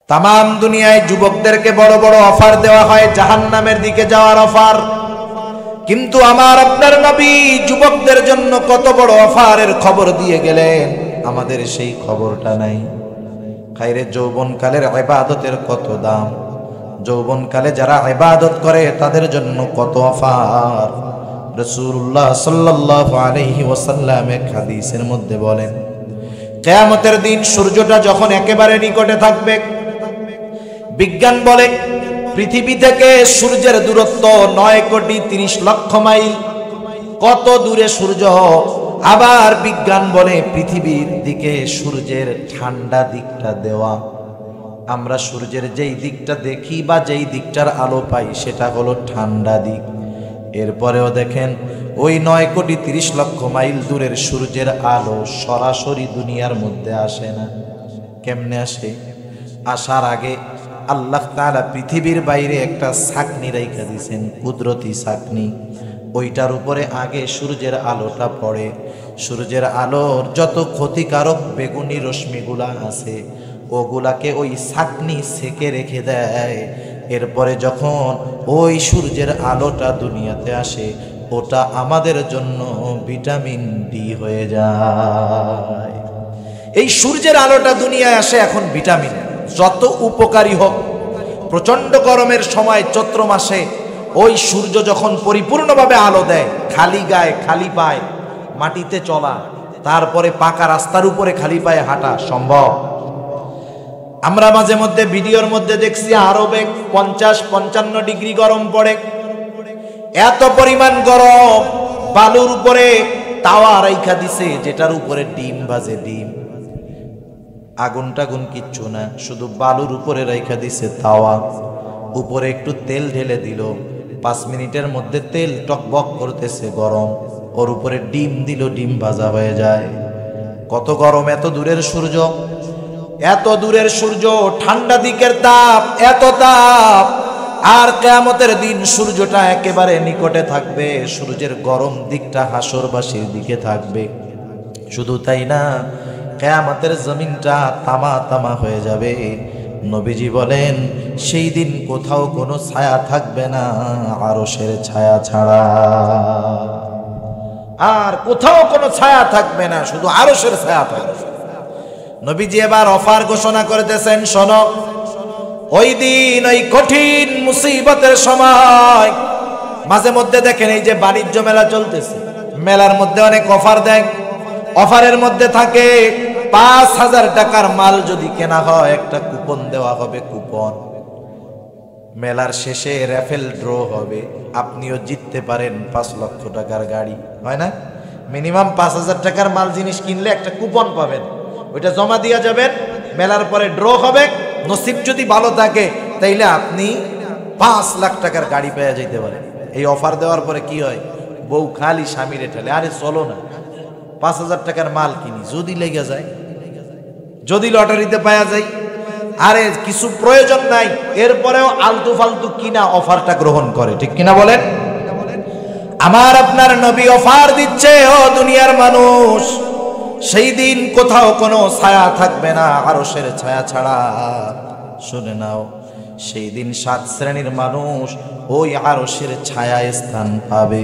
তামাম দুনিয়ায় যুবকদেরকে বড় বড় অফার দেওয়া হয় জাহান্নামের দিকে যাওয়ার অফার, কিন্তু আমার আপনার নবী যুবকদের জন্য কত বড় অফারের খবর দিয়ে গেলেন, আমাদের সেই খবরটা নাই। খাইরে যৌবনকালের ইবাদতের কত দাম, যৌবনকালে যারা ইবাদত করে তাদের জন্য কত অফার। রাসূলুল্লাহ সাল্লাল্লাহু আলাইহি ওয়াসাল্লাম এক হাদিসের মধ্যে বলেন, কিয়ামতের দিন সূর্যটা যখন একেবারে নিকটে থাকবে, বিজ্ঞান বলে পৃথিবী থেকে সূর্যের দূরত্ব 9,30,00,000 মাইল। কত দূরে সূর্য! আবার বিজ্ঞান বলে পৃথিবীর দিকে সূর্যের ঠান্ডা দিকটা দেওয়া। আমরা সূর্যের যেই দিকটা দেখি বা যেই দিকটার আলো পাই সেটা হলো ঠান্ডা দিক। এরপরেও দেখেন ওই 9,30,00,000 মাইল দূরের সূর্যের আলো সরাসরি দুনিয়ার মধ্যে আসে না। কেমনে আসে? আসার আগে আল্লাহ তাআলা পৃথিবীর বাইরে একটা ছাকনি রাইখা দিয়েছেন, কুদরতি ছাকনি। ওইটার উপরে আগে সূর্যের আলোটা পড়ে। সূর্যের আলোর যত ক্ষতিকারক বেগুনি রশ্মিগুলা আছে ওগুলাকে ওই ছাকনি সেকে রেখে দেয়। এরপরে যখন ওই সূর্যের আলোটা দুনিয়াতে আসে, ওটা আমাদের জন্য ভিটামিন ডি হয়ে যায়। এই সূর্যের আলোটা দুনিয়ায় আসে এখন ভিটামিন। যত উপকারী হোক, প্রচন্ড গরমের সময় চৈত্র মাসে ওই সূর্য যখন পরিপূর্ণভাবে আলো দেয়, খালি গায়ে খালি পায়ে মাটিতে চলা, তারপরে পাকা রাস্তার উপরে খালি পায়ে হাঁটা সম্ভব। আমরা মাঝে মধ্যে ভিডিওর মধ্যে দেখছি আরবে 50-55 ডিগ্রি গরম পড়ে। এত পরিমাণ গরম, বালুর উপরে তাওয়া রাইখা দিছে যেটার উপরে ডিম ভাজে। ডিম আগুন টাগুন কিচ্ছু না, শুধু বালুর উপরে রাইখা দিছে তাওয়া। উপরে একটু তেল ঢেলে দিল, 5 মিনিটের মধ্যে তেল টকবক করতেছে গরম। ওর উপরে ডিম দিল, ডিম ভাজা হয়ে যায়। কত গরম! এত দূরের সূর্য, এত দূরের সূর্য, ঠান্ডা দিকের তাপ, এত তাপ। আর কিয়ামতের দিন সূর্যটা একেবারে নিকটে থাকবে, সূর্যের গরম দিকটা হাসরবাসীর দিকে থাকবে। শুধু তাই না, কিয়ামতের জমিনটা তামা তামা হয়ে যাবে। নবীজি বলেন সেই দিন কোথাও কোনো ছায়া থাকবে না আরশের ছায়া ছাড়া। আর কোথাও কোনো ছায়া থাকবে না, শুধু আরশের ছায়া থাকবে। নবীজি এবার অফার ঘোষণা করতেছেন, শোনো, ওই দিন ওই কঠিন মুসিবতের সময় মাঝে মধ্যে দেখেন এই যে বাণিজ্য মেলা চলতেছে, মেলার মধ্যে অনেক অফার দেয়। অফারের মধ্যে থাকে 5,000 টাকার মাল যদি কেনা হয় একটা কুপন দেওয়া হবে। কুপন মেলার শেষে র্যাফেল ড্র হবে, আপনিও জিততে পারেন 5 লক্ষ টাকার গাড়ি, হয় না? মিনিমাম 5,000 টাকার মাল জিনিস কিনলে একটা কুপন পাবেন, ওইটা জমা দিয়ে যাবেন, মেলার পরে ড্র হবে। নসিব যদি ভালো থাকে তাইলে আপনি 5 লাখ টাকার গাড়ি পেয়ে যেতে পারেন। এই অফার দেওয়ার পরে কি হয়? বউ খালি স্বামীরে ঠেলে, আরে চলো না 5,000 টাকার মাল কিনি, যদি লেগে যায়, যদি লটারিতে পাওয়া যায়। আরে কিছু প্রয়োজন নাই, এরপরেও আলতু ফালতু কিনা অফারটা গ্রহণ করে, ঠিক কিনা বলেন? আমার আপনার নবী অফার দিচ্ছে, ও দুনিয়ার মানুষ, সেই দিন কোথাও কোনো ছায়া থাকবে না আরশের ছায়া ছাড়া। শুনে নাও, সেই দিন 7 শ্রেণীর মানুষ ওই আরশের ছায়ায় স্থান পাবে।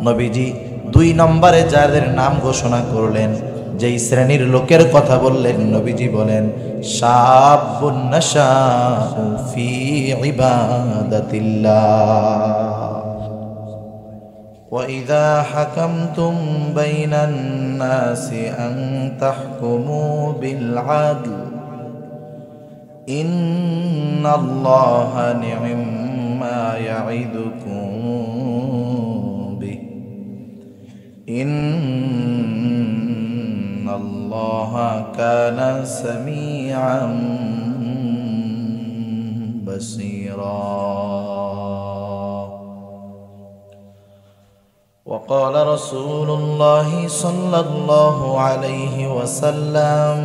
নবীজি 2 নম্বরে যাদের নাম ঘোষণা করলেন, যেই শ্রেণীর লোকের কথা বললেন, নবীজি বলেন শাবুন নাশাউ ফি ইবাদাতিল্লাহ وَإِذَا حَكَمْتُمْ بَيْنَ النَّاسِ أَن تَحْكُمُوا بِالْعَدْلِ إِنَّ اللَّهَ نِعِمَّا يَعِظُكُم بِهِ إِنَّ اللَّهَ كَانَ سَمِيعًا بَصِيرًا. وقال رسول الله صلى الله عليه وسلم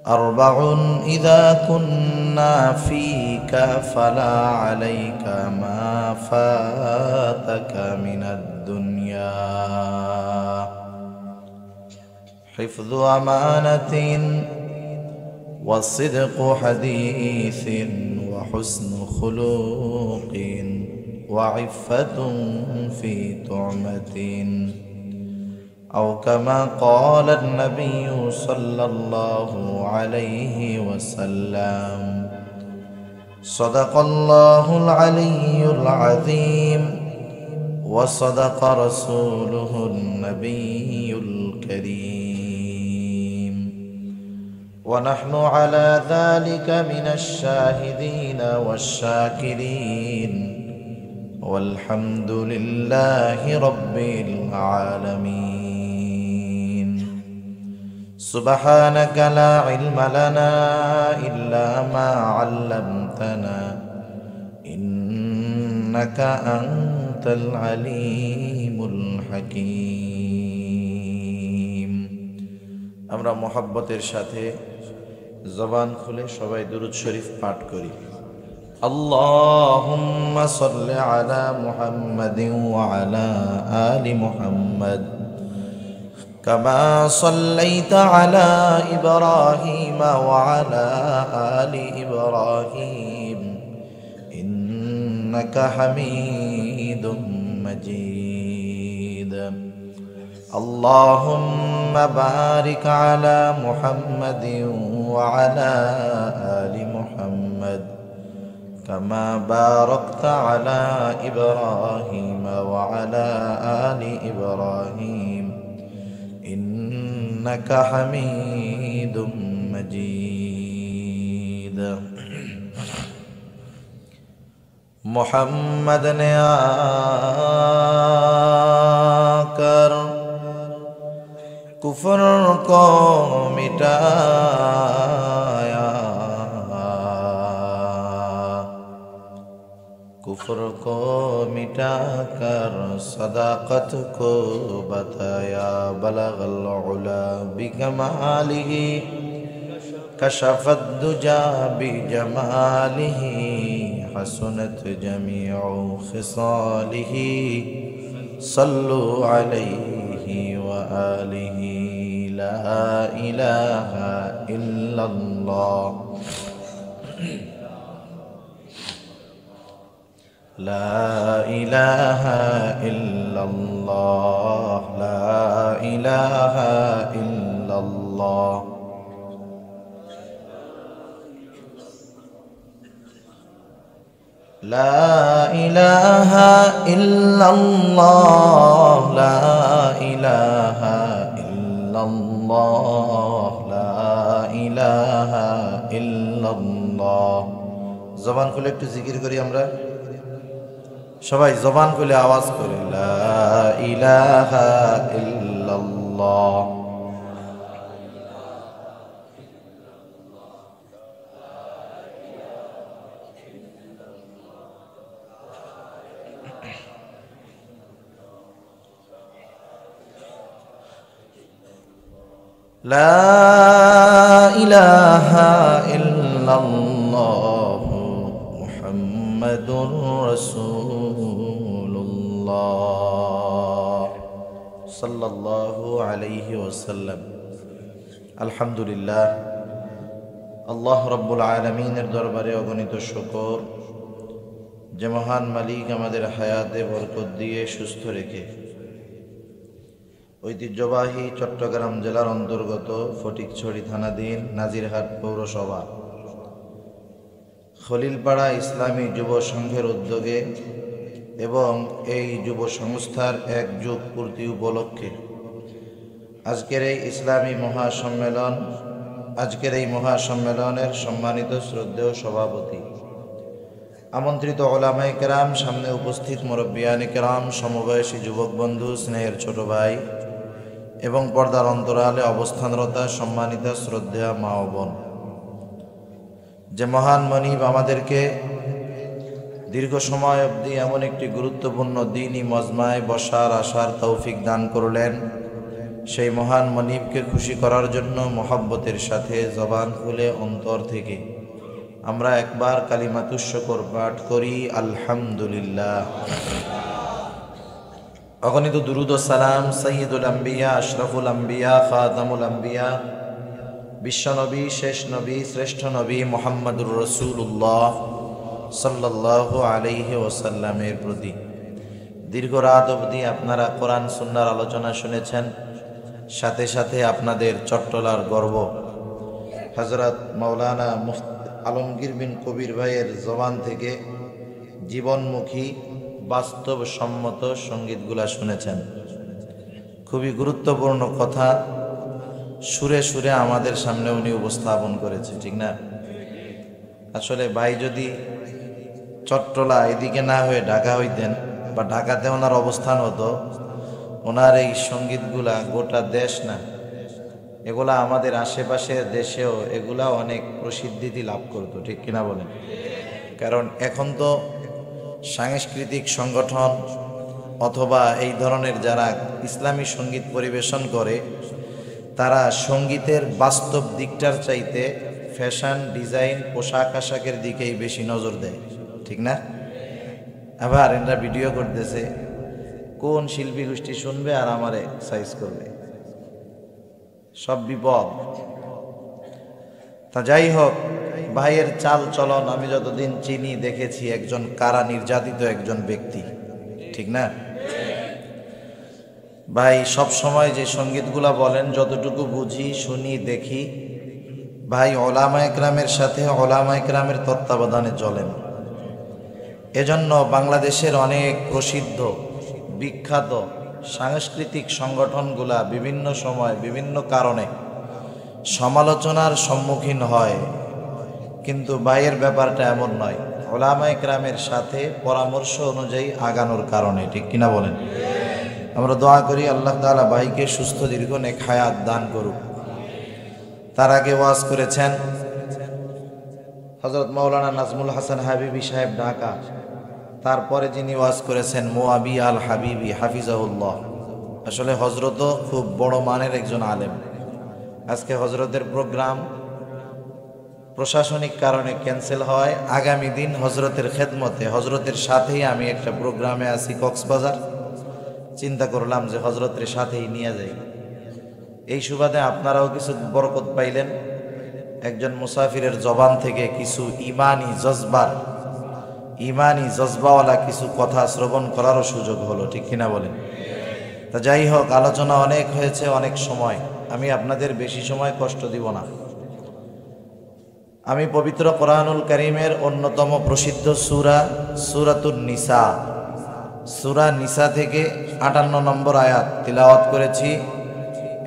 4 إذا كنا فيك فلا عليك ما فاتك من الدنيا حفظ أمانة وصدق حديث وحسن خلق وعفة في طعمة أو كما قال النبي صلى الله عليه وسلم صدق الله العلي العظيم وصدق رسوله النبي الكريم ونحن على ذلك من الشاهدين والشاكرين والحمد لله رب العالمين سبحانك لا علم لنا إلا ما علمتنا إنك أنت العليم الحكيم আমরা মোহাব্বতের সাথে জবান খুলে সবাই দুরূদ শরীফ পাঠ করি اللهم صل على محمد وعلى آل محمد كما صليت على إبراهيم وعلى آل إبراهيم إنك حميد مجيد اللهم بارك على محمد وعلى آل محمد كما باركت على إبراهيم وعلى آل إبراهيم إنك حميد مجيد محمد نے آکر کفر کو مٹایا कुफ्र को मिटा कर सदाकत को बताया बलगल उला बिकमालिही कशफत दुजा बिजमालिही हसनत जमीउ खिसालिही सल्लु अलैहि व आलिही ला इलाहा इल्लल्लाह لا إله إلا الله لا إله إلا الله لا إله إلا الله لا إله إلا الله لا إله إلا الله জবান খুলে একটু জিকির করি আমরা সবাই জবান খুলে আওয়াজ করে লা ইলাহা ইল্লাল্লাহ লা ইলাহা ইল্লাল্লাহ মুহাম্মাদুর রাসূলুল্লাহ সাল্লাল্লাহু আলাইহি ওয়াসাল্লাম। আলহামদুলিল্লাহ, আল্লাহ রাব্বুল আলামিনের দরবারে অগণিত শুকর যে মহান মালিক আমাদের হায়াতে বরকত দিয়ে সুস্থ রেখে ঐতিহ্যবাহী চট্টগ্রাম জেলার অন্তর্গত ফটিকছড়ি থানাধীন নাজিরহাট পৌরসভা খলিলপাড়া ইসলামী যুব সংঘের উদ্যোগে এবং এই যুব সংস্থার এক যুগ পূর্তি উপলক্ষে আজকের এই ইসলামী মহাসম্মেলন, আজকের এই মহাসম্মেলনের সম্মানিত শ্রদ্ধেয় সভাপতি, আমন্ত্রিত ওলামায়ে কেরাম, সামনে উপস্থিত মুরব্বিয়ানে কেরাম, সমবয়সী যুবক বন্ধু, স্নেহের ছোট ভাই এবং পর্দার অন্তরালে অবস্থানরতা সম্মানিতা শ্রদ্ধেয়া মা ও বোন, যে মহান মনিব আমাদেরকে দীর্ঘ সময় অবধি এমন একটি গুরুত্বপূর্ণ দ্বীনি মজমায় বসার আসার তৌফিক দান করলেন, সেই মহান মনিবকে খুশি করার জন্য মহব্বতের সাথে জবান খুলে অন্তর থেকে আমরা একবার কালিমাতুশ শুকর পাঠ করি আলহামদুলিল্লাহ। অগণিত দুরুদ ও সালাম সৈয়দুল আম্বিয়া, আশরাফুল আম্বিয়া, খাতামুল আম্বিয়া বিশ্বনবী, শেষ নবী, শ্রেষ্ঠ নবী মুহাম্মদুর রাসূলুল্লাহ সাল্লাল্লাহু আলাইহি ওয়াসাল্লামের প্রতি দীর্ঘ রাত অবধি আপনারা কোরআন সুন্নাহর আলোচনা শুনেছেন। সাথে সাথে আপনাদের চট্টলার গর্ব হযরত মাওলানা মুফতি আলমগীর বিন কবির ভাইয়ের জবান থেকে জীবনমুখী বাস্তবসম্মত সঙ্গীতগুলা শুনেছেন। খুবই গুরুত্বপূর্ণ কথা সুরে সুরে আমাদের সামনে উনি উপস্থাপন করেছে, ঠিক না? আসলে ভাই যদি চট্টলা এদিকে না হয়ে ঢাকা হইতেন বা ঢাকাতে ওনার অবস্থান হতো, ওনার এই সঙ্গীতগুলা গোটা দেশ না, এগুলা আমাদের আশেপাশের দেশেও এগুলা অনেক প্রসিদ্ধি লাভ করতো, ঠিক কিনা বলেন? কারণ এখন তো সাংস্কৃতিক সংগঠন অথবা এই ধরনের যারা ইসলামী সঙ্গীত পরিবেশন করে তারা সঙ্গীতের বাস্তব দিকটার চাইতে ফ্যাশন ডিজাইন পোশাক আশাকের দিকেই বেশি নজর দেয়, ঠিক না? আবার এরা ভিডিও করতেছে কোন শিল্পী গোষ্ঠী শুনবে আর আমারে সাইজ করবে, সব বিপদ। তা যাই হোক, ভাইয়ের চাল চলন আমি যতদিন চিনি দেখেছি একজন কারা নির্যাতিত একজন ব্যক্তি, ঠিক না? ভাই সব সময় যে সঙ্গীতগুলা বলেন যতটুকু বুঝি শুনি দেখি, ভাই ওলামা একরামের সাথে ওলামা একরামের তত্ত্বাবধানে চলেন। এজন্য বাংলাদেশের অনেক প্রসিদ্ধ বিখ্যাত সাংস্কৃতিক সংগঠনগুলা বিভিন্ন সময় বিভিন্ন কারণে সমালোচনার সম্মুখীন হয়, কিন্তু ভাইয়ের ব্যাপারটা এমন নয়, ওলামা একরামের সাথে পরামর্শ অনুযায়ী আগানোর কারণে, ঠিক কিনা বলেন? আমরা দোয়া করি আল্লাহ তাআলা ভাইকে সুস্থ দীর্ঘ নেক হায়াত দান করুক। তার আগে ওয়াজ করেছেন হযরত মাওলানা নাজমুল হাসান হাবিবি সাহেব ঢাকা, তারপরে যিনি ওয়াজ করেছেন মুআবি আল হাবিবি হাফিজাহুল্লাহ। আসলে হযরতও খুব বড় মানের একজন আলেম। আজকে হযরতের প্রোগ্রাম প্রশাসনিক কারণে ক্যান্সেল হয়, আগামী দিন হযরতের খেদমতে হযরতের সাথেই আমি একটা প্রোগ্রামে আছি কক্সবাজার। চিন্তা করলাম যে হযরতের সাথেই নিয়ে যাই, এই সুবাদে আপনারাও কিছু বরকত পাইলেন, একজন মুসাফিরের জবান থেকে কিছু ইমানি জজবাওয়ালা কিছু কথা শ্রবণ করারও সুযোগ হলো, ঠিক কিনা বলেন? তা যাই হোক, আলোচনা অনেক হয়েছে, অনেক সময়, আমি আপনাদের বেশি সময় কষ্ট দিব না। আমি পবিত্র কোরআনুল কারীমের অন্যতম প্রসিদ্ধ সূরাতুন নিসা, সূরা নিসা থেকে 58 নম্বর আয়াত তিলাওয়াত করেছি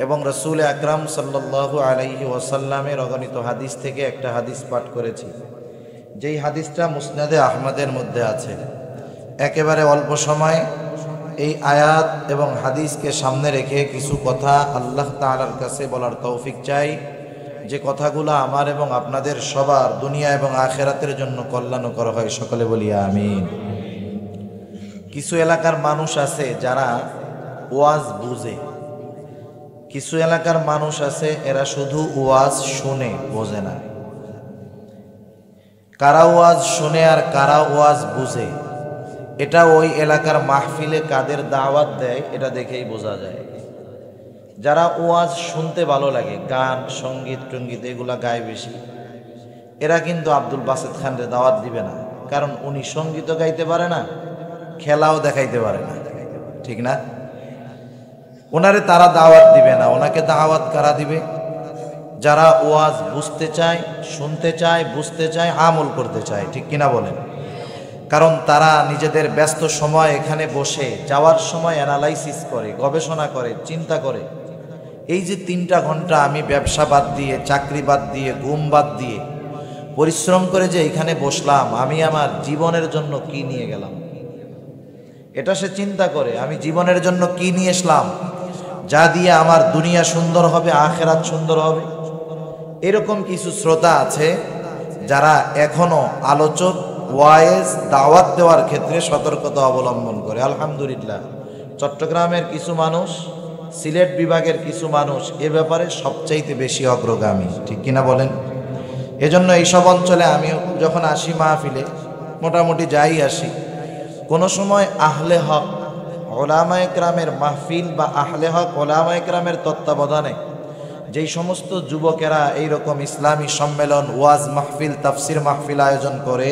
এবং রাসূল আকরাম সাল্লাল্লাহু আলাইহি ওয়াসাল্লামের অগণিত হাদিস থেকে একটা হাদিস পাঠ করেছি, যেই হাদিসটা মুসনাদে আহমদের মধ্যে আছে। একেবারে অল্প সময় এই আয়াত এবং হাদিসকে সামনে রেখে কিছু কথা আল্লাহ তাআলার কাছে বলার তৌফিক চাই, যে কথাগুলো আমার এবং আপনাদের সবার দুনিয়া এবং আখিরাতের জন্য কল্যাণকর হয়। সকলে বলি আমিন। কিছু এলাকার মানুষ আছে যারা ওয়াজ বুঝে, কিছু এলাকার মানুষ আছে এরা শুধু ওয়াজ শুনে, বোঝে না। কারা ওয়াজ শুনে আর কারা ওয়াজ বুঝে এটা ওই এলাকার মাহফিলে কাদের দাওয়াত দেয় এটা দেখেই বোঝা যায়। যারা ওয়াজ শুনতে ভালো লাগে, গান সঙ্গীত টঙ্গীত এগুলা গায় বেশি, এরা কিন্তু আব্দুল বাসেত খানের দাওয়াত দিবে না, কারণ উনি সঙ্গীতও গাইতে পারে না, খেলাও দেখাইতে পারে না, ঠিক না? ওনারে তারা দাওয়াত দিবে না। ওনাকে দাওয়াত কারা দিবে? যারা ওয়াজ বুঝতে চায়, শুনতে চায়, বুঝতে চায়, আমল করতে চায়, ঠিক কিনা বলেন? কারণ তারা নিজেদের ব্যস্ত সময় এখানে বসে যাওয়ার সময় অ্যানালাইসিস করে, গবেষণা করে, চিন্তা করে, এই যে 3টা ঘন্টা আমি ব্যবসা বাদ দিয়ে, চাকরি বাদ দিয়ে, ঘুম বাদ দিয়ে পরিশ্রম করে যে এখানে বসলাম, আমি আমার জীবনের জন্য কি নিয়ে গেলাম, এটা সে চিন্তা করে। আমি জীবনের জন্য কি নিয়ে আসলাম, যা দিয়ে আমার দুনিয়া সুন্দর হবে, আখিরাত সুন্দর হবে। এরকম কিছু শ্রোতা আছে যারা এখনো আলোচক, ওয়াইজ, দাওয়াত দেওয়ার ক্ষেত্রে সতর্কতা অবলম্বন করে। আলহামদুলিল্লাহ, চট্টগ্রামের কিছু মানুষ, সিলেট বিভাগের কিছু মানুষ এ ব্যাপারে সবচাইতে বেশি অগ্রগামী, ঠিক কিনা বলেন? এজন্য এইসব অঞ্চলে আমি যখন আসি মাহফিলে, মোটামুটি যাই আসি, কোনো সময় আহলে হক ওলামা একরামের মাহফিল বা আহলে হক ওলামা একরামের তত্ত্বাবধানে যেই সমস্ত যুবকেরা এইরকম ইসলামী সম্মেলন, ওয়াজ মাহফিল, তাফসির মাহফিল আয়োজন করে,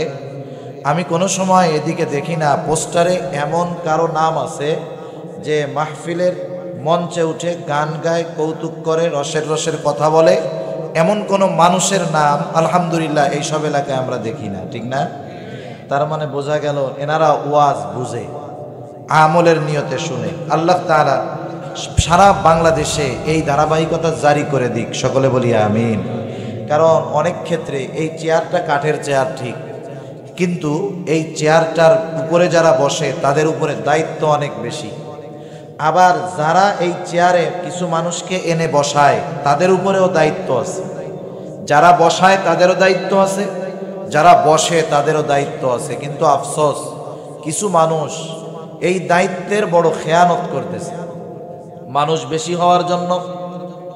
আমি কোনো সময় এদিকে দেখি না পোস্টারে এমন কারো নাম আছে যে মাহফিলের মঞ্চে উঠে গান গায়, কৌতুক করে, রসের রসের কথা বলে, এমন কোনো মানুষের নাম আলহামদুলিল্লাহ এইসব এলাকায় আমরা দেখি না, ঠিক না? তার মানে বোঝা গেল এনারা ওয়াজ বুঝে, আমলের নিয়তে শুনে। আল্লাহ তাআলা সারা বাংলাদেশে এই ধারাবাহিকতা জারি করে দিক, সকলে বলি আমিন। কারণ অনেক ক্ষেত্রে এই চেয়ারটা কাঠের চেয়ার ঠিক, কিন্তু এই চেয়ারটার উপরে যারা বসে তাদের উপরে দায়িত্ব অনেক বেশি। আবার যারা এই চেয়ারে কিছু মানুষকে এনে বসায় তাদের উপরেও দায়িত্ব আছে, যারা বসায় তাদেরও দায়িত্ব আছে, যারা বসে তাদেরও দায়িত্ব আছে। কিন্তু আফসোস, কিছু মানুষ এই দায়িত্বের বড় খেয়ানত করতেছে। মানুষ বেশি হওয়ার জন্য,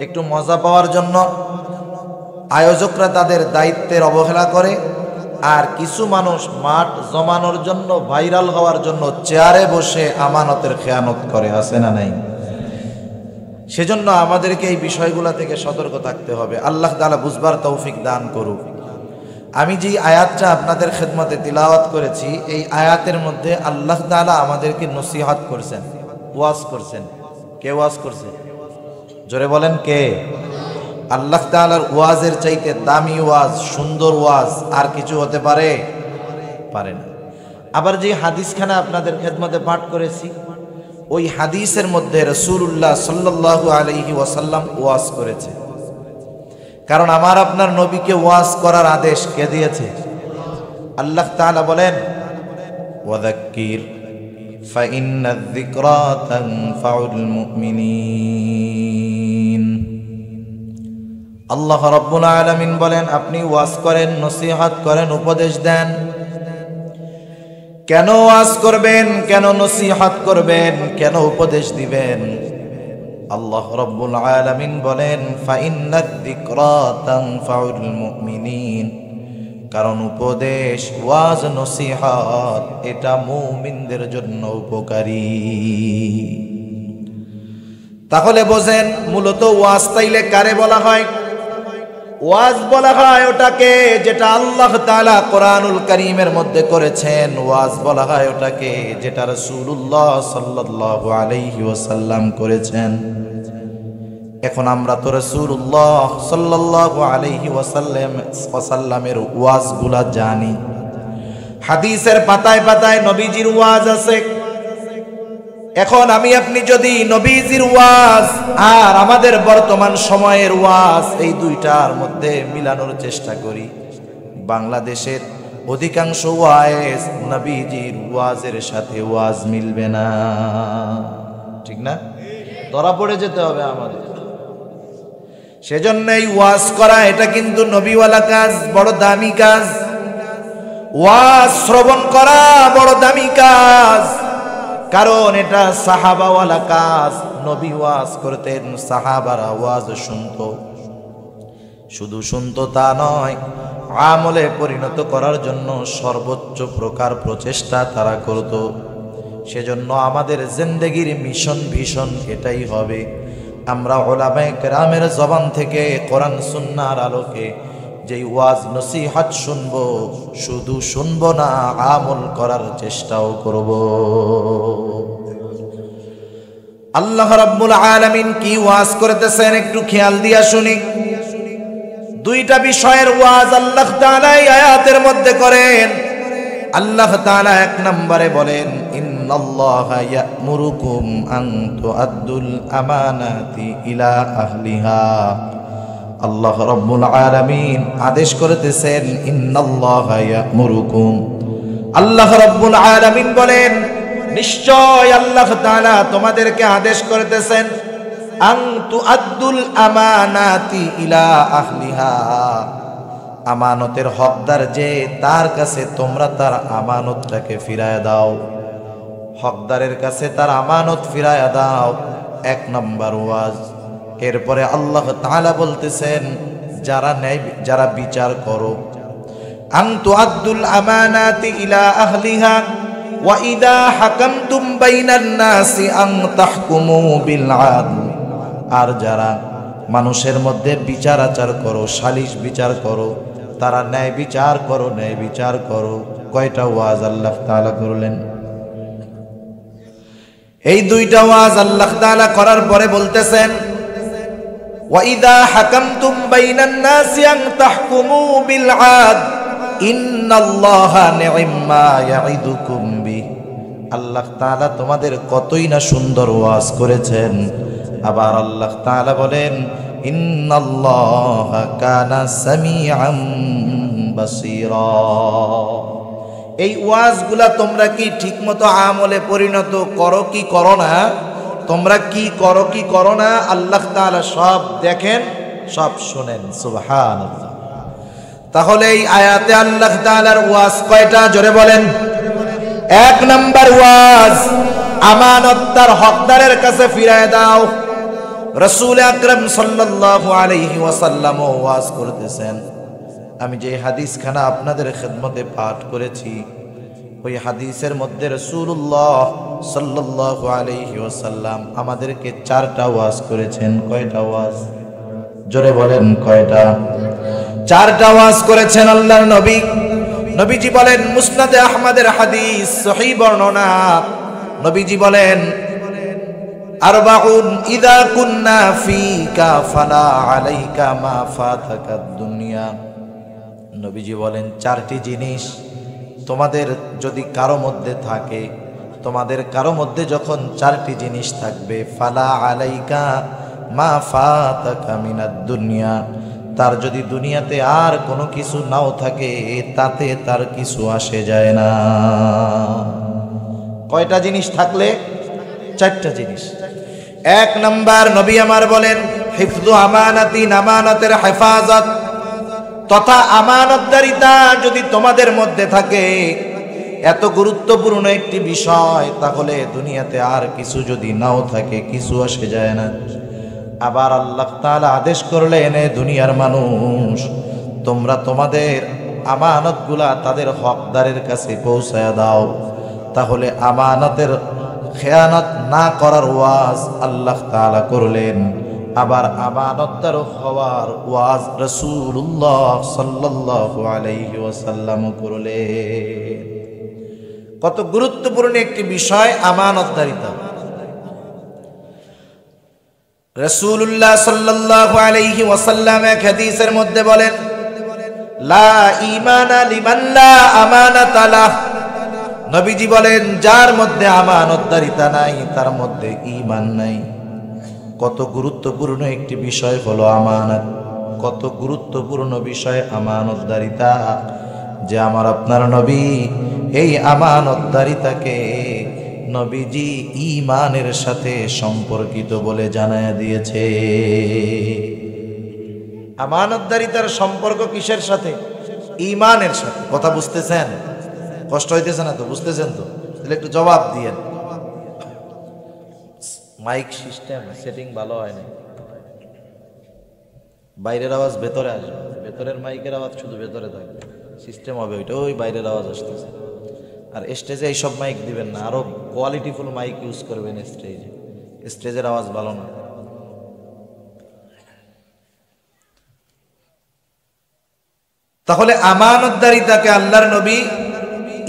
একটু মজা পাওয়ার জন্য আয়োজকরা তাদের দায়িত্বের অবহেলা করে, আর কিছু মানুষ মাঠ জমানোর জন্য, ভাইরাল হওয়ার জন্য চেয়ারে বসে আমানতের খেয়ানত করে, আছে না নাই? সেজন্য আমাদেরকে এই বিষয়গুলো থেকে সতর্ক থাকতে হবে। আল্লাহ তাআলা বুঝবার তৌফিক দান করুক। আমি যে আয়াতটা আপনাদের খেদমতে তিলাওয়াত করেছি, এই আয়াতের মধ্যে আল্লাহ তাআলা আমাদেরকে নসিহত করছেন, ওয়াজ করছেন। কে ওয়াজ করছে? জোরে বলেন কে? আল্লাহ তাআলার ওয়াজের চাইতে দামি ওয়াজ, সুন্দর ওয়াজ আর কিছু হতে পারে? পারে না। আবার যে হাদিসখানা আপনাদের খেদমতে পাঠ করেছি, ওই হাদিসের মধ্যে রাসূলুল্লাহ সাল্লাল্লাহু আলাইহি ওয়াসাল্লাম ওয়াজ করেছে। কারণ আমার আপনার নবীকে ওয়াজ করার আদেশ কে দিয়েছে? আল্লাহ তাআলা বলেন, ওয়াযাক্কির ফাইন্নায যিকরা তানফাউল মুমিনিন। আল্লাহ রাব্বুল আলামিন বলেন, আপনি ওয়াজ করেন, নসিহত করেন, উপদেশ দেন। কেন ওয়াজ করবেন, কেন নসিহত করবেন, কেন উপদেশ দিবেন? আল্লাহ রাব্বুল আলামিন বলেন, ফাইন্নায যিকরা তানফাউল মুমিনিন। কারণ উপদেশ, ওয়াজ, নসিহত এটা মুমিনদের জন্য উপকারী। তাহলে বোঝেন মূলত ওয়াজ তাইলে কারে বলা হয়? ওয়াজ বলা হয় ওটাকে যেটা আল্লাহ তাআলা কোরআনুল কারীমের মধ্যে করেছেন। ওয়াজ বলা হয় ওটাকে যেটা রাসূলুল্লাহ সাল্লাল্লাহু আলাইহি ওয়াসাল্লাম করেছেন। এখন আমরা তো রাসূলুল্লাহ সাল্লাল্লাহু আলাইহি ওয়াসাল্লামের ওয়াজগুলা জানি। হাদিসের পাতায় পাতায় নবীজির ওয়াজ আছে। এখন আমি আপনি যদি নবীজির ওয়াজ আর আমাদের বর্তমান সময়ের ওয়াজ, এই দুইটার মধ্যে মিলানোর চেষ্টা করি, বাংলাদেশের অধিকাংশ ওয়াজ নবীজির ওয়াজের সাথে ওয়াজ মিলবে না, ঠিক না? ধরা পড়ে যেতে হবে আমাদের। সেজন্যই ওয়াজ করা এটা কিন্তু নবীওয়ালা কাজ, বড় দামি কাজ। ওয়াজ শ্রবণ করা বড় দামি কাজ, কারণ এটা সাহাবাওয়ালা কাজ। নবী ওয়াজ করতেন, সাহাবারা ওয়াজ শুনতো। শুধু শুনতো তা নয়, আমলে পরিণত করার জন্য সর্বোচ্চ প্রকার প্রচেষ্টা তারা করত। সেজন্য আমাদের জিন্দেগির মিশন ভীষণ এটাই হবে, আমরা উলামায়ে কেরামের জবান থেকে কোরআন সুন্নাহর আলোকে যেই ওয়াজ নসিহত শুনবো, শুধু শুনবো না, আমল করার চেষ্টাও করব। আল্লাহ রাব্বুল আলামিন কি ওয়াজ করতেছেন একটু খেয়াল দিয়া শুনি। দুইটা বিষয়ের ওয়াজ আল্লাহ তাআলা এই আয়াতের মধ্যে করেন। আল্লাহ তাআলা এক নম্বরে বলেন, ইন্নাল্লাহা ইয়া'মুরুকুম আন তুআদ্দুল আমানাতি ইলা আহলিহা। আল্লাহ রাব্বুল আলামিন আদেশ করতেছেন, ইন্নাল্লাহা ইয়া'মুরুকুম। আল্লাহ রাব্বুল আলামিন বলেন, নিশ্চয় আল্লাহ তাআলা তোমাদেরকে আদেশ করতেছেন, আন তুআদ্দুল আমানাতি ইলা আহলিহা। আমানতের হকদার যে, তার কাছে তোমরা তার আমানতটাকে ফিরায় দাও। হকদারের কাছে তার আমানত ফিরায় দাও, এক নম্বর ওয়াজ। এরপরে আল্লাহ তাআলা বলতেছেন, যারা বিচার করো, আন তুআদ্দুল আমানাতি ইলা আহলিহা ওয়া ইযা হাকামতুম বাইনান নাসি আন তাহকুমু বিল আদল। আর যারা মানুষের মধ্যে বিচার আচার করো, সালিশ বিচার করো, তারা ন্যায় বিচার করো, ন্যায় বিচার করো। কয়টা ওয়াজ আল্লাহ তাআলা করলেন? এই দুইটা ওয়াজ আল্লাহ তাআলা করার পরে বলতেছেন, ওয়াইদা হাকামতুম বাইনান নাসি আন তাহকুমু বিল আদ ইন্নাল্লাহা নি'ম্মা ইয়াইদুকুম বিহি। আল্লাহ তাআলা তোমাদের কতই না সুন্দর ওয়াজ করেছেন। আবার আল্লাহ তাআলা বলেন, ইন্নাল্লাহা কানা সামিআম বাসীরা। এই ওয়াজগুলা তোমরা কি ঠিকমতো আমলে পরিণত করো কি করো না? তোমরা কি করো কি করো না? আল্লাহ তাআলা সব দেখেন, সব শুনেন। সুবহানাল্লাহ। তাহলে এই আয়াতে আল্লাহ তাআলার ওয়াজ কয়টা? জোরে বলেন। এক নাম্বার ওয়াজ, আমানত তার হকদারের কাছে ফিরায় দাও। রাসূল আকরাম সাল্লাল্লাহু আলাইহি ওয়াসাল্লাম ওয়াজ করতেছেন। আমি যে হাদিসখানা আপনাদের খেদমতে পাঠ করেছি, ওই হাদিসের মধ্যে রাসূলুল্লাহ সাল্লাল্লাহু আলাইহি ওয়াসাল্লাম আমাদেরকে 4টা ওয়াজ করেছেন। কয়টা ওয়াজ? জোরে বলেন কয়টা? 4টা ওয়াজ করেছেন আল্লাহর নবী। নবীজি বলেন, মুসনাদে আহমদের হাদিস, সহিহ বর্ণনা, নবীজি বলেন, আরবাউন ইযা কুন্না ফিকা ফালা আলাইকা মা ফাতাকাদ দুনিয়া। নবীজি বলেন, 4টি জিনিস তোমাদের যদি কারো মধ্যে থাকে, তোমাদের কারো মধ্যে যখন 4টি জিনিস থাকবে, ফালা আলাইকা মা ফাতাকা মিনাদ দুনিয়া, তার যদি দুনিয়াতে আর কোনো কিছু নাও থাকে তাতে তার কিছু আসে যায় না। কয়টা জিনিস থাকলে? 4টা জিনিস। 1 নাম্বার, নবী আমার বলেন, হিফযু আমানাতিন, আমানতের হেফাজত তথা আমানতদারিতা যদি তোমাদের মধ্যে থাকে, এত গুরুত্বপূর্ণ একটি বিষয়, তাহলে দুনিয়াতে আর কিছু যদি নাও থাকে কিছু আসে যায় না। আবার আল্লাহ তাআলা আদেশ করলেন, দুনিয়ার মানুষ, তোমরা তোমাদের আমানতগুলা তাদের হকদারের কাছে পৌঁছায়া দাও। তাহলে আমানতের খেয়ানত না করার ওয়াজ আল্লাহ তাআলা করলেন। আবার আমানতদার হওয়ার ওয়াজ রাসূলুল্লাহ সাল্লাল্লাহু আলাইহি ওয়াসাল্লাম করলেন। কত গুরুত্বপূর্ণ একটি বিষয় আমানতদারিতা। রাসূলুল্লাহ সাল্লাল্লাহু আলাইহি ওয়াসাল্লাম এক হাদিসের মধ্যে বলেন, লা ঈমানা লিমান লা আমানাতা লাহ। নবীজি বলেন, যার মধ্যে আমানতদারিতা নাই তার মধ্যে ঈমান নাই। কত গুরুত্বপূর্ণ একটি বিষয় হলো আমানত, কত গুরুত্বপূর্ণ বিষয় আমানতদারিতা, যে আমার আপনার নবী এই আমানতদারিতাকে নবীজি ঈমানের সাথে সম্পর্কিত বলে জানায়া দিয়েছে। আমানতদারিতার সম্পর্ক কিসের সাথে? ঈমানের সাথে। কথা বুঝতেছেন? কষ্ট হইতেছে না তো? বুঝতেছেন তো? তাহলে একটু জবাব দিয়েন। মাইক সিস্টেম সেটিং ভালো হয় না, বাইরের আওয়াজ ভেতরে আসবে, ভেতরের মাইকের আওয়াজ শুধু ভেতরে থাকবে, সিস্টেম হবে ওইটা, ওই বাইরের আওয়াজ আসতেছে। আর স্টেজে এইসব মাইক দিবেন না, আরো কোয়ালিটিফুল মাইক ইউজ করবেন স্টেজে, স্টেজের আওয়াজ ভালো না। তাহলে আমানতদারিতাকে আল্লাহর নবী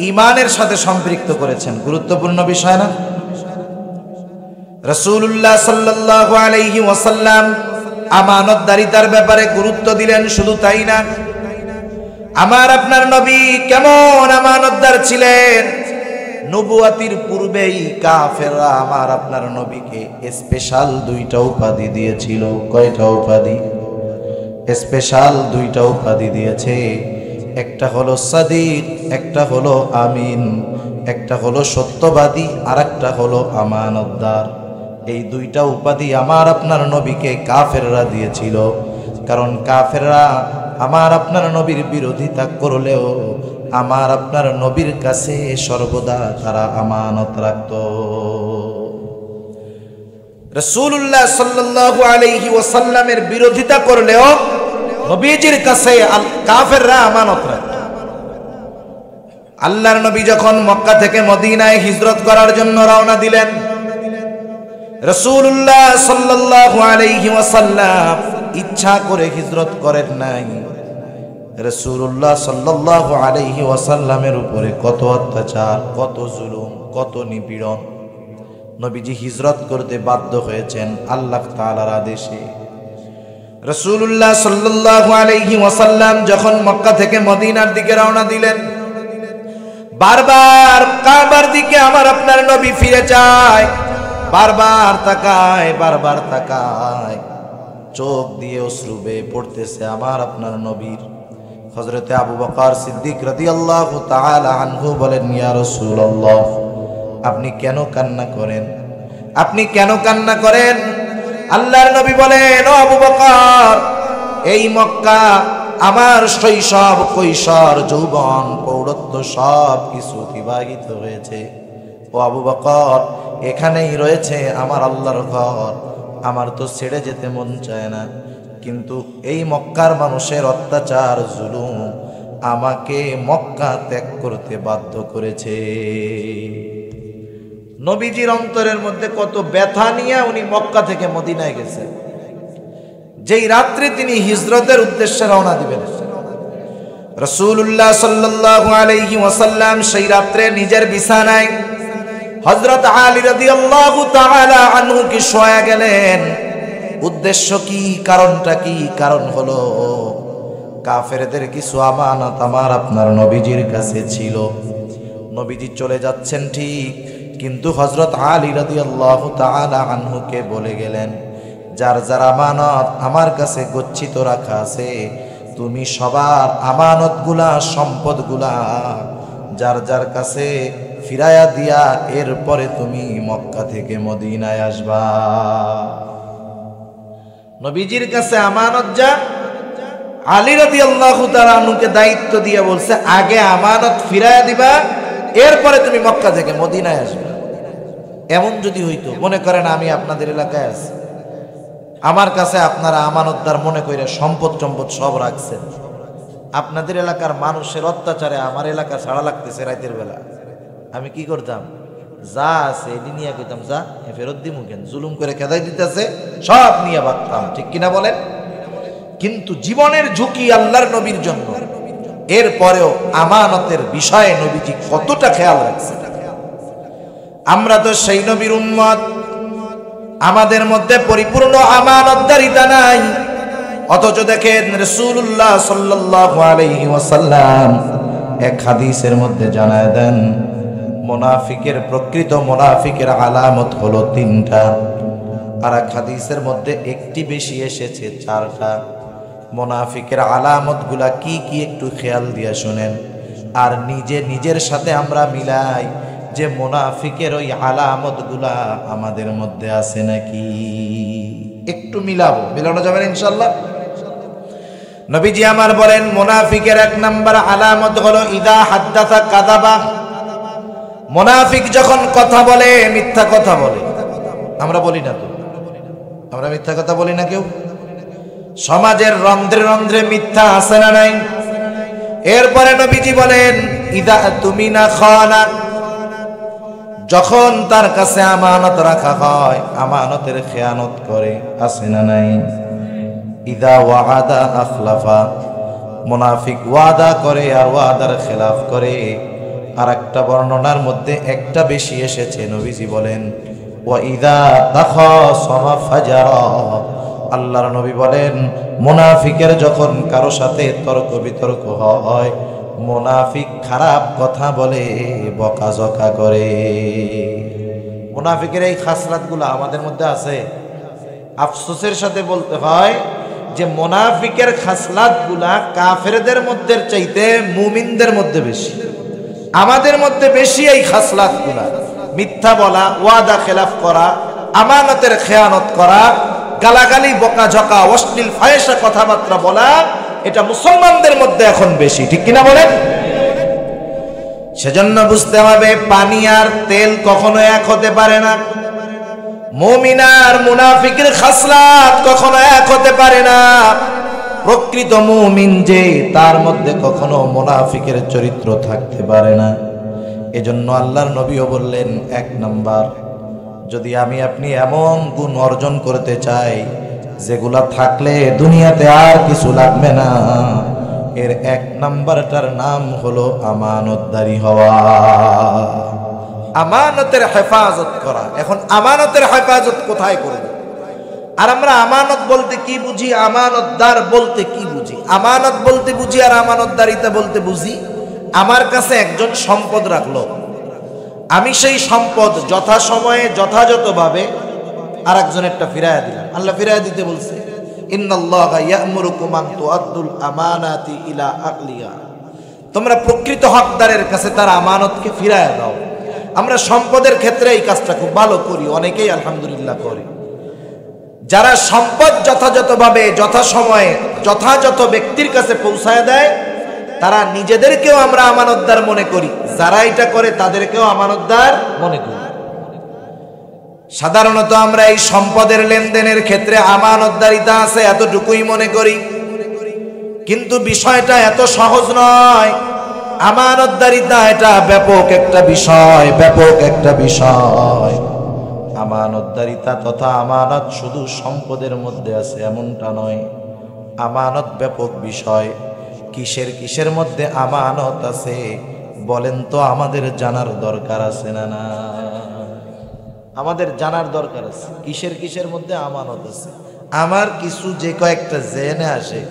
ঈমানের সাথে সম্পৃক্ত করেছেন। গুরুত্বপূর্ণ বিষয় না? রাসূলুল্লাহ সাল্লাল্লাহু আলাইহি ওয়াসাল্লাম আমানতদারিতার ব্যাপারে গুরুত্ব দিলেন। শুধু তাই না, আমার আপনার নবী কেমন আমানতদার ছিলেন। নবুয়াতির পূর্বেই কাফেররা আমার আপনার নবীকে স্পেশাল 2টা উপাধি দিয়েছিল। কয়টা উপাধি? স্পেশাল 2টা উপাধি দিয়েছে। একটা হলো সাদিক, একটা হলো আমিন, একটা হলো সত্যবাদী, আর একটা হলো আমানতদার। এই 2টা উপাধি আমার আপনার নবীকে কাফেররা দিয়েছিল। কারণ কাফেররা আমার আপনার নবীর বিরোধিতা করলেও আমার আপনার নবীর কাছে সর্বদা তারা আমানত রাখত। রাসূলুল্লাহ সাল্লাল্লাহু আলাইহি ওয়াসাল্লামের বিরোধিতা করলেও নবীজির কাছে কাফেররা আমানত রাখত। আল্লাহর নবী যখন মক্কা থেকে মদিনায় হিজরত করার জন্য রওনা দিলেন, রাসূলুল্লাহ সাল্লাল্লাহু আলাইহি ওয়াসাল্লাম ইচ্ছা করে হিজরত করেন নাই। রাসূলুল্লাহ সাল্লাল্লাহু আলাইহি ওয়াসাল্লামের উপরে কত অত্যাচার, কত জুলুম, কত নিপীড়ন। নবীজি হিজরত করতে বাধ্য হয়েছেন আল্লাহ তাআলার আদেশে। রাসূলুল্লাহ সাল্লাল্লাহু আলাইহি ওয়াসাল্লাম যখন মক্কা থেকে মদিনার দিকে রওনা দিলেন, বারবার কাবার দিকে আমার আপনার নবী ফিরে যায়, বারবার তাকায়, বারবার তাকায়, চোখ দিয়ে অশ্রু বেয়ে পড়তেছে আমার আপনার নবীর। হযরতে আবু বকর সিদ্দিক রাদিয়াল্লাহু তাআলা আনহু বলেন, ইয়া রাসূলুল্লাহ, আপনি কেন কান্না করেন? আপনি কেন কান্না করেন? আল্লাহর নবী বলেন, ও আবু বকর, এই মক্কা আমার শৈশব, কৈশোর, যৌবন, প্রৌঢ়ত্ব সব কিছু অতিবাহিত হয়েছে। ও আবু বকর, এখানেই রয়েছে আমার আল্লাহর ঘর, আমার তো ছেড়ে যেতে মন চায় না, কিন্তু এই মক্কার মানুষের অত্যাচার, জুলুম আমাকে মক্কা ত্যাগ করতে বাধ্য করেছে। নবীজির অন্তরের মধ্যে কত ব্যথা নিয়ে উনি মক্কা থেকে মদিনায় গেছেন। যেই রাত্রে তিনি হিজরতের উদ্দেশ্যে রওনা দিবেন, রাসূলুল্লাহ সাল্লাল্লাহু আলাইহি ওয়াসাল্লাম সেই রাত্রে নিজের বিছানায় হযরত আলী রাদিয়াল্লাহু তাআলা আনহু কি শোয়া গেলেন। উদ্দেশ্য কি, কারণটা কি? কারণ হলো কাফেরদের কিছু আমানত আমার আপনার নবীজির কাছে ছিল। নবীজি চলে যাচ্ছেন ঠিক, কিন্তু হযরত আলী রাদিয়াল্লাহু তাআলা আনহুকে বলে গেলেন, যার যার আমানত আমার কাছে গচ্ছিত রাখা আছে, তুমি সবার আমানতগুলা, সম্পদগুলা যার যার কাছে ফিরাইয়া দিয়া এরপরে তুমি মক্কা থেকে মদিনায় আসবা। নবীজির কাছে আমানত যা, আলী রাদিয়াল্লাহু তাআলা আনহুকে দায়িত্ব দিয়ে বলছে, আগে আমানত ফিরাইয়া দিবা, এরপরে তুমি মক্কা থেকে মদিনায় আসবে। এমন যদি হইতো, মনে করেন আমি আপনাদের এলাকায় আছি, আমার কাছে আপনারা আমানতদার মনে করে সম্পদ সম্পদ সব রাখছেন, আপনাদের এলাকার মানুষের অত্যাচারে আমার এলাকা ছাড়া লাগতেছে রাতের বেলা, আমি কি করতাম? যা আছে এটি নিয়ে কইতাম, যা ফেরত দিমু, কেন জুলুম করে খেদাই দিতেছে, সব নিয়ে ভাগতাম, ঠিক কিনা বলেন? কিন্তু জীবনের ঝুঁকি আল্লাহর নবীর জন্য, এরপরেও আমানতের বিষয়ে নবীজি কতটা খেয়াল রাখছে। আমরা তো সেই নবীর উম্মত, আমাদের মধ্যে পরিপূর্ণ আমানতদারিতা নাই। অথচ দেখেন রাসূলুল্লাহ সাল্লাল্লাহু আলাইহি ওয়াসাল্লাম এক হাদিসের মধ্যে জানায় দেন, মুনাফিকের, প্রকৃত মুনাফিকের আলামত হলো 3টা, আর এক হাদিসের মধ্যে একটি বেশি এসেছে 4টা। মুনাফিকের আলামতগুলা কি কি একটু খেয়াল দিয়ে শুনেন, আর নিজের সাথে আমরা মিলাই যে মুনাফিকের ওই আলামতগুলা আমাদের মধ্যে আছে নাকি, একটু মিলানো যাবে না ইনশাআল্লাহ। নবীজি আমার বলেন, মুনাফিকের 1 নাম্বার আলামত হলো ইদা হাদ্দাসা কাযাবা। মুনাফিক যখন কথা বলে, মিথ্যা কথা বলে। আমরা বলি না তো? আমরা মিথ্যা কথা বলি না কেউ? সমাজের রন্ধ্রে রন্ধ্রে মিথ্যা আছে না নাই? এরপরে নবীজি বলেন, ইদা তুমিনা খানা, যখন তার কাছে আমানত রাখা হয় আমানতের খেয়ানত করে, আছে না নাই? ইদা ওয়াদা আখলাফা, মুনাফিক ওয়াদা করে আর ওয়াদার খেলাফ করে। আর একটা বর্ণনার মধ্যে একটা বেশি এসেছে, নবীজি বলেন ওয়া ইদা তাখাসামা ফাজারা, আল্লাহর নবী বলেন মুনাফিকের যখন কারো সাথে তর্ক বিতর্ক হয়, মুনাফিক খারাপ কথা বলে, বকাঝকা করে। মুনাফিকের এই খাসলাতগুলো আমাদের মধ্যে আছে। আফসোসের সাথে বলতে হয় যে মুনাফিকের খাসলাতগুলা কাফেরদের মধ্যে চাইতে মুমিনদের মধ্যে বেশি। আমাদের মধ্যে বেশি এই খাসলাতগুলা, মিথ্যা বলা, ওয়াদা খেলাফ করা, আমানতের খেয়ানত করা, গালাগালি, বকাঝকা, অশ্লীল ফাহিশা কথাবার্তা বলা, এটা মুসলমানদের মধ্যে এখন বেশি, ঠিক কিনা বলেন? সেজন্য বুঝতে হবে পানি আর তেল কখনো এক হতে পারে না। মুমিন আর মুনাফিকের খাসলাত কখনো এক হতে পারে না। প্রকৃত মুমিন যে, তার মধ্যে কখনো মুনাফিকের চরিত্র থাকতে পারে না। এজন্য আল্লাহর নবীও বললেন, 1 নাম্বার, যদি আমি আপনি এমন গুণ অর্জন করতে চাই যেগুলা থাকলে দুনিয়াতে আর কিছু লাগবে না, এর এক নাম্বারটার নাম হলো আমানতদারি হওয়া, আমানতের হেফাজত করা। এখন আমানতের হেফাজত কোথায় করব? আর আমরা আমানত বলতে কি বুঝি, আমানতদার বলতে কি বুঝি? আমানত বলতে বুঝি আর আমানতদারিতা বলতে বুঝি, আমার কাছে একজন সম্পদ রাখলো, আমি সেই সম্পদ যথাসময়ে যথাযথভাবে আর একজনেরটা ফিরাইয়া দিলাম। আল্লাহ ফিরাইয়া দিতে বলছে, ইন্নাল্লাহা ইয়া'মুরুকুম আন তুআদ্দুল আমানাতি ইলা আহলিহা, তোমরা প্রকৃত হকদারের কাছে তার আমানতকে ফিরাইয়া দাও। আমরা সম্পদের ক্ষেত্রে এই কাজটা খুব ভালো করি, অনেকেই আলহামদুলিল্লাহ করে। যারা সম্পদ যথাযথভাবে যথাসময়ে যথাযথ ব্যক্তির কাছে পৌঁছায় দেয়, তারা নিজেদেরকেও আমরা আমানতদার মনে করি, যারা এটা করে তাদেরকেও আমানতদার মনে করি। সাধারণত আমরা এই সম্পদের লেনদেনের ক্ষেত্রে আমানতদারিতা আছে এতটুকুই মনে করি, কিন্তু বিষয়টা এত সহজ নয়। আমানতদারিতা এটা ব্যাপক একটা বিষয়, ব্যাপক একটা বিষয়। আমানতদারিতা তথা আমানত শুধু সম্পদের মধ্যে আছে এমনটা নয়, আমানত ব্যাপক বিষয়। কিসের কিসের মধ্যে আমানত আছে বলেন তো? আমাদের জানার দরকার আছে না? না, আমাদের জানার দরকার আছে কিসের কিসের মধ্যে আমানত আছে। আমার কিছু যে কয়েকটা জেনে আসে,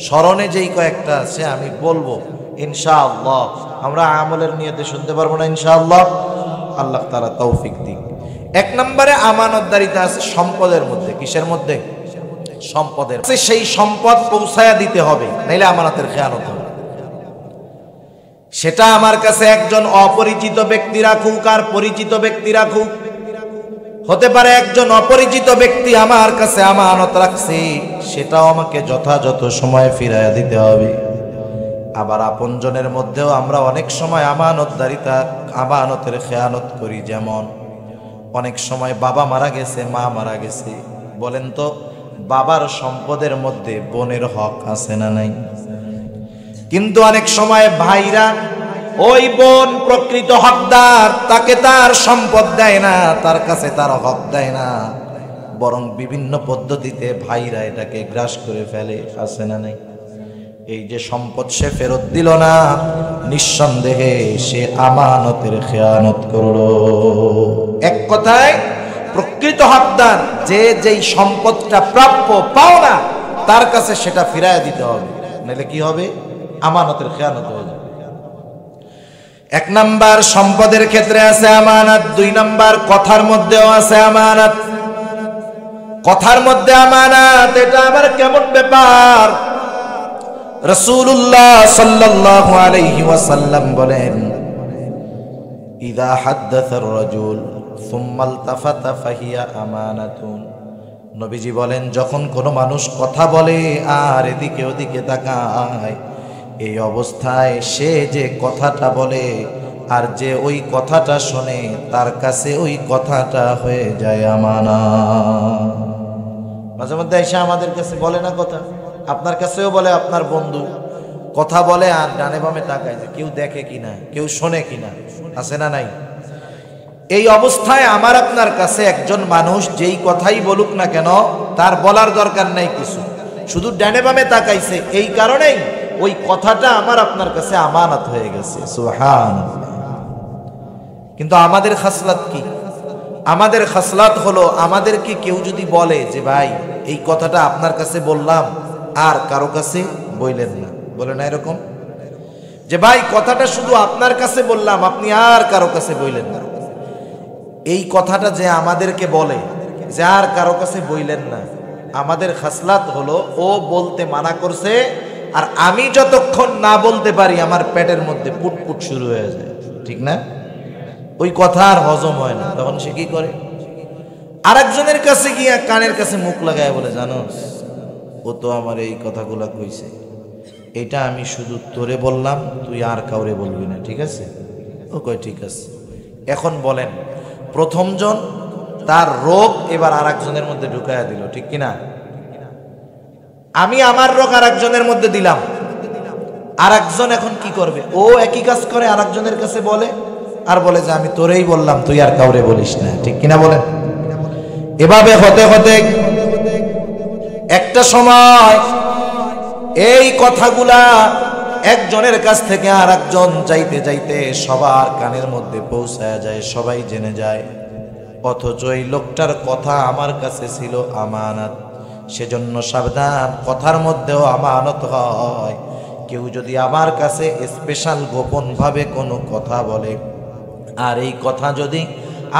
স্মরণে যেই কয়েকটা আছে আমি বলবো ইনশাআল্লাহ। আমরা আমলের নিয়তে শুনতে পারবো না ইনশাআল্লাহ, আল্লাহ তাআলা তৌফিক দিক। এক নম্বরে আমানতদারিতা আছে সম্পদের মধ্যে। কিসের মধ্যে? সম্পদের। সেই সম্পদ পৌঁছায়া দিতে হবে, নাইলে আমানতের খেয়ানত হবে। সেটা আমার কাছে একজন অপরিচিত ব্যক্তি রাখুক আর পরিচিত ব্যক্তি রাখুক, হতে পারে একজন অপরিচিত ব্যক্তি আমার কাছে আমানত রাখছে, সেটাও আমাকে যথাযথ সময়ে ফিরাইয়া দিতে হবে। আবার আপনজনের মধ্যেও আমরা অনেক সময় আমানতদারিতা, আমানতের খেয়ানত করি। যেমন অনেক সময় বাবা মারা গেছে, মা মারা গেছে, বলেন তো বাবার সম্পদের মধ্যে বোনের হক আছে না নাই? কিন্তু অনেক সময় ভাইরা, ওই বোন প্রকৃত হকদার, তাকে তার সম্পদ দেয় না, তার কাছে তার হক দেয় না, বরং বিভিন্ন পদ্ধতিতে ভাইরা এটাকে গ্রাস করে ফেলে, আছে না নাই? এই যে সম্পদ সে ফেরত দিল না, নিঃসন্দেহে সে আমানতের খেয়ানত করলো। এক কথায় প্রকৃত হকদার যে যেই সম্পদটা প্রাপ্য পাওনা, তার কাছে সেটা ফিরাইয়া দিতে হবে, নাহলে কি হবে? আমানতের খেয়ানত হয়ে যাবে। এক নাম্বার সম্পদের ক্ষেত্রে আছে আমানত। দুই নাম্বার কথার মধ্যেও আছে আমানত। কথার মধ্যে আমানত, এটা আবার কেমন ব্যাপার? রাসূলুল্লাহ সাল্লাল্লাহু আলাইহি ওয়াসাল্লাম বলেন, ইযা হাদ্দাসার রাজুল সুম্মা ইলতাফাতা ফাহিয়া আমানাতুন। নবীজি বলেন, যখন কোনো মানুষ কথা বলে আর এদিকে ওদিকে তাকায়, এই অবস্থায় সে যে কথাটা বলে আর যে ওই কথাটা শোনে, তার কাছে ওই কথাটা হয়ে যায় আমানত। মাঝে মধ্যে এসে আমাদের কাছে বলে না কথা, আপনার কাছেও বলে, আপনার বন্ধু কথা বলে আর ডানে বামে তাকায় যে কেউ দেখে কিনা, কেউ শোনে কিনা, আছে না নাই? এই অবস্থায় আমার আপনার কাছে একজন মানুষ যেই কথাই বলুক না কেন, তার বলার দরকার নাই কিছু, শুধু ডানে বামে তাকাইছে, এই কারণেই ওই কথাটা আমার আপনার কাছে আমানত হয়ে গেছে। সুবহানাল্লাহ। কিন্তু আমাদের খাসলাত কি? আমাদের খাসলাত হলো, আমাদেরকে কেউ যদি বলে যে ভাই এই কথাটা আপনার কাছে বললাম, আর কারো কাছে বললেন না, বলে না এরকম? যে ভাই কথাটা শুধু আপনার কাছে বললাম, আপনি আর কারো কাছে বললেন না। এই কথাটা যে আমাদেরকে বলে যে আর কারো কাছে বললেন না, আমাদের খাসলাত হলো ও বলতে মানা করছে, আর আমি যতক্ষণ না বলতে পারি আমার পেটের মধ্যে পুটপুট শুরু হয়ে যায়, ঠিক না? ওই কথা আর হজম হয় না, তখন সে কি করে? আরেকজনের কাছে গিয়া কানের কাছে মুখ লাগায় বলে, জানোস ও তো আমার এই কথাগুলা কইছে, এটা আমি শুধু তোরে বললাম, তুই আর কাউরে বলবি না, ঠিক আছে? ও কয় ঠিক আছে। এখন বলেন, প্রথমজন তার রোগ এবার আরেকজনের মধ্যে ঢুকাইয়া দিল, ঠিক কিনা? আমি আমার রোগ আরেকজনের মধ্যে দিলাম, আরেকজন এখন কি করবে? ও একই কাজ করে আরেকজনের কাছে বলে, আর বলে যে আমি তোরেই বললাম, তুই আর কাউরে বলিস না, ঠিক কিনা বলেন? এভাবে হতে হতে একটা সময় এই কথাগুলা একজনের কাছ থেকে আর একজন চাইতে চাইতে সবার কানের মধ্যে পৌঁছায় যায়, সবাই জেনে যায়। অথচ এই লোকটার কথা আমার কাছে ছিল আমানত। সেজন্য সাবধান, কথার মধ্যেও আমানত হয়। কেউ যদি আমার কাছে স্পেশাল গোপন ভাবে কোনো কথা বলে, আর এই কথা যদি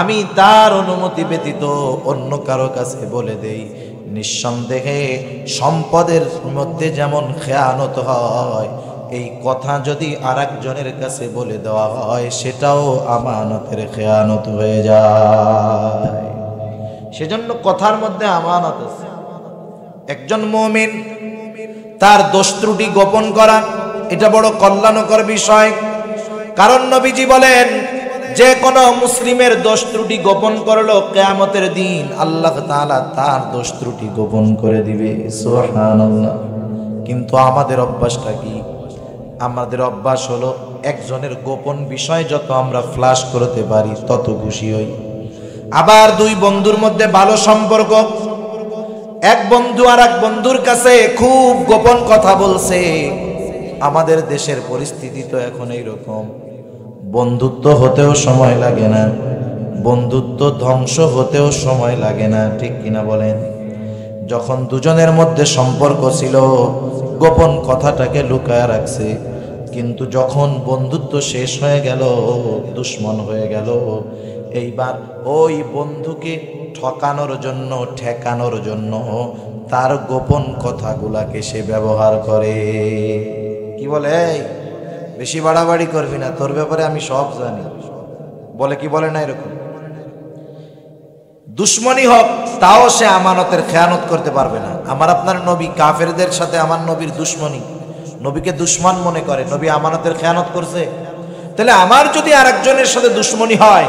আমি তার অনুমতি ব্যতীত অন্য কারো কাছে বলে দেই, নিঃসন্দেহে সম্পদের মধ্যে যেমন খেয়ানত হয়, এই কথা যদি আরেকজনের কাছে বলে দেওয়া হয় সেটাও আমানতের খেয়ানত হয়ে যায়। সেজন্য কথার মধ্যে আমানত আছে। একজন মুমিন তার দোষ ত্রুটি গোপন করা এটা বড় কল্যাণকর বিষয়। কারণ নবীজি বলেন, যে কোনো মুসলিমের দোষ ত্রুটি গোপন করলো, কিয়ামতের দিন আল্লাহ তাআলা তার দোষ ত্রুটি গোপন করে দিবে। সুবহানাল্লাহ। কিন্তু আমাদের অভ্যাসটা কি? আমাদের অভ্যাস হলো একজনের গোপন বিষয় যত আমরা ফ্লাশ করতে পারি তত খুশি হই। আবার দুই বন্ধুর মধ্যে ভালো সম্পর্ক, এক বন্ধু আর এক বন্ধুর কাছে খুব গোপন কথা বলছে। আমাদের দেশের পরিস্থিতি তো এখন এইরকম, বন্ধুত্ব হতেও সময় লাগে না, বন্ধুত্ব ধ্বংস হতেও সময় লাগে না, ঠিক কিনা বলেন? যখন দুজনের মধ্যে সম্পর্ক ছিল, গোপন কথাটাকে লুকায় রাখছে, কিন্তু যখন বন্ধুত্ব শেষ হয়ে গেল, দুশ্মন হয়ে গেল, এইবার ওই বন্ধুকে ঠকানোর জন্য, ঠেকানোর জন্য তার গোপন কথাগুলাকে সে ব্যবহার করে। কি বলে, এই বেশি বাড়াবাড়ি করবি না, তোর ব্যাপারে আমি সব জানি, বলে কি বলে না? এরকম দুশ্মনী হোক তাও সে আমানতের খেয়ানত করতে পারবে না। আমার আপনার নবী কাফেরদের সাথে আমার নবীর দুশ্মনী, নবীকে দুশ্মন মনে করে, নবী আমানতের খেয়ানত করছে। তাহলে আমার যদি আরেকজনের সাথে দুশ্মনী হয়,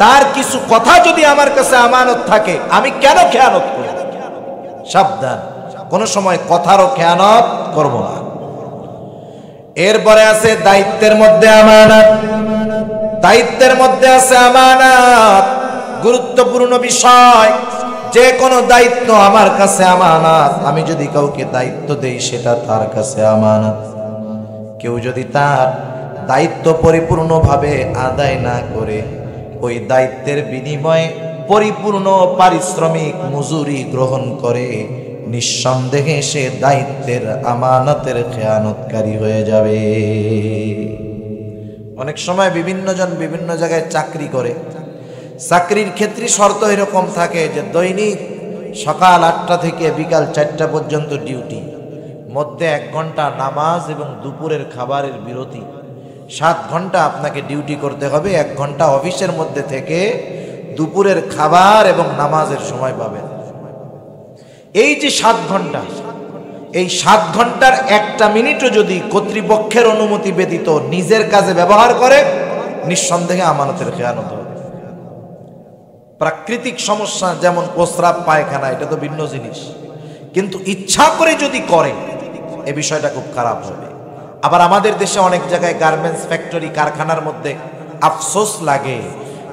তার কিছু কথা যদি আমার কাছে আমানত থাকে, আমি কেন খেয়ানত করব? সাবধান, কোন সময় কথারও খেয়ানত করব না। এরপরে আছে দায়িত্বের মধ্যে আমানত। দায়িত্বের মধ্যে আছে আমানত, গুরুত্বপূর্ণ বিষয়। যে কোনো দায়িত্ব আমার কাছে আমানত। আমি যদি কাউকে দায়িত্ব দেই সেটা তার কাছে আমানত। কেউ যদি তার দায়িত্ব পরিপূর্ণভাবে আদায় না করে ওই দায়িত্বের বিনিময়ে পরিপূর্ণ পারিশ্রমিক মজুরি গ্রহণ করে, নিঃসন্দেহে সে দায়িত্বের আমানতের খেয়ানতকারী হয়ে যাবে। অনেক সময় বিভিন্ন জন বিভিন্ন জায়গায় চাকরি করে, চাকরির ক্ষেত্রে শর্ত এরকম থাকে যে দৈনিক সকাল 8টা থেকে বিকাল 4টা পর্যন্ত ডিউটি, মধ্যে 1 ঘন্টা নামাজ এবং দুপুরের খাবারের বিরতি। 7 ঘন্টা আপনাকে ডিউটি করতে হবে। 1 ঘন্টা অফিসের মধ্যে থেকে দুপুরের খাবার এবং নামাজের সময় পাবেন। এই যে 7 ঘন্টা, এই 7 ঘন্টার 1টা মিনিটও যদি কর্তৃপক্ষের অনুমতি ব্যতীত নিজের কাজে ব্যবহার করে, নিঃসন্দেহে আমানতের খেয়ানত হবে। প্রাকৃতিক সমস্যা যেমন প্রস্রাব পায়খানা, এটা তো ভিন্ন জিনিস, কিন্তু ইচ্ছা করে যদি করে এই বিষয়টা খুব খারাপ হবে। আবার আমাদের দেশে অনেক জায়গায় গার্মেন্টস ফ্যাক্টরি, কারখানার মধ্যে আফসোস লাগে,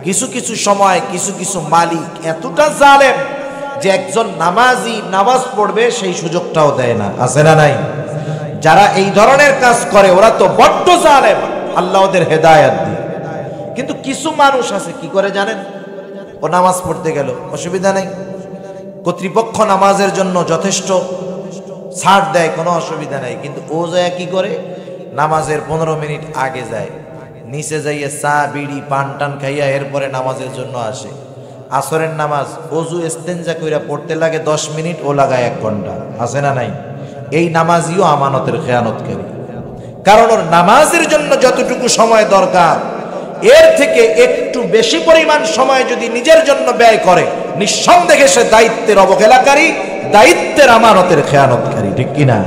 কিছু কিছু সময় কিছু কিছু মালিক এতটা জালেম যে একজন নামাজি নামাজ পড়বে সেই সুযোগটাও দেয় না। আছে না নাই? যারা এই ধরনের কাজ করে ওরা তো বড্ড জালেম, আল্লাহ ওদের হেদায়েত দিয়ে। কিন্তু কিছু মানুষ আছে কি করে জানেন? ও নামাজ পড়তে গেল, অসুবিধা নেই, কর্তৃপক্ষ নামাজের জন্য যথেষ্ট ছাড় দেয়, কোনো অসুবিধা নাই। কিন্তু ও যায় কি করে, নামাজের 15 মিনিট আগে যায়, নিচে যাইয়ে চা বিড়ি পান টান খাইয়া এরপরে নামাজের জন্য আসে। আসরের নামাজ ওযু ইস্তেঞ্জা কইরা পড়তে লাগে 10 মিনিট, ও লাগায় 1 ঘন্টা। আছে না নাই? এই নামাজিও আমানতের খেয়ানতকারী। কারণ ওর নামাজের জন্য যতটুকু সময় দরকার এর থেকে একটু বেশি পরিমাণ সময় যদি নিজের জন্য ব্যয় করে, নিঃসন্দেহে সে দায়িত্বের অবহেলাকারী, দায়িত্বের আমানতের খেয়ানতকারী, ঠিক কিনা?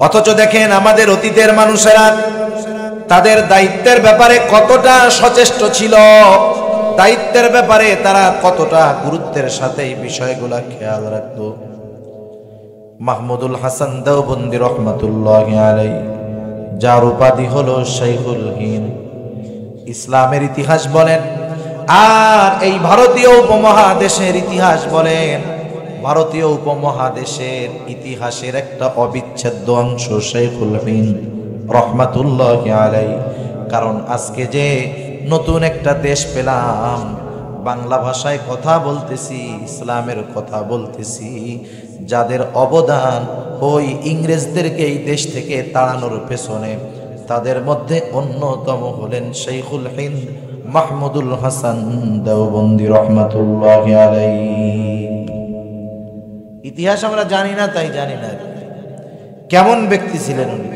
অথচ দেখেন আমাদের অতীতের মানুষেরা তাদের দায়িত্বের ব্যাপারে কতটা সচেষ্ট ছিল, দায়িত্বের ব্যাপারে তারা কতটা গুরুত্বের সাথে এই বিষয়গুলা খেয়াল রাখতো। মাহমুদুল হাসান দেওবন্দি রহমাতুল্লাহি আলাইহি, যার উপাধি হলো শাইখুল হিন্দ, ইসলামের ইতিহাস বলেন আর এই ভারতীয় উপমহাদেশের ইতিহাস বলেন, ভারতীয় উপমহাদেশের ইতিহাসের একটা অবিচ্ছেদ্য অংশ শাইখুল হিন্দ রহমাতুল্লাহি আলাইহি। কারণ আজকে যে নতুন একটা দেশ পেলাম, বাংলা ভাষায় কথা বলতেছি, ইসলামের কথা বলতেছি, যাদের অবদান ওই ইংরেজদেরকে এই দেশ থেকে তাড়ানোর পেছনে, তাদের মধ্যে অন্যতম হলেন শাইখুল হিন্দ মাহমুদুল হাসান দেওবন্দি রহমাতুল্লাহি আলাইহি। ইতিহাস আমরা জানি না, তাই জানি না কেমন ব্যক্তি ছিলেন উনি।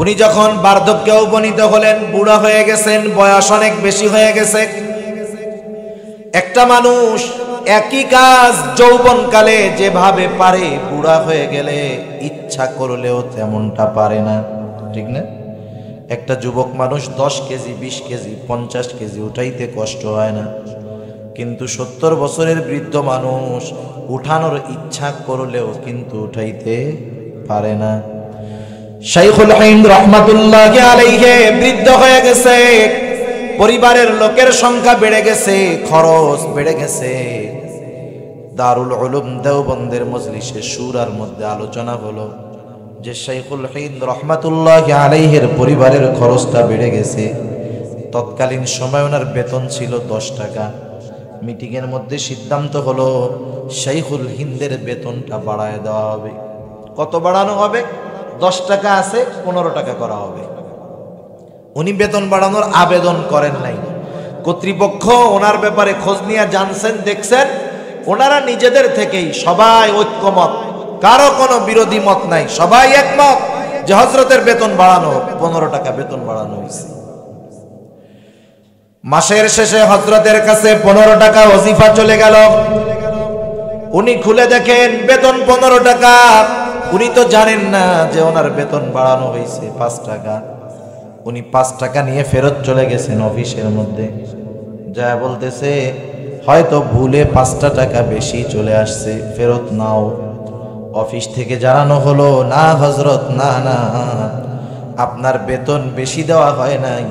উনি যখন বার্ধক্যে উপনীত হলেন, বুড়া হয়ে গেছেন, বয়স অনেক বেশি হয়ে গেছে। একটা মানুষ একই কাজ যৌবনকালে যেভাবে পারে, বুড়া হয়ে গেলে ইচ্ছা করলেও তেমনটা পারে না, ঠিক না? একটা যুবক মানুষ 10 কেজি 20 কেজি 50 কেজি উঠাইতে কষ্ট হয় না, কিন্তু 70 বছরের বৃদ্ধ মানুষ উঠানোর ইচ্ছা করলেও কিন্তু উঠাইতে পারে না। শাইখুল হিন্দ রহমাতুল্লাহি আলাইহি বৃদ্ধ হয়ে গেছে, পরিবারের লোকের সংখ্যা বেড়ে গেছে, খরচ বেড়ে গেছে। দারুল উলুম দেওবন্দের মজলিসে শুরার মধ্যে আলোচনা হলো যে শাইখুল হিন্দ রহমাতুল্লাহি আলাইহির পরিবারের খরচটা বেড়ে গেছে। তৎকালীন সময় ওনার বেতন ছিল 10 টাকা। মিটিংয়ের মধ্যে সিদ্ধান্ত হলো শাইখুল হিন্দের বেতনটা বাড়ায় দেওয়া হবে। কত বাড়ানো হবে? 10 টাকা আছে, 15 টাকা করা হবে। উনি বেতন বাড়ানোর আবেদন করেন নাই। কর্তৃপক্ষ ওনার ব্যাপারে খোঁজ নিয়ে জানছেন, দেখছেন, ওনারা নিজেদের থেকেই সবাই ঐক্যমত, কারো কোনো বিরোধী মত নাই, সবাই একমত যে হযরতের বেতন বাড়ানো হোক। 15 টাকা বেতন বাড়ানো হয়েছে। মাসের শেষে হযরতের কাছে 15 টাকা ওজিফা চলে গেল। উনি খুলে দেখেন বেতন 15 টাকা। উনি তো জানেন না যে ওনার বেতন বাড়ানো হয়েছে 5 টাকা। উনি 5 টাকা নিয়ে ফেরত চলে গেছেন অফিসের মধ্যে। যা বলতেছে, হয়তো ভুলে 5টা টাকা বেশি চলে আসছে, ফেরত নাও। অফিস থেকে জানানো হলো, না হযরত, না না, আপনার বেতন বেশি দেওয়া হয় নাই,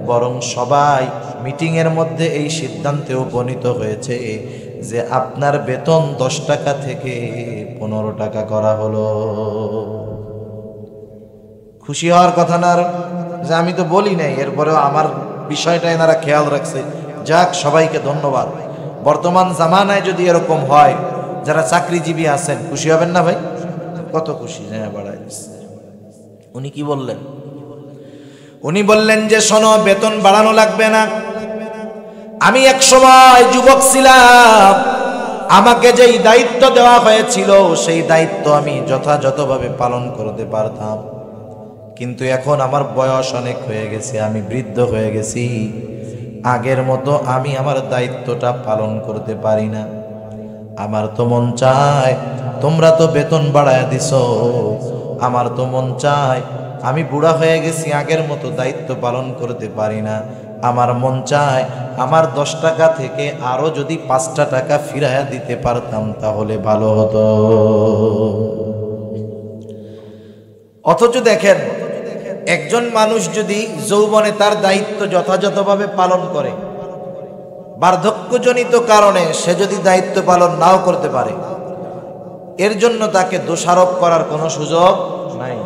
বরং সবাই মিটিংয়ের মধ্যে এই সিদ্ধান্তে উপনীত হয়েছে যে আপনার বেতন 10 টাকা থেকে 15 টাকা করা হলো। খুশি হওয়ার কথা না? যে আমি তো বলি নাই, এরপরেও আমার বিষয়টা এনারা খেয়াল রাখছে। যাক, সবাইকে ধন্যবাদ। বর্তমান জামানায় যদি এরকম হয়, যারা চাকরিজীবী আছেন, খুশি হবেন না ভাই? কত খুশি, হ্যাঁ, বাড়াই দিচ্ছে। উনি কি বললেন? উনি বললেন যে শোনো, বেতন বাড়ানো লাগবে না। আমি এক সময় যুবক ছিলাম, আমাকে যেই দায়িত্ব দেওয়া হয়েছিল সেই দায়িত্ব আমি যথাযথভাবে পালন করতে পারতাম, কিন্তু এখন আমার বয়স অনেক হয়ে গেছে, আমি বৃদ্ধ হয়ে গেছি, আগের মতো আমি আমার দায়িত্বটা পালন করতে পারি না। আমার তো মন চায়, তোমরা তো বেতন বাড়ায় দিছো, আমার তো মন চায়, আমি বুড়া হয়ে গেছি, আগের মতো দায়িত্ব পালন করতে পারি না। আমার মন চায় আমার 10 টাকা থেকে আরো যদি 5টা টাকা ফিরাইয়া দিতে পারতাম তাহলে ভালো হতো। অথচ দেখেন, একজন মানুষ যদি যৌবনে তার দায়িত্ব যথাযথভাবে পালন করে, বার্ধক্যজনিত কারণে সে যদি দায়িত্ব পালন নাও করতে পারে, এর জন্য তাকে দোষারোপ করার কোনো সুযোগ নাই।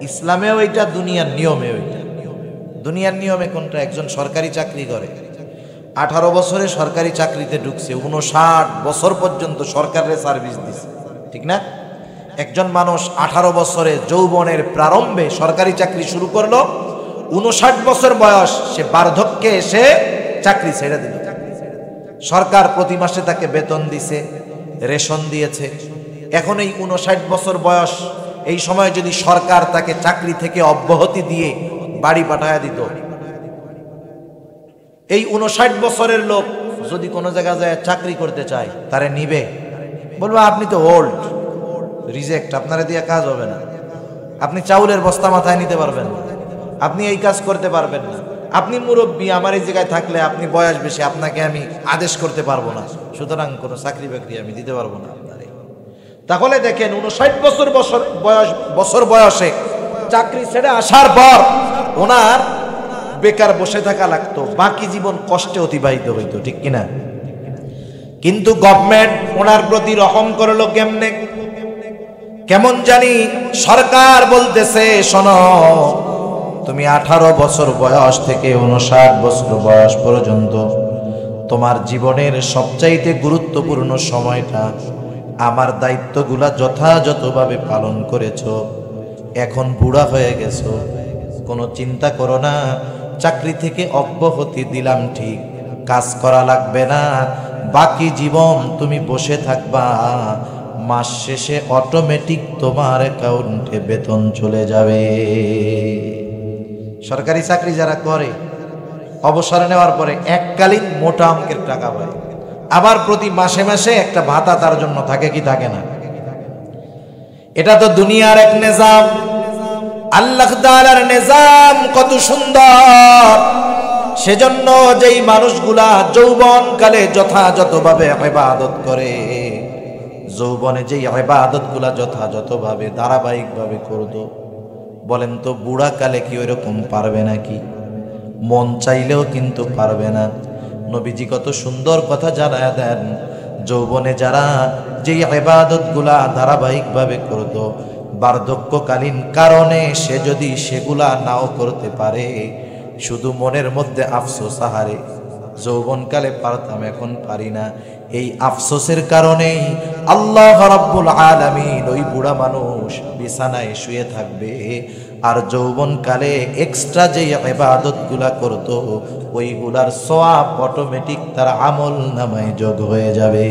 ইসলামেও এটা, দুনিয়ার নিয়মেও এটা। দুনিয়ার নিয়মে কোনটা? একজন সরকারি চাকরি করে, 18 বছরে সরকারি চাকরিতে ঢুকছে, 59 বছর পর্যন্ত সরকারের সার্ভিস দিছে, ঠিক না? একজন মানুষ 18 বছরে যৌবনের প্রারম্ভে সরকারি চাকরি শুরু করলো, 59 বছর বয়স, সে বার্ধক্যে এসে চাকরি ছেড়ে দিল। সরকার প্রতি মাসে তাকে বেতন দিছে, রেশন দিয়েছে। এখন এই 59 বছর বয়স, এই সময় যদি সরকার তাকে চাকরি থেকে অব্যাহতি দিয়ে বাড়ি পাঠায়া দিত, এই 59 বছরের লোক যদি কোনো জায়গায় যায় চাকরি করতে চায়, তারে নিবে? বলবো আপনি তো ওল্ড, রিজেক্ট, আপনারা দিয়ে কাজ হবে না, আপনি চাউলের বস্তা মাথায় নিতে পারবেন না, আপনি এই কাজ করতে পারবেন না, আপনি মুরব্বী, আমার এই জায়গায় থাকলে আপনি বয়স বেশি, আপনাকে আমি আদেশ করতে পারবো না, সুতরাং কোনো চাকরি বাকরি আমি দিতে পারবো না আপনারে। তাহলে দেখেন, 59 বছর বয়সে চাকরি ছেড়ে আসার পর ওনার বেকার বসে থাকা লাগতো, বাকি জীবন কষ্টে অতিবাহিত হইতো, ঠিক কিনা? কিন্তু গভর্নমেন্ট ওনার প্রতি রহম করলো কেমনে? কেমন জানি সরকার বলতেছে, শোনো, তুমি 18 বছর বয়স থেকে 59 বছর বয়স পর্যন্ত তোমার জীবনের সবচাইতে গুরুত্বপূর্ণ সময়টা আমার দায়িত্বগুলা যথাযথভাবে পালন করেছো। এখন বুড়া হয়ে গেছো, কোনো চিন্তা করো না, চাকরি থেকে অব্যাহতি দিলাম ঠিক, কাজ করা লাগবে না, বাকি জীবন তুমি বসে থাকবা, মাস শেষে অটোমেটিক তোমার অ্যাকাউন্টে বেতন চলে যাবে। সরকারি চাকরি যারা করে অবসর নেওয়ার পরে এককালীন মোটা অঙ্কের টাকা পায়, আবার প্রতি মাসে মাসে একটা ভাতা তার জন্য থাকে কি থাকে না? এটা তো দুনিয়ার এক নিজাম। আল্লাহ তাআলার নিজাম কত সুন্দর, সেজন্য যেই মানুষগুলা যৌবনকালে যথাযথভাবে ইবাদত করে, যৌবনে যেই ইবাদতগুলা যথাযথভাবে ধারাবাহিকভাবে করত, বলেন তো বুড়াকালে কি ওইরকম পারবে নাকি? মন চাইলেও কিন্তু পারবে না। নবীজি কত সুন্দর কথা জানায়া দেন, যৌবনে যারা যেই ইবাদতগুলা ধারাবাহিকভাবে করত, বার্ধক্যকালীন কারণে সে যদি সেগুলা নাও করতে পারে, শুধু মনের মধ্যে আফসোস, আহারে যৌবনকালে পারতাম এখন পারি না। এই আফসোসের কারণেই আল্লাহ রাব্বুল আলামিন ওই বুড়া মানুষ বিছানায় শুয়ে থাকবে, আর যৌবনকালে এক্সট্রা যে ইবাদতগুলা করত ওইগুলার সওয়াব অটোমেটিক তার আমল নামায় যোগ হয়ে যাবে।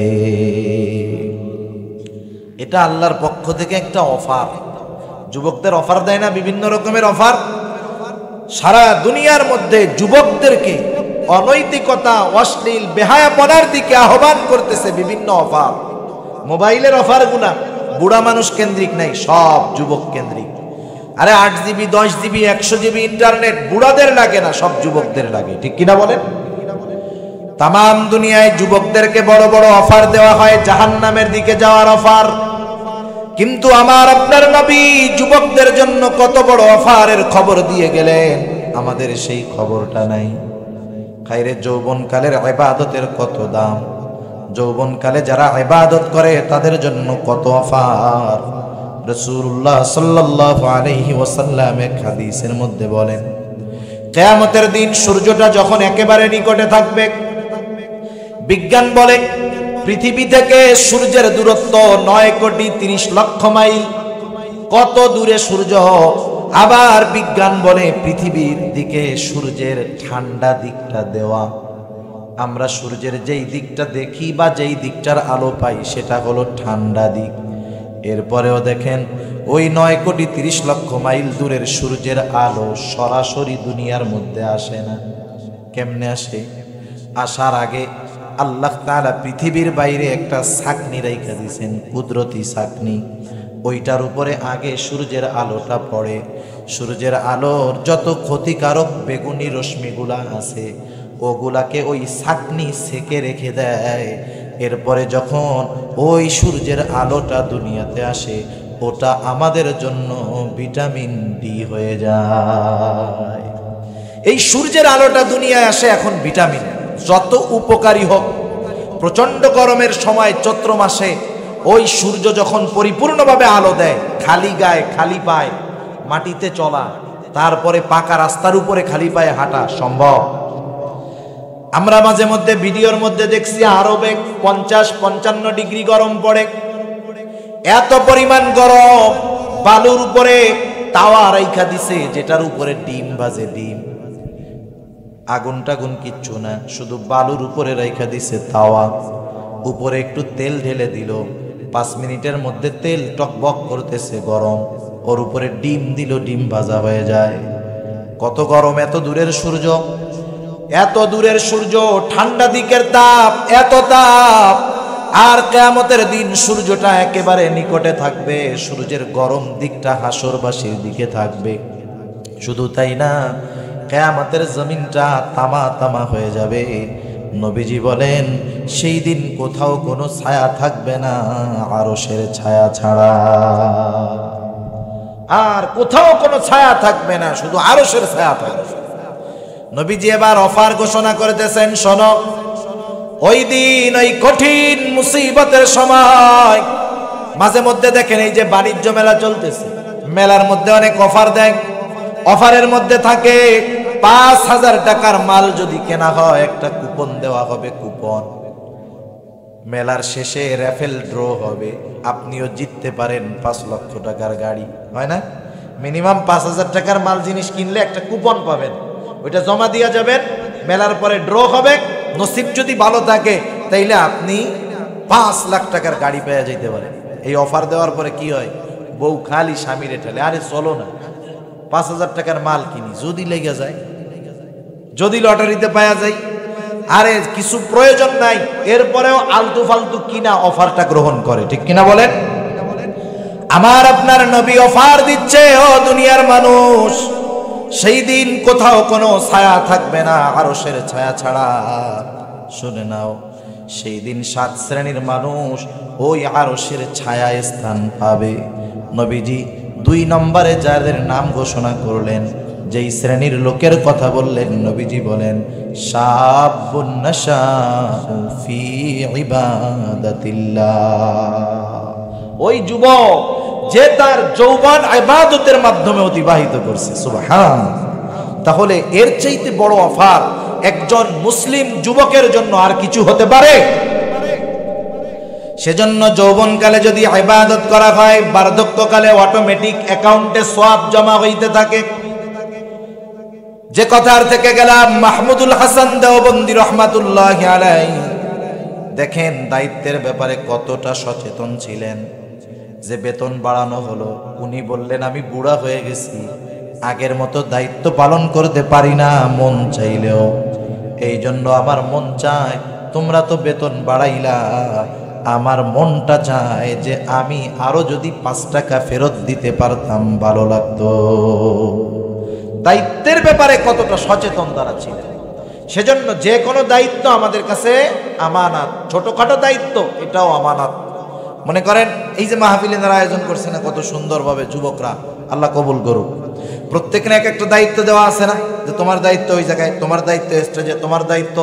এটা আল্লাহর পক্ষ থেকে একটা অফার। যুবকদের অফার দেয় না বিভিন্ন রকমের অফার? সারা দুনিয়ার মধ্যে যুবকদেরকে অনৈতিকতা, অশ্লীল, বেহায়াপনার দিকে আহ্বান করতেছে বিভিন্ন অফার। মোবাইলের অফারগুলা বুড়া মানুষ কেন্দ্রিক নাই, সব যুবক কেন্দ্রিক। আরে 8 জিবি 10 জিবি 100 জিবি ইন্টারনেট বুড়াদের লাগে না, সব যুবকদের লাগে, ঠিক কিনা বলেন? তাম দুনিয়ায় যুবকদেরকে বড় বড় অফার দেওয়া হয়, জাহান্নামের দিকে যাওয়ার অফার। কিন্তু আমার আপনার নবী যুবকদের জন্য কত বড় অফারের খবর দিয়ে গেলেন, আমাদের সেই খবরটা নাই। খাইরে যৌবনকালের ইবাদতের কত দাম, যৌবনকালে যারা ইবাদত করে তাদের জন্য কত অফার। রাসূলুল্লাহ সাল্লাল্লাহু আলাইহি ওয়াসাল্লাম এক হাদিসের মধ্যে বলেন, কিয়ামতের দিন সূর্যটা যখন একেবারে নিকটে থাকবে, বিজ্ঞান বলে পৃথিবী থেকে সূর্যের দূরত্ব 9,30,00,000 মাইল। কত দূরে সূর্য! আবার বিজ্ঞান বলে পৃথিবীর দিকে সূর্যের ঠান্ডা দিকটা দেওয়া। আমরা সূর্যের যেই দিকটা দেখি বা যেই দিকটার আলো পাই সেটা হলো ঠান্ডা দিক। এরপরেও দেখেন ওই 9,30,00,000 মাইল দূরের সূর্যের আলো সরাসরি দুনিয়ার মধ্যে আসে না। কেমনে আসে? আসার আগে আল্লাহ তাআলা পৃথিবীর বাইরে একটা ছাকনি রাইখা দিয়েছেন, কুদরতি ছাকনি। ওইটার উপরে আগে সূর্যের আলোটা পড়ে। সূর্যের আলোর যত ক্ষতিকারক বেগুনি রশ্মিগুলা আছে ওগুলাকে ওই ছাকনি সেকে রেখে দেয়। এরপরে যখন ওই সূর্যের আলোটা দুনিয়াতে আসে, ওটা আমাদের জন্য ভিটামিন ডি হয়ে যায়। এই সূর্যের আলোটা দুনিয়ায় আসে এখন ভিটামিন। যত উপকারী হোক, প্রচন্ড গরমের সময় চৈত্র মাসে ওই সূর্য যখন পরিপূর্ণভাবে আলো দেয়, খালি গায়ে খালি পায়ে মাটিতে চলা, তারপরে পাকা রাস্তার উপরে খালি পায়ে হাঁটা সম্ভব? আমরা মাঝে মধ্যে ভিডিওর মধ্যে দেখছি আরবে 50-55 ডিগ্রি গরম পড়ে। এত পরিমাণ গরম, বালুর উপরে তাওয়া রাইখা দিছে যেটার উপরে ডিম ভাজে। ডিম, আগুন টাগুন কিচ্ছু না, শুধু বালুর উপরে রাইখা দিছে তাওয়া। উপরে একটু তেল ঢেলে দিল, 5 মিনিটের মধ্যে তেল টকবক করতেছে গরম। ওর উপরে ডিম দিল, ডিম ভাজা হয়ে যায়। কত গরম! এত দূরের সূর্য, এত দূরের সূর্য, ঠান্ডা দিকের তাপ, এত তাপ। আর কিয়ামতের দিন সূর্যটা একেবারে নিকটে থাকবে, সূর্যের গরম দিকটা হাসরবাসীর দিকে থাকবে। শুধু তাই না, কিয়ামতের জমিনটা তামা তামা হয়ে যাবে। নবীজি বলেন সেই দিন কোথাও কোনো ছায়া থাকবে না আরশের ছায়া ছাড়া। আর কোথাও কোনো ছায়া থাকবে না, শুধু আরশের ছায়া থাকবে। নবীজি এবার অফার ঘোষণা করতেছেন, শোনো, ওই দিন ওই কঠিন মুসিবতের সময় মাঝে মধ্যে দেখেন এই যে বাণিজ্য মেলা চলতেছে, মেলার মধ্যে অনেক অফার দেয়। অফারের মধ্যে থাকে ৫,০০০ টাকার মাল যদি কেনা হয় একটা কুপন দেওয়া হবে, কুপন। মেলার শেষে র্যাফেল ড্র হবে, আপনিও জিততে পারেন ৫ লক্ষ টাকার গাড়ি, হয় না? মিনিমাম ৫,০০০ টাকার মাল জিনিস কিনলে একটা কুপন পাবেন, ওইটা জমা দিয়া যাবেন, মেলার পরে ড্র হবে, নসিব যদি ভালো থাকে তাইলে আপনি ৫ লাখ টাকার গাড়ি পেয়ে যেতে পারেন। এই অফার দেওয়ার পরে কি হয়, বউ খালি স্বামীরে ঠেলে, আরে চলো না ৫,০০০ টাকার মাল কিনি, যদি লেগে যায়, যদি লটারিতে পাওয়া যায়, আরে কিছু প্রয়োজন নাই, এরপরেও আলতু ফালতু কিনা অফারটা গ্রহণ করে, ঠিক কিনা বলেন? আমার আপনার নবী অফার দিচ্ছে, ও দুনিয়ার মানুষ, সেই দিন কোথাও কোনো ছায়া থাকবে না আরশের ছায়া ছাড়া। শুনে নাও, সেই দিন ৭ শ্রেণীর মানুষ ওই আরশের ছায়ায় স্থান পাবে। নবীজি ২ নম্বরে যাদের নাম ঘোষণা করলেন, যেই শ্রেণীর লোকের কথা বললেন, নবীজি বলেন, শাবুন নাশাউ ফি ইবাদাতিল্লাহ। ওই যুবক যে তার যৌবন ইবাদতের মাধ্যমে অতিবাহিত করছে, সুবহানাল্লাহ। তাহলে এর চাইতে বড় অফার একজন মুসলিম যুবকের জন্য আর কিছু হতে পারে? সেজন্য যৌবনকালে যদি ইবাদত করা হয়, বার্ধক্যকালে অটোমেটিক অ্যাকাউন্টে সওয়াব জমা হইতে থাকে। যে কথার থেকে গেলাম, মাহমুদুল হাসান দেওবন্দি রহমাতুল্লাহি আলাইহি, দেখেন দায়িত্বের ব্যাপারে কতটা সচেতন ছিলেন। যে বেতন বাড়ানো হলো, উনি বললেন, আমি বুড়া হয়ে গেছি, আগের মতো দায়িত্ব পালন করতে পারি না মন চাইলেও, এই জন্য আমার মন চায়, তোমরা তো বেতন বাড়াইলা, আমার মনটা চায় যে আমি আরো যদি ৫ টাকা ফেরত দিতে পারতাম ভালো লাগতো। দায়িত্বের ব্যাপারে কতটা সচেতন তারা ছিলেন। সেজন্য যে কোনো দায়িত্ব আমাদের কাছে আমানত, ছোটখাটো দায়িত্ব এটাও আমানত। মনে করেন এই যে মাহফিলের আয়োজন করছে না, কত সুন্দরভাবে যুবকরা, আল্লাহ কবুল করুক। প্রত্যেকের এক একটা দায়িত্ব দেওয়া আছে না, যে তোমার দায়িত্ব ওই জায়গায়, তোমার দায়িত্ব স্টেজে, তোমার দায়িত্ব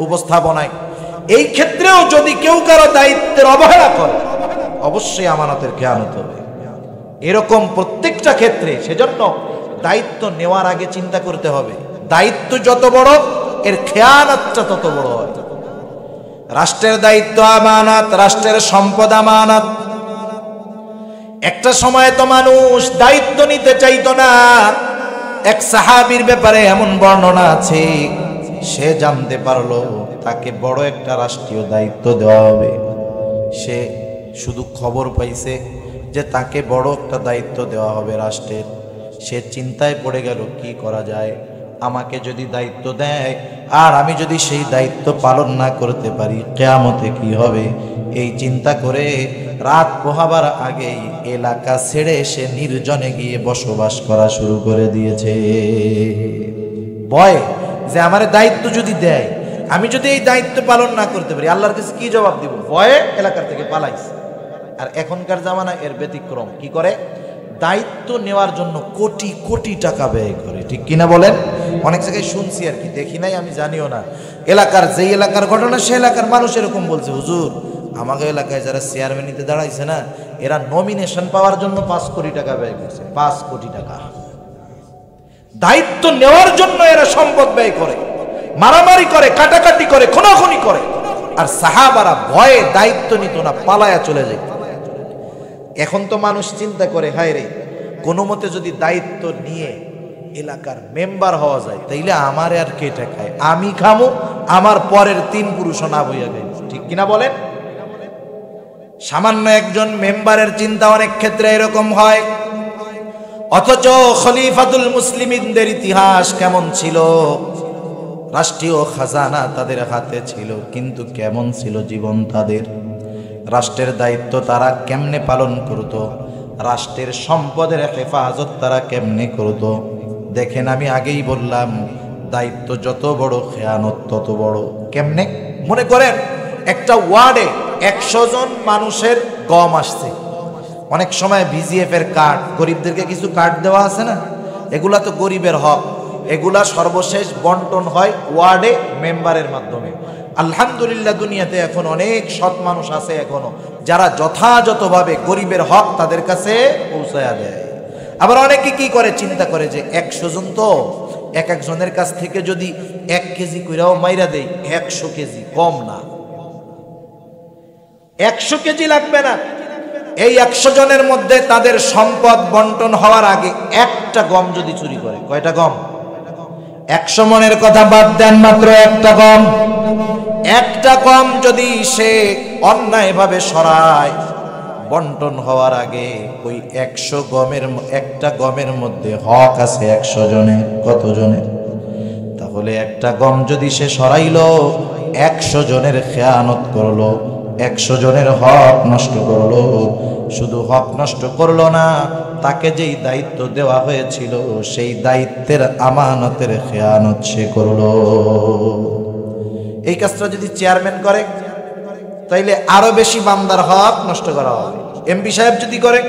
উপস্থাপনায়। এই ক্ষেত্রেও যদি কেউ কারো দায়িত্বের অবহেলা করে, অবশ্যই আমানতের খেয়ানত হবে। এরকম প্রত্যেকটা ক্ষেত্রে, সেজন্য দায়িত্ব নেওয়ার আগে চিন্তা করতে হবে, দায়িত্ব যত বড় এর খেয়ানতটা তত বড় হয়। রাষ্ট্রের দায়িত্ব আমানত, রাষ্ট্রের সম্পদ আমানত। একটা সময় তো মানুষ দায়িত্ব নিতে চাইতো না। এক সাহাবীর ব্যাপারে এমন বর্ণনা আছে, সে জানতে পারলো তাকে বড় একটা রাষ্ট্রীয় দায়িত্ব দেওয়া হবে। সে শুধু খবর পাইছে যে তাকে বড় একটা দায়িত্ব দেওয়া হবে রাষ্ট্রের। সে চিন্তায় পড়ে গেল, কি করা যায়, আমাকে যদি দায়িত্ব দেয় আর আমি যদি সেই দায়িত্ব পালন না করতে পারি, কিয়ামতে কি হবে। এই চিন্তা করে রাত পোহাবার আগেই এলাকা ছেড়ে সে নির্জনে গিয়ে বসবাস করা শুরু করে দিয়েছে। ভয় যে আমার দায়িত্ব যদি দেয়, আমি যদি এই দায়িত্ব পালন না করতে পারি, আল্লাহর কাছে কি জবাব দিব। ভয়ে এলাকার থেকে পালাইছে। আর এখনকার জামানা এর ব্যতিক্রম। কি করে? দায়িত্ব নেওয়ার জন্য কোটি কোটি টাকা ব্যয় করে, ঠিক কিনা বলেন? অনেক জায়গায় শুনছি আর কি, দেখি নাই, আমি জানিও না। এলাকার যেই এলাকার ঘটনা, সে এলাকার মানুষ এরকম বলছে, হুজুর আমাকে এলাকায় যারা চেয়ারম্যানিতে দাঁড়াইছে না, এরা নমিনেশন পাওয়ার জন্য ৫ কোটি টাকা ব্যয় করছে। ৫ কোটি টাকা দায়িত্ব নেওয়ার জন্য এরা সম্পদ ব্যয় করে, মারামারি করে, কাটাকাটি করে, খুনাখুনি করে। আর সাহাবারা ভয়ে দায়িত্ব নিত না, পালায়া চলে যেত। এখন তো মানুষ চিন্তা করে, হায় রে, কোনো মতে যদি দায়িত্ব নিয়ে এলাকার মেম্বার হওয়া যায়, তাইলে আমার আর কে টাকায়, আমি খামো, আমার পরের ৩ পুরুষ না বইয়া গেল, ঠিক কিনা বলেন? সামান্য একজন মেম্বারের চিন্তা অনেক ক্ষেত্রে এরকম হয়। অথচ খলিফাতুল মুসলিমিনদের ইতিহাস কেমন ছিল? রাষ্ট্রীয় খাজানা তাদের হাতে ছিল, কিন্তু কেমন ছিল জীবন তাদের? রাষ্ট্রের দায়িত্ব তারা কেমনে পালন করত, রাষ্ট্রের সম্পদের হেফাজত তারা কেমনে করত। দেখেন, আমি আগেই বললাম, দায়িত্ব যত বড় খেয়ানত তত বড়। কেমনে? মনে করেন একটা ওয়ার্ডে ১০০ জন মানুষের গম আসছে। অনেক সময় বিজিএফ এর কার্ড, গরিবদেরকে কিছু কার্ড দেওয়া আছে না, এগুলা তো গরিবের হক। এগুলা সর্বশেষ বন্টন হয় ওয়ার্ডে মেম্বারের মাধ্যমে। আলহামদুলিল্লাহ দুনিয়াতে এখন অনেক সৎ মানুষ আছে এখনো, যারা যথাযথভাবে গরিবের হক তাদের কাছে পৌঁছায়া দেয়। আবার অনেকে কি করে, চিন্তা করে যে 100 জন তো, এক একজনের কাছ থেকে যদি 1 কেজি কইরাও মাইরা দেই, 100 কেজি কম না, 100 কেজি লাগবে না। এই 100 জনের মধ্যে তাদের সম্পদ বন্টন হওয়ার আগে একটা গম যদি চুরি করে, কয়টা গম? 100 মনের কথা বাদ দেন, মাত্র একটা গম যদি সে অন্যায়ভাবে সরায়, বন্টন হওয়ার আগে ওই 100 গমের একটা গমের মধ্যে হক আছে 100 জনের। কত জনের? তাহলে একটা গম যদি সে সরাইলো, 100 জনের খেয়ানত করলো, 100 জনের হক নষ্ট করলো। শুধু হক নষ্ট করলো না, তাকে যেই দায়িত্ব দেওয়া হয়েছিল সেই দায়িত্বের আমানতের খেয়ানত সে করলো। এই কাজটা যদি চেয়ারম্যান করে তাইলে আরো বেশি বান্দার হক নষ্ট করা হবে। এমপি সাহেব যদি করে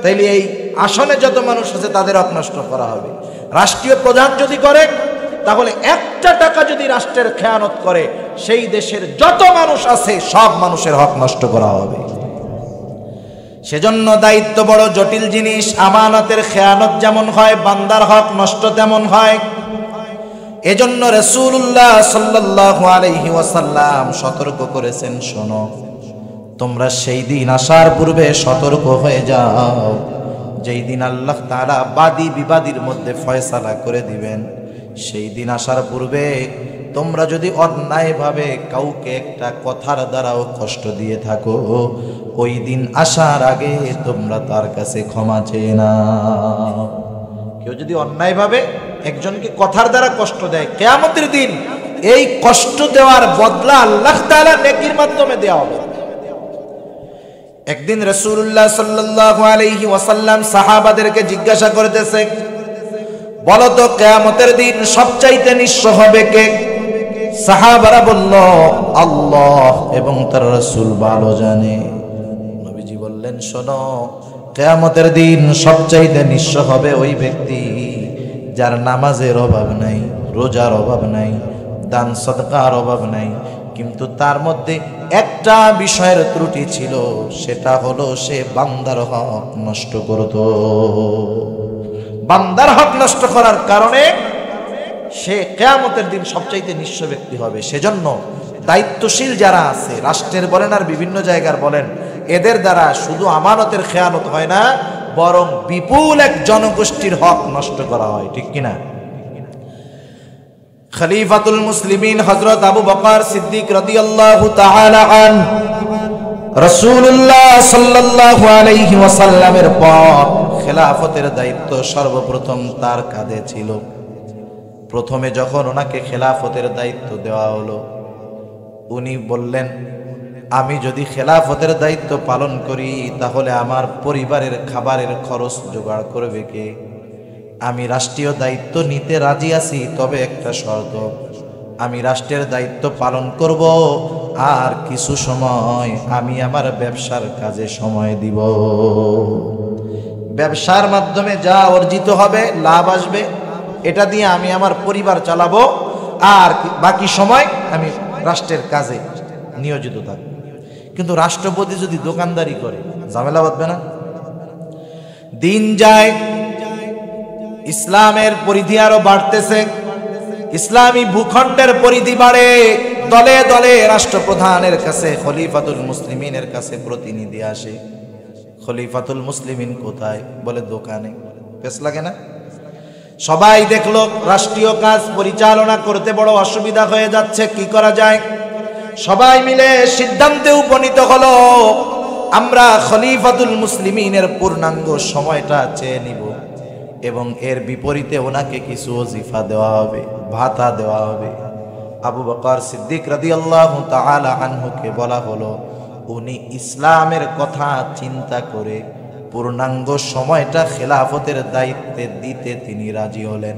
তাইলে এই আসনে যত মানুষ আছে তাদের হক নষ্ট করা হবে। রাষ্ট্রীয় প্রধান যদি করে তাহলে একটা টাকা যদি রাষ্ট্রের খেয়ানত করে, সেই দেশের যত মানুষ আছে সব মানুষের হক নষ্ট করা হবে। সেজন্য দায়িত্ব বড় জটিল জিনিস। আমানতের খেয়ানত যেমন হয়, বান্দার হক নষ্ট তেমন হয়। এজন্য রাসূলুল্লাহ সাল্লাল্লাহু আলাইহি ওয়াসাল্লাম সতর্ক করেছেন, শোনো, তোমরা সেই দিন আসার পূর্বে সতর্ক হয়ে যাও, যেই দিন আল্লাহ তাআলা বাদী বিবাদীর মধ্যে ফয়সালা করে দিবেন। সেই দিন আসার পূর্বে তোমরা যদি অন্যায়ভাবে কাউকে একটা কথার দ্বারাও কষ্ট দিয়ে থাকো, ওই দিন আসার আগে তোমরা তার কাছে ক্ষমা চেয়ে নাও। কেউ যদি অন্যায়ভাবে একজনকে কথার দ্বারা কষ্ট দেয়, কিয়ামতের দিন এই কষ্ট দেওয়ার বদলা আল্লাহ তাআলা নেকির মাধ্যমে দেওয়া হবে। একদিন রাসূলুল্লাহ সাল্লাল্লাহু আলাইহি ওয়াসাল্লাম সাহাবাদেরকে জিজ্ঞাসা করতেছে, বলো তো কিয়ামতের দিন সবচাইতে নিঃস্ব হবে কে? সাহাবারা বলল, আল্লাহ এবং তার রাসূল ভালো জানে। নবীজি বললেন, শোনো, কিয়ামতের দিন সবচাইতে নিঃস্ব হবে ওই ব্যক্তি যার নামাজের অভাব নাই, রোজার অভাব নাই, দান সদকার অভাব নাই, কিন্তু তার মধ্যে একটা বিষয়ের ত্রুটি ছিল, সেটা হলো সে বান্দার হক নষ্ট করত। বান্দার হক নষ্ট করার কারণে সে কিয়ামতের দিন সবচাইতে নিঃস্ব ব্যক্তি হবে। সেজন্য দায়িত্বশীল যারা আছে, রাষ্ট্রের বলেন আর বিভিন্ন জায়গার বলেন, এদের দ্বারা শুধু আমানতের খেয়ানত হয় না, বরং বিপুল এক জনগোষ্ঠীর হক নষ্ট করা হয়। ঠিক কিনা? খলিফাতুল মুসলিমিন হযরত আবু বকর সিদ্দিক রাদিয়াল্লাহু তাআলা আন রাসূলুল্লাহ সাল্লাল্লাহু আলাইহি ওয়াসাল্লামের পর খেলাফতের দায়িত্ব সর্বপ্রথম তার কাঁধে ছিল। প্রথমে যখন ওনাকে খেলাফতের দায়িত্ব দেওয়া হলো, উনি বললেন, আমি যদি খেলাফতের দায়িত্ব পালন করি তাহলে আমার পরিবারের খাবারের খরচ জোগাড় করবে কে? আমি রাষ্ট্রীয় দায়িত্ব নিতে রাজি আছি, তবে একটা শর্ত, আমি রাষ্ট্রের দায়িত্ব পালন করব আর কিছু সময় আমি আমার ব্যবসার কাজে সময় দিব। ব্যবসার মাধ্যমে যা অর্জিত হবে, লাভ আসবে, এটা দিয়ে আমি আমার পরিবার চালাবো, আর বাকি সময় আমি রাষ্ট্রের কাজে নিয়োজিত থাকব। কিন্তু রাষ্ট্রপতি যদি দোকানদারি করে, ঝামেলা বাঁধবে না? দিন যায়, ইসলামের পরিধি আরো বাড়তেছে, ইসলামী ভূখণ্ডের পরিধি বাড়ে, দলে দলে রাষ্ট্রপ্রধানের কাছে, খলিফাতুল মুসলিমিনের কাছে প্রতিনিধি আসে। খলিফাতুল মুসলিমিন কোথায়? বলে দোকানে। পেছ লাগে না? সবাই দেখলো রাষ্ট্রীয় কাজ পরিচালনা করতে বড় অসুবিধা হয়ে যাচ্ছে, কি করা যায়? সবাই মিলে সিদ্ধান্তে উপনীত হলো, আমরা খলিফাতুল মুসলিমিনের পূর্ণাঙ্গ সময়টা চেয়ে নিব এবং এর বিপরীতে ওনাকে কিছু ওজিফা দেওয়া হবে, ভাতা দেওয়া হবে। আবু বকর সিদ্দিক রাদিয়াল্লাহু তাআলা আনহুকে বলা হলো, উনি ইসলামের কথা চিন্তা করে পূর্ণাঙ্গ সময়টা খেলাফতের দায়িত্বে দিতে তিনি রাজি হলেন।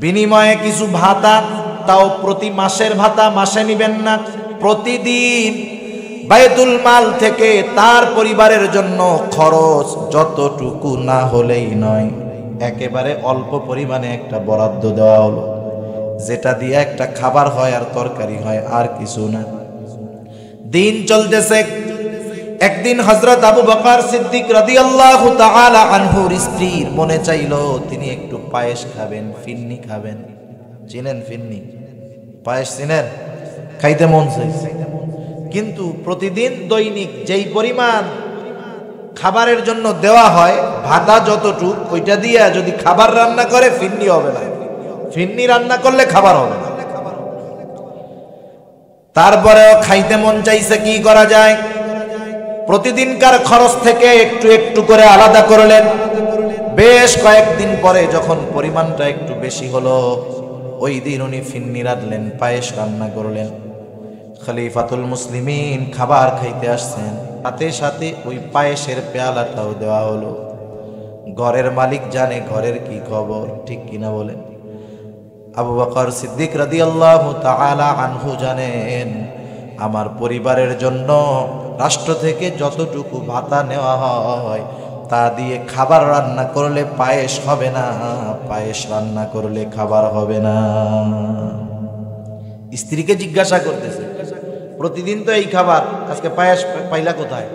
বিনিময়ে কিছু ভাতা, তাও প্রতি মাসের ভাতা মাসে নিবেন না, প্রতিদিন বাইতুল মাল থেকে তার পরিবারের জন্য খরচ যতটুকু না হলেই নয়, একেবারে অল্প পরিমাণে একটা বরাদ্দ দেওয়া হলো, যেটা দিয়ে একটা খাবার হয় আর তরকারি হয়, আর কিছু না। দিন চলতেছে। একদিন হযরত আবু বকর সিদ্দিক রাদিয়াল্লাহু তাআলা আনহুর স্ত্রীর মনে চাইলো তিনি একটু পায়েস খাবেন, ফিন্নি খাবেন। চিনেন ফিন্নি? পায়েস চিনেন? খাইতে মন চাইছে, কিন্তু প্রতিদিন দৈনিক যেই পরিমাণ খাবারের জন্য দেওয়া হয় ভাতা যতটুক, ওইটা দিয়ে যদি খাবার রান্না করে ফিন্নি হবে না, ফিন্নি রান্না করলে খাবার হবে না। তারপরেও খাইতে মন চাইছে, কি করা যায়? প্রতিদিনকার খরচ থেকে একটু একটু করে আলাদা করলেন। বেশ কয়েকদিন পরে যখন পরিমাণটা একটু বেশি হলো, ওই দিন উনি ফিন্নি রাঁধলেন, পায়েস রান্না করলেন। খলিফাতুল মুসলিমিন খাবার খাইতে আসছেন, সাথে সাথে ওই পায়েসের পেয়ালাটাও দেওয়া হলো। ঘরের মালিক জানে ঘরের কি খবর, ঠিক কিনা বলেন? আবু বকর সিদ্দিক রাদিয়াল্লাহু তাআলা আনহু জানেন আমার পরিবারের জন্য রাষ্ট্র থেকে যতটুকু ভাতা নেওয়া হয় তা দিয়ে খাবার রান্না করলে পায়েস হবে না, পায়েস রান্না করলে খাবার হবে না। স্ত্রীকে জিজ্ঞাসা করতেছে, প্রতিদিন তো এই খাবার, আজকে পায়েস পাইলা কোথায়?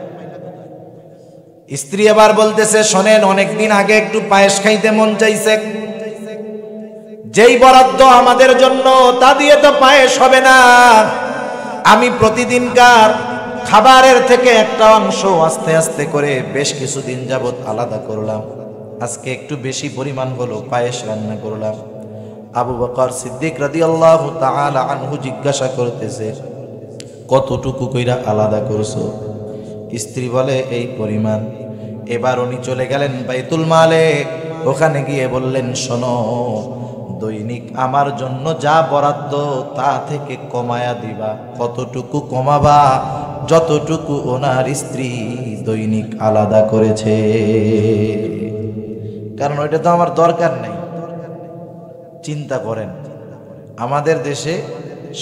স্ত্রী আবার বলতেছে, শোনেন, অনেকদিন আগে একটু পায়েস খাইতে মন চাইছে, যেই বরাদ্দ আমাদের জন্য তা দিয়ে তো পায়েস হবে না। আমি প্রতিদিনকার খাবারের থেকে একটা অংশ আস্তে আস্তে করে বেশ কিছুদিন যাবত আলাদা করলাম, আজকে একটু বেশি পরিমাণ হলো, পায়েস রান্না করলাম। আবু বকর সিদ্দিক রাদিয়াল্লাহু তাআলা আনহু জিজ্ঞাসা করতেছে, কতটুকু কইরা আলাদা করছো? স্ত্রী বলে, এই পরিমাণ। এবার উনি চলে গেলেন বাইতুল মালে, ওখানে গিয়ে বললেন, শোনো, দৈনিক আমার জন্য যা বরাদ্দ তা থেকে কমায়া দিবা। কতটুকু কমাবা? যতটুকু ওনার স্ত্রী দৈনিক আলাদা করেছে, কারণ ওইটা তো আমার দরকার নেই। চিন্তা করেন, আমাদের দেশে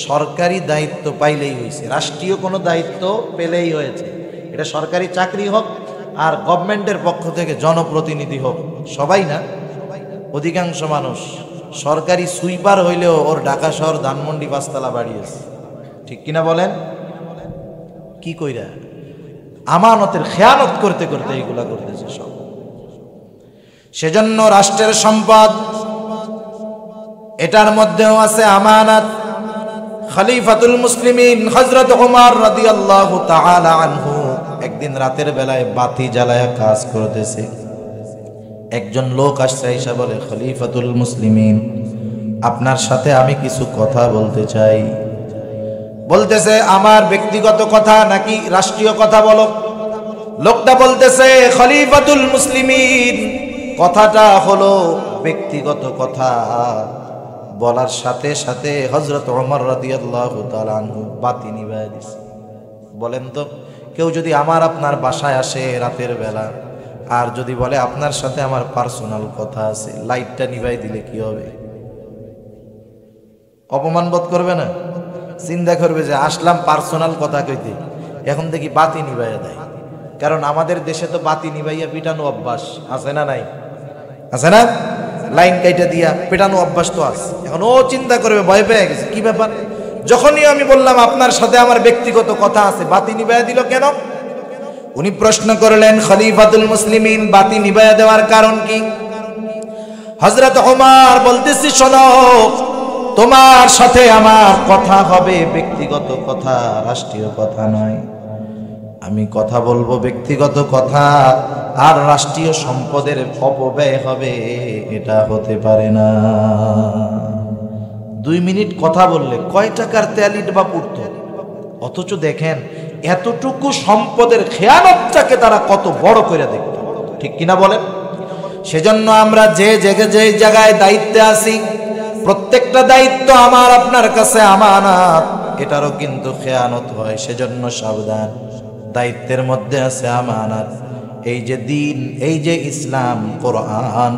সরকারি দায়িত্ব পাইলেই হয়েছে, রাষ্ট্রীয় কোনো দায়িত্ব পেলেই হয়েছে, এটা সরকারি চাকরি হোক আর গভর্নমেন্টের পক্ষ থেকে জনপ্রতিনিধি হোক, সবাই না, অধিকাংশ মানুষ সরকারি সুইপার হইলেও ওর ঢাকা শহর ধানমন্ডি 5 তলা বাড়িয়েছে, ঠিক কিনা বলেন? কি কইরা? আমানতের খেয়ানত করতে করতে এইগুলা করতেছে সব। সেজন্য রাষ্ট্রের সম্পদ, এটার মধ্যেও আছে আমানত। খলিফাতুল মুসলিমিন হযরত ওমর রাদিয়াল্লাহু তাআলা আনহু একদিন রাতের বেলায় বাতি জ্বালায়া কাজ করতেছে। একজন লোক আসছে, আয়েশা বলে, খলিফাতুল মুসলিমিন, আপনার সাথে আমি কিছু কথা বলতে চাই। বলতেছে, আমার ব্যক্তিগত কথা নাকি রাষ্ট্রীয় কথা বলো? লোকটা বলতেছে, খলিফাতুল মুসলিমিন, কথাটা হলো ব্যক্তিগত কথা। বলার সাথে সাথে হযরত ওমর রাদিয়াল্লাহু তাআলা আনহু বাতি নিভায়া দিছে। বলেন তো, কেউ যদি আমার আপনার বাসায় আসে রাতের বেলা আর যদি বলে আপনার সাথে আমার পার্সোনাল কথা আছে, লাইটটা নিভাই দিলে কি হবে? অপমান বোধ করবে না? চিন্তা করবে যে আসলাম পার্সোনাল কথা কইতে, এখন দেখি বাতি নিভাইয়া দেয়। কারণ আমাদের দেশে তো বাতি নিভাইয়া পিটানো অভ্যাস আছে না নাই? আছে না? লাইন কাইটা দিয়া পেটানো অভ্যাস তো আছে। এখন ও চিন্তা করবে, ভয় পেয়ে গেছে, কি ব্যাপার? যখনই আমি বললাম আপনার সাথে আমার ব্যক্তিগত কথা আছে, বাতি নিভাইয়া দিল কেন? উনি প্রশ্ন করলেন, খলিফাতুল মুসলিমিন, বাতি নিভাইয়া দেওয়ার কারণ কি? হযরত ওমর বলতেছি, শোনো, তোমার সাথে আমার কথা হবে ব্যক্তিগত কথা, রাষ্ট্রীয় কথা নয়। আমি কথা বলবো ব্যক্তিগত কথা, আর রাষ্ট্রীয় সম্পদের অপব্যয় হবে, এটা হতে পারে না। 2 মিনিট কথা বললে কয় টাকার তেল ইটবা পুড়ত, অথচ দেখেন এতটুকু সম্পদের খেয়ানতটাকে তারা কত বড় করে দেখত, ঠিক কিনা বলেন? সেজন্য আমরা যে জায়গায় দায়িত্বে আছি, প্রত্যেকটা দায়িত্ব আমার আপনার কাছে আমানত, এটারও কিন্তু খেয়ানত হয়। সেজন্য সাবধান, দায়িত্বের মধ্যে আছে আমানত। এই যে দিন, এই যে ইসলাম, কোরআন,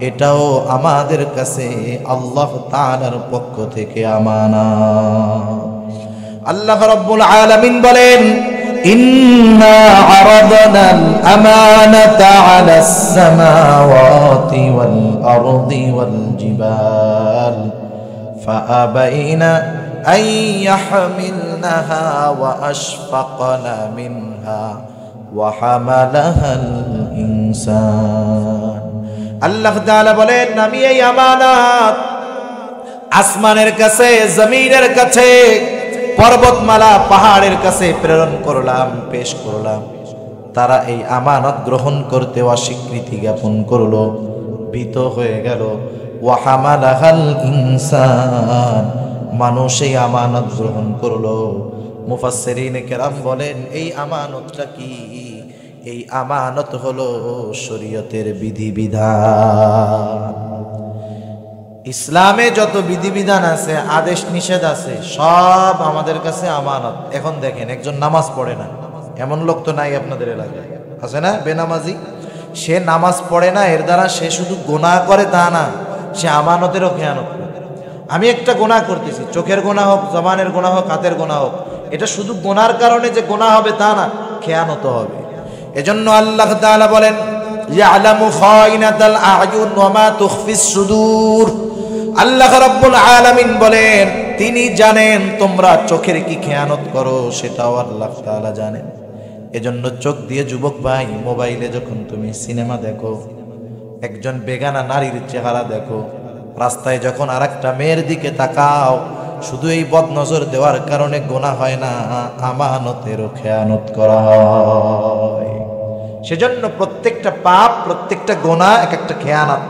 এটাও আমাদের কাছে আল্লাহ তাআলার পক্ষ থেকে আমানত। আল্লাহ রাব্বুল আলামিন বলেন, ইন্না আরাদনাল আমানাতা আলাস সামাওয়াতি ওয়াল আরদি ওয়াল জিবাল ফাআবাইনা আন ইয়াহমিলনাহা ওয়া আশফাকনা মিনহা ওয়া হামালাহাল ইনসান। আল্লাহ তাআলা বলেন, আমি এই আমানত আসমানের কাছে, জমিনের কাছে, পর্বতমালা পাহাড়ের কাছে প্রেরণ করলাম, পেশ করলাম। তারা এই আমানত গ্রহণ করতে অস্বীকৃতি জ্ঞাপন করলো, ভীত হয়ে গেল। ওয়া হামালাহাল ইনসান, মানুষ এই আমানত গ্রহণ করলো। মুফাসসিরিনে কেরাম বলেন, এই আমানতটা কি? এই আমানত হলো শরীয়তের বিধিবিধান। ইসলামে যত বিধিবিধান আছে, আদেশ নিষেধ আছে, সব আমাদের কাছে আমানত। এখন দেখেন, একজন নামাজ পড়ে না, এমন লোক তো নাই আপনাদের এলাকায়, আছে না? বেনামাজি, সে নামাজ পড়ে না, এর দ্বারা সে শুধু গুনাহ করে তা না, সে আমানতেরও খেয়ানত করে। আমি একটা গুনাহ করতেছি, চোখের গুনাহ হোক, জবানের গুনাহ হোক, হাতের গুনাহ হোক, এটা শুধু গুনার কারণে যে গুনাহ হবে তা না, খেয়ানত হবে। এজন্য আল্লাহ তাআলা বলেন, ইয়ালামু খায়িনাতাল আ'য়ুন ওয়া মা তুখফিস সুদূর। আল্লাহ রাব্বুল আলামিন বলেন, তিনি জানেন তোমরা চোখের কি খেয়ানত করো, সেটাও আল্লাহ তাআলা জানেন। এজন্য চোখ দিয়ে যুবক ভাই, মোবাইলে যখন তুমি সিনেমা দেখো, একজন বেগানা নারীর চেহারা দেখো, রাস্তায় যখন আরেকটা মেয়ের দিকে তাকাও, শুধু এই বদনজর দেওয়ার কারণে গুনাহ হয় না, আমানতেরও খেয়ানত করা হয়। সেজন্য প্রত্যেকটা পাপ, প্রত্যেকটা গুনাহ এক একটা খেয়ানত।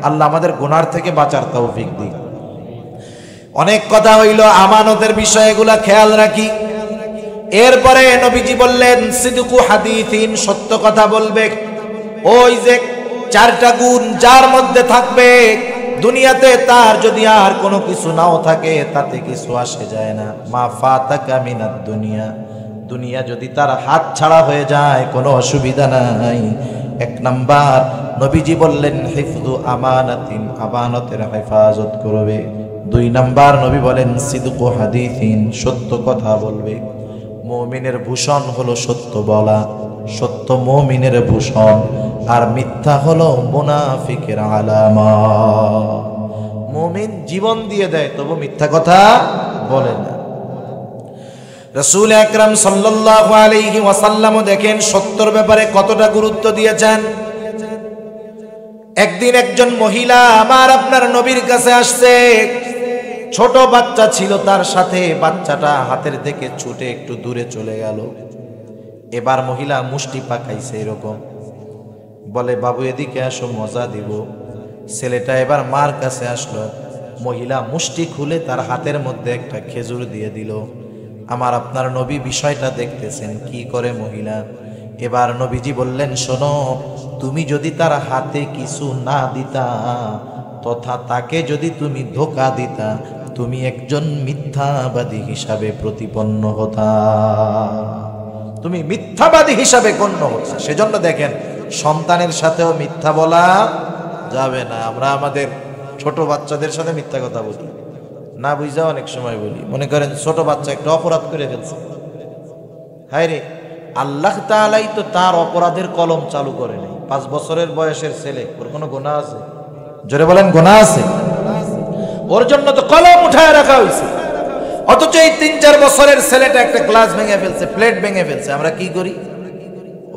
আল্লাহ আমাদের গুনার থেকে বাঁচার তৌফিক দিক। অনেক কথা হইল, আমানতের বিষয়গুলা খেয়াল রাখি। এরপরে নবীজি বললেন, সিদকু হাদিসিন, সত্য কথা বলবে। ওই যে চারটা গুণ যার মধ্যে থাকবে, দুনিয়াতে তার যদি আর কোনো কিছু নাও থাকে তাতে কিছু আসে যায় না। মা ফাতাকা মিনাদ দুনিয়া, দুনিয়া যদি তার হাত ছাড়া হয়ে যায় কোনো অসুবিধা নাই। এক নাম্বার নবীজি বললেন, হিফযু আমানাতিন, আমানতের হেফাজত করবে। দুই নাম্বার নবী বলেন, সিদকু হাদিসিন, সত্য কথা বলবে। মুমিনের ভূষণ হলো সত্য বলা, সত্য মুমিনের ভূষণ, আর মিথ্যা হলো মুনাফিকের আলামত। মুমিন জীবন দিয়ে দেয়, তবু মিথ্যা কথা বলে না। রাসূল আকরাম সাল্লাল্লাহু আলাইহি ওয়াসাল্লাম দেখেন সত্যর ব্যাপারে কতটা গুরুত্ব দিয়েছেন। একদিন একজন মহিলা আমার আপনার নবীর কাছে আসছে, ছোট বাচ্চা ছিল তার সাথে, বাচ্চাটা হাতের থেকে ছুটে একটু দূরে চলে গেল। এবার মহিলা মুষ্টি পাকাইছে এরকম, বলে, বাবু এদিকে আসো, মজা দিব। ছেলেটা এবার মার কাছে আসলো, মহিলা মুষ্টি খুলে তার হাতের মধ্যে একটা খেজুর দিয়ে দিল। আমার আপনার নবী বিষয়টা দেখতেছেন, কি করে মহিলা। এবার নবীজি বললেন, শোনো, তুমি যদি তার হাতে কিছু না দিতা, তথা তাকে যদি তুমি ধোঁকা দিতা, তুমি একজন মিথ্যাবাদী হিসাবে প্রতিপন্ন হতা, তুমি মিথ্যাবাদী হিসাবে গণ্য হতা। সেজন্য দেখেন, সন্তানের সাথেও মিথ্যা বলা যাবে না। আমরা আমাদের ছোট বাচ্চাদের সাথে মিথ্যা কথা বলি না, বুঝা অনেক সময় বলি। মনে করেন ছোট বাচ্চা একটা অপরাধ করে ফেলছে, হায় রে, আল্লাহ তাআলাই তো তার অপরাধের কলম চালু করে নাই। 5 বছরের বয়সের ছেলে, ওর কোনো গুনাহ আছে? জোরে বলেন, গুনাহ আছে? ওর জন্য তো কলম উঠায় রাখা হয়েছে। অথচ এই 3-4 বছরের ছেলেটা একটা গ্লাস ভেঙে ফেলছে, প্লেট ভেঙে ফেলছে, আমরা কি করি?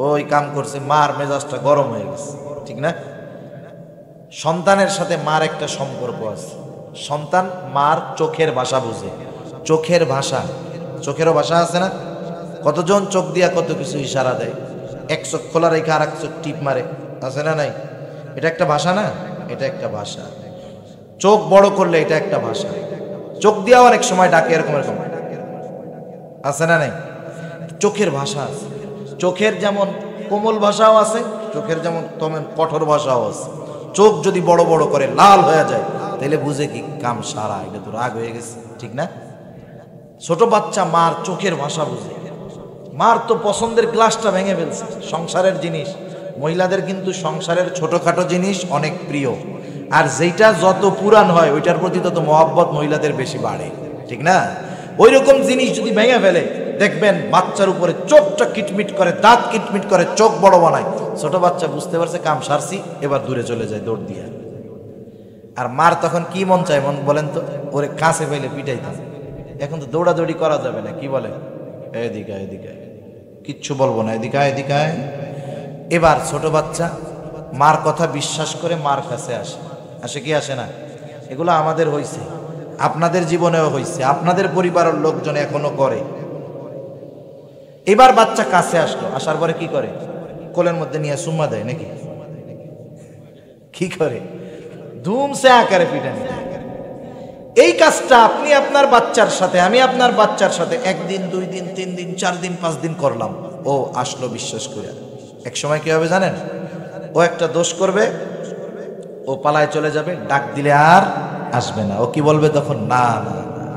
ওই কাম করছে, মার মেজাজটা গরম হয়ে গেছে, ঠিক না? সন্তানের সাথে মার একটা সম্পর্ক আছে। সন্তান মার চোখের ভাষা বুঝে, চোখের ভাষা, চোখেরও ভাষা আছে না? কতজন চোখ দিয়া কত কিছু ইশারা দেয়, এক চোখ খোলা রেখে আর এক চোখ টিপ মারে, আছে না নাই? এটা একটা ভাষা না? এটা একটা ভাষা। চোখ বড় করলে এটা একটা ভাষা। চোখ দিয়া অনেক সময় ডাকে, এরকম এরকম, আছে না নাই? চোখের ভাষা আছে। চোখের যেমন কোমল ভাষাও আছে, চোখের যেমন তেমন কঠোর ভাষাও আছে। চোখ যদি বড় বড় করে লাল হয়ে যায়, তাহলে বুঝে কি কাম সারা, এটা তো রাগ হয়ে গেছে, ঠিক না? ছোট বাচ্চা মার চোখের ভাষা বুঝে। মার তো পছন্দের গ্লাসটা ভেঙে ফেলছে, সংসারের জিনিস। মহিলাদের কিন্তু সংসারের ছোটখাটো জিনিস অনেক প্রিয়, আর যেটা যত পুরান হয় ওইটার প্রতি তত মহব্বত মহিলাদের বেশি বাড়ে, ঠিক না? ওই রকম জিনিস যদি ভেঙে ফেলে, দেখবেন বাচ্চার উপরে চোখটা কিটমিট করে, দাঁত কিটমিট করে, চোখ বড় বানায়। ছোট বাচ্চা বুঝতে পারছে কাম সারছি, এবার দূরে চলে যায় দৌড় দিয়ে। আর মার তখন কি মন চায় মন বলেন তো? ওরে কাছে পাইলে পিটাইতাম। এখন তো দৌড়াদৌড়ি করা যাবে না, কি বলে এদিকে এদিকে, কিচ্ছু বলবো না, এদিকে এদিকে। এবার ছোট বাচ্চা মার কথা বিশ্বাস করে মার কাছে আসে, আসে কি আসে না? এগুলো আমাদের হইছে, আপনাদের জীবনেও হইছে, আপনাদের পরিবারের লোকজন এখনো করে। এবার বাচ্চা কাছে আসলো, আসার পরে কি করে? কোলের মধ্যে নিয়ে সুম্মা দেয় নাকি? কি করে? ধুমসে আকারে পিটানি। এই কাজটা আপনি আপনার বাচ্চার সাথে, আমি আপনার বাচ্চার সাথে 1 দিন 2 দিন 3 দিন 4 দিন 5 দিন করলাম, ও আসলো বিশ্বাস করে। এক সময় কি হবে জানেন? ও একটা দোষ করবে, ও পালায় চলে যাবে, ডাক দিলে আর আসবে না। ও কি বলবে তখন? না না না,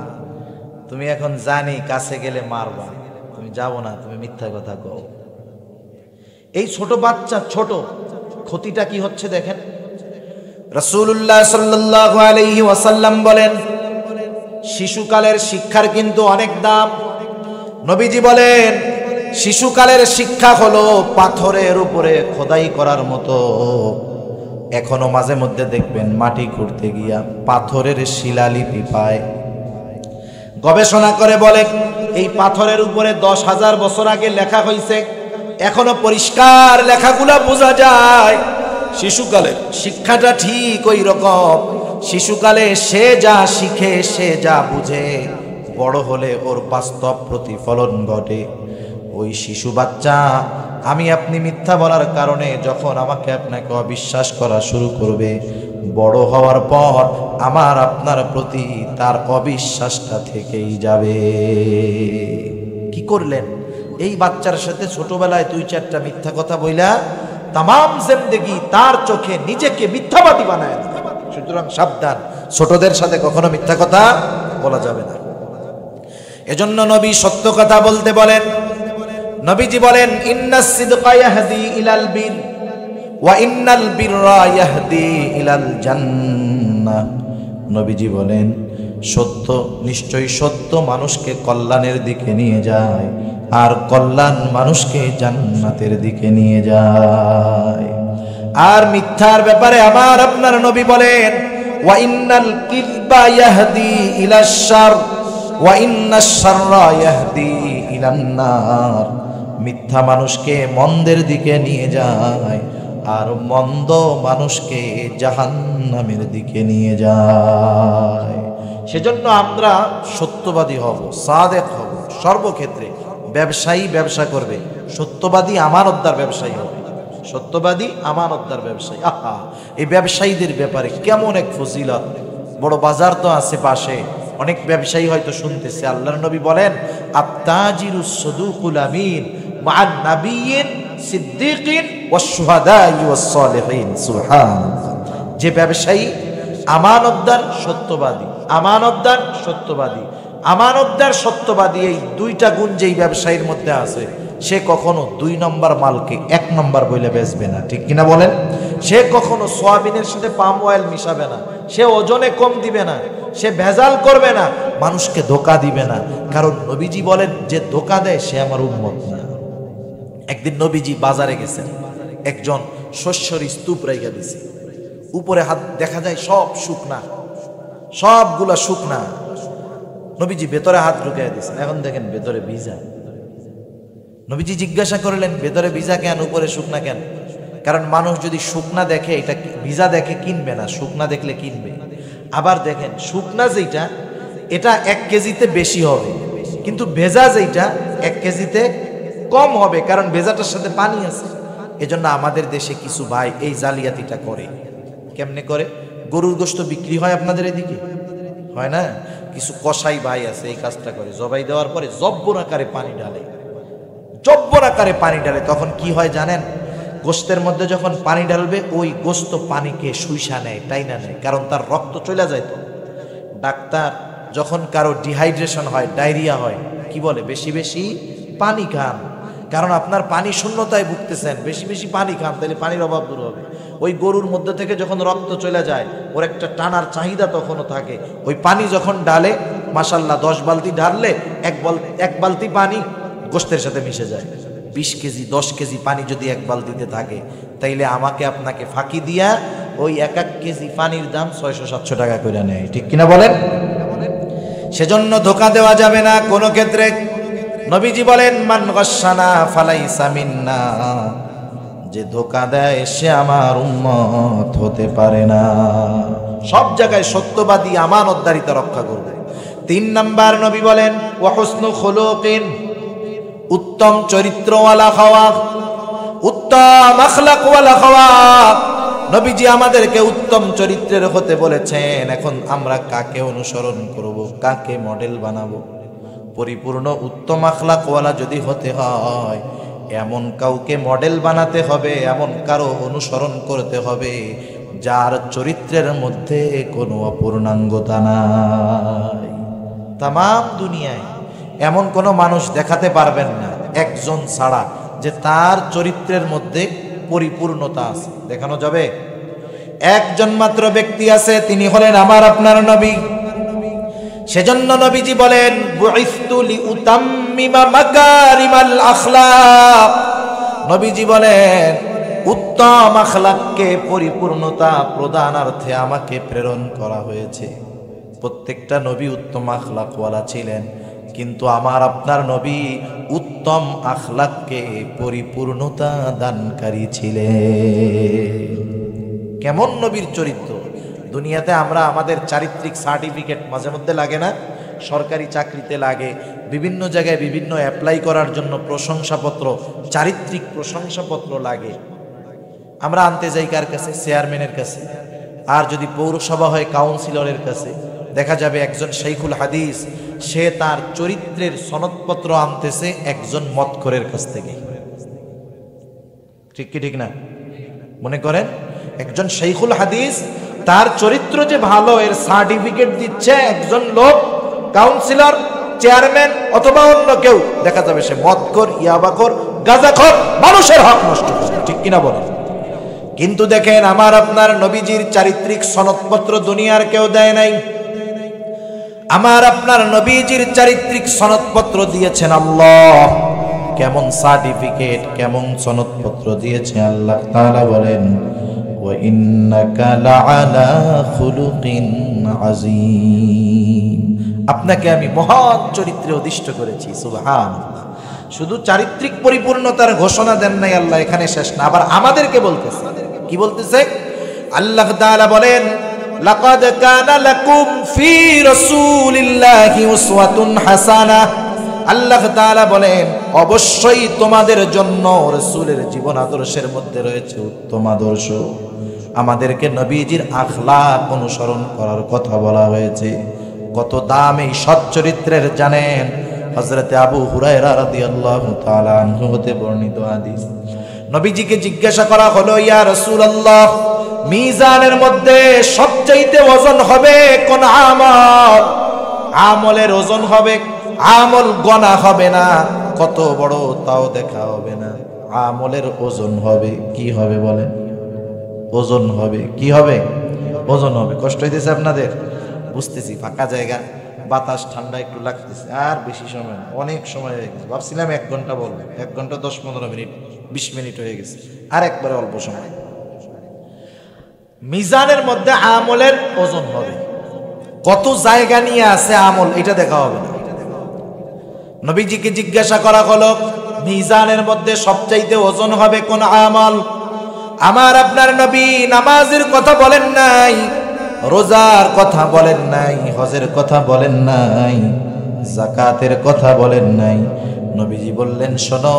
তুমি এখন জানি কাছে গেলে মারবা, তুমি যাবো না, তুমি মিথ্যা কথা কও। এই ছোট বাচ্চা, ছোট ক্ষতিটা কি হচ্ছে দেখেন। রাসূলুল্লাহ সাল্লাল্লাহু আলাইহি ওয়াসাল্লাম বলেন, শিশুকালের শিক্ষার কিন্তু অনেক দাম। নবীজি বলেন, শিশুকালের শিক্ষা হলো পাথরের উপরে খোদাই করার মতো। এখনো মাঝে মধ্যে দেখবেন মাটি খুঁড়তে গিয়া পাথরের শিলালিপি পায়। গবেষণা করে বলে এই পাথরের উপরে 10,000 বছর আগে লেখা হয়েছে, এখনো পরিষ্কার লেখাগুলা বোঝা যায়। শিশুকালের শিক্ষাটা ঠিক ওই রকম। শিশুকালে সে যা শিখে, সে যা বুঝে, বড় হলে ওর বাস্তব প্রতিফলন ঘটে। ওই শিশু বাচ্চা আমি আপনি মিথ্যা বলার কারণে যখন আমাকে আপনাকে অবিশ্বাস করা শুরু করবে, বড় হওয়ার পর আমার আপনার প্রতি তার অবিশ্বাসটা থেকেই যাবে। কি করলেন? এই বাচ্চার সাথে ছোটবেলায় 2-4টা মিথ্যা কথা বইলা তামাম জিন্দেগি তার চোখে নিজেকে মিথ্যাবাদী বানায়। সুতরাং সাবধান, ছোটদের সাথে কখনো মিথ্যা কথা বলা যাবে না। এজন্য নবী সত্য কথা বলতে বলেন। নবীজি বলেন, ইন্নাস সিদকা ইয়াহদি ইলাল বির ওয়া ইন্নাল বিররা ইয়াহদি ইলাল জান্নাহ। নবীজি বলেন, সত্য, নিশ্চয়ই সত্য মানুষকে কল্যাণের দিকে নিয়ে যায়, আর কল্যাণ মানুষকে জান্নাতের দিকে নিয়ে যায়। আর মিথ্যার ব্যাপারে আমার আপনার নবী বলেন, ওয়া ইন্নাল কিযবা ইয়াহদি ইলাশ শার ওয়া ইন্নাশ শাররা ইয়াহদি ইলান নার। মিথ্যা মানুষকে মন্দের দিকে নিয়ে যায়, আর মন্দ মানুষকে জাহান্নামের দিকে নিয়ে যায়। সেজন্য আমরা সত্যবাদী হব, সাদেক হব সর্বক্ষেত্রে। ব্যবসায়ী ব্যবসা করবে, সত্যবাদী আমানতদার ব্যবসায়ী হবে। সত্যবাদী আমানতদার ব্যবসায়ী, আহা, এই ব্যবসায়ীদের ব্যাপারে কেমন এক ফজিলত। বড় বাজার তো আছে পাশে, অনেক ব্যবসায়ী হয়তো শুনতেছে। আল্লাহর নবী বলেন, আত-তাজিরুস সাদুকুল আমিন মা'আন নাবিয়্যিন সিদ্দীকিন ওয়াশ শুহাদাই ওয়াস সালিহিন। সুবহানাল্লাহ। যে ব্যবসায়ী আমানতদার, সত্যবাদী, আমানতদার, সত্যবাদী, আমানতদার, সত্যবাদী, এই 2টা গুণ যেই ব্যবসায়ীর মধ্যে আছে, সে কখনো 2 নম্বর মালকে 1 নম্বর বলে বেচবে না। ঠিক কিনা বলেন? সে কখনো সয়াবিনের সাথে পাম অয়েল মিশাবে না, সে ওজনে কম দিবে না, সে ভেজাল করবে না, মানুষকে ধোঁকা দিবে না। কারণ নবীজি বলেন, যে ধোঁকা দেয় সে আমার উম্মত না। একদিন নবীজি বাজারে গেছেন, একজন শস্যর স্তূপ রেখে দিছে, উপরে হাত দেখা যায় সব শুকনা, সবগুলা শুকনা। নবীজি ভেতরে হাত ঢুকিয়ে দিয়েছেন, এখন দেখেন ভেতরে ভিজা। নবীজি জিজ্ঞাসা করলেন, ভেতরে ভিজা কেন, উপরে শুকনা কেন? কারণ মানুষ যদি শুকনা দেখে, এটা ভিজা দেখে কিনবে না, শুকনা দেখলে কিনবে। আবার দেখেন, শুকনা যেটা এটা 1 কেজিতে বেশি হবে, কিন্তু ভেজা যেটা 1 কেজিতে কম হবে, কারণ ভেজাটার সাথে পানি আছে। এজন্য আমাদের দেশে কিছু ভাই এই জালিয়াতিটা করে। কেমনে করে? গরুর গোশত বিক্রি হয় আপনাদের এদিকে, হয় না? কিছু কসাই ভাই আছে এই কাজটা করে, জবাই দেওয়ার পরে জব্বর আকারে পানি ঢালে, জব্বর আকারে পানি ঢালে। তখন কি হয় জানেন? গোশতের মধ্যে যখন পানি ঢালবে, ওই গোশত পানিকে শুইসা নেয়, টাইনা নেয়, কারণ তার রক্ত চলে যায়। তো ডাক্তার যখন কারো ডিহাইড্রেশন হয়, ডায়রিয়া হয়, কি বলে? বেশি বেশি পানি খান, কারণ আপনার পানি শূন্যতায় ভুগতেছেন, বেশি বেশি পানি খান, তাহলে পানির অভাব দূর হবে। ওই গরুর মধ্যে থেকে যখন রক্ত চলে যায়, ওর একটা টানার চাহিদা তখনও থাকে। ওই পানি যখন ডালে, মাশাআল্লাহ 10 বালতি ঢাললে এক বালতি পানি গোশতের সাথে মিশে যায়। 20 কেজি 10 কেজি পানি যদি এক বালতিতে থাকে, তাইলে আমাকে আপনাকে ফাঁকি দিয়া ওই এক কেজি পানির দাম 600-700 টাকা করে নেয়, ঠিক কিনা বলেন? সেজন্য ধোঁকা দেওয়া যাবে না কোনো ক্ষেত্রে। নবীজি বলেন, মান গাশশানা ফালাইসা মিন্না, যে ধোঁকা দেয় সে আমার উম্মত হতে পারে না। সব জায়গায় সত্যবাদী আমানতদারিতা রক্ষা করবে। 3 নাম্বার নবী বলেন, ওয়া হুসনু খুলুকিন, উত্তম চরিত্রওয়ালা হওয়া, উত্তম আখলাকওয়ালা হওয়া। নবীজি আমাদেরকে উত্তম চরিত্রের হতে বলেছেন। এখন আমরা কাকে অনুসরণ করব, কাকে মডেল বানাবো? পরিপূর্ণ উত্তম আখলাকওয়ালা যদি হতে হয়, এমন কাউকে মডেল বানাতে হবে, এমন কারো অনুসরণ করতে হবে যার চরিত্রের মধ্যে কোনো অপূর্ণাঙ্গতা নাই। তামাম দুনিয়ায় এমন কোনো মানুষ দেখাতে পারবেন না একজন ছাড়া যে তার চরিত্রের মধ্যে পরিপূর্ণতা আছে। দেখানো যাবে? একজন মাত্র ব্যক্তি আছে, তিনি হলেন আমার আপনার নবী। সেজন্য নবীজি বলেন, বুইসতু লিউতাম্মিমা মাকারিমাল আখলাক। নবীজি বলেন, উত্তম আখলাককে পরিপূর্ণতা প্রদানার্থে আমাকে প্রেরণ করা হয়েছে। প্রত্যেকটা নবী উত্তম আখলাকওয়ালা ছিলেন, কিন্তু আমার আপনার নবী উত্তম আখলাককে পরিপূর্ণতা দানকারী ছিলেন। কেমন নবীর চরিত্র! দুনিয়াতে আমরা আমাদের চারিত্রিক সার্টিফিকেট মাঝে মধ্যে লাগে না? সরকারি চাকরিতে লাগে, বিভিন্ন জায়গায় বিভিন্ন অ্যাপ্লাই করার জন্য প্রশংসাপত্র, চারিত্রিক প্রশংসাপত্র লাগে। আমরা আনতে যাই কার কাছে? চেয়ারম্যানের কাছে। আর যদি পৌরসভা হয় কাউন্সিলরের কাছে। দেখা যাবে একজন শাইখুল হাদিস, সে তার চরিত্রের সনদপত্র আনতেছে একজন মদখোরের কাছ থেকে। ঠিক কি ঠিক না? মনে করেন একজন শাইখুল হাদিস তার চরিত্র যে ভালো, এর সার্টিফিকেট দিচ্ছে একজন লোক, কাউন্সিলর, চেয়ারম্যান অথবা অন্য কেউ। দেখা যাবে সে মদখোর, ইয়াবাখোর, গাঁজাখোর, মানুষের হক নষ্ট করে। ঠিক কিনা বলেন? কিন্তু দেখেন, আমার আপনার নবীজির চারিত্রিক সনদপত্র দুনিয়ার কেউ দেয় নাই। আমার আপনার নবীজির চারিত্রিক সনদপত্র দিয়েছেন আল্লাহ। কেমন সার্টিফিকেট, কেমন সনদপত্র দিয়েছে আল্লাহ তাআলা বলেন, ওয়া ইন্নাকা লাআলা খুলুকিন আযীম। আপনাকে আমি মহান চরিত্রে অধিষ্ঠ করেছি। সুবহানাল্লাহ। শুধু চারিত্রিক পরিপূর্ণতার ঘোষণা দেন নাই আল্লাহ, এখানে শেষ না, আবার আমাদেরকে বলতেছে। কি বলতেছে? আল্লাহ তাআলা বলেন, লাকাদ কানা লাকুম ফি রাসূলিল্লাহি উসওয়াতুন হাসানাহ। আল্লাহ তাআলা বলেন, অবশ্যই তোমাদের জন্য রাসূলের জীবন আদর্শের মধ্যে রয়েছে উত্তম আদর্শ। আমাদেরকে নবীজির আখলাক অনুসরণ করার কথা বলা হয়েছে। কত দাম এই সৎ চরিত্রের জানেন? হযরতে আবু হুরায়রা রাদিয়াল্লাহু তাআলা আনহু হতে বর্ণিত হাদিস। নবীজিকে জিজ্ঞাসা করা হলো, ইয়া রাসূলুল্লাহ, মিজানের মধ্যে সবচাইতে ওজন হবে কোন আমল? আমলের ওজন হবে, আমল গণা হবে না, কত বড় তাও দেখা হবে না, আমলের ওজন হবে। কি হবে বলেন? ওজন হবে। কি হবে? ওজন হবে। কষ্ট হইতেছে আপনাদের? বুঝতেছি, ফাঁকা জায়গা, বাতাস ঠান্ডা একটু লাগতেছে। আর বেশি সময় না, অনেক সময় হয়ে গেছে। ভাবছিলাম 1 ঘন্টা বলবো, 1 ঘন্টা 10-15 মিনিট, 20 মিনিট হয়ে গেছে। আর একবারে অল্প সময়। মিজানের মধ্যে আমলের ওজন হবে, কত জায়গা নিয়ে আছে আমল, এটা দেখা হবে না। নবীজিকে জিজ্ঞাসা করা হলো, মিজানের মধ্যে সবচাইতে ওজন হবে কোন আমল? আমার আপনার নবী নামাজের কথা বলেন নাই, রোজার কথা বলেন নাই, হজের কথা বলেন নাই, যাকাতের কথা বলেন নাই। নবীজি বললেন, শোনো,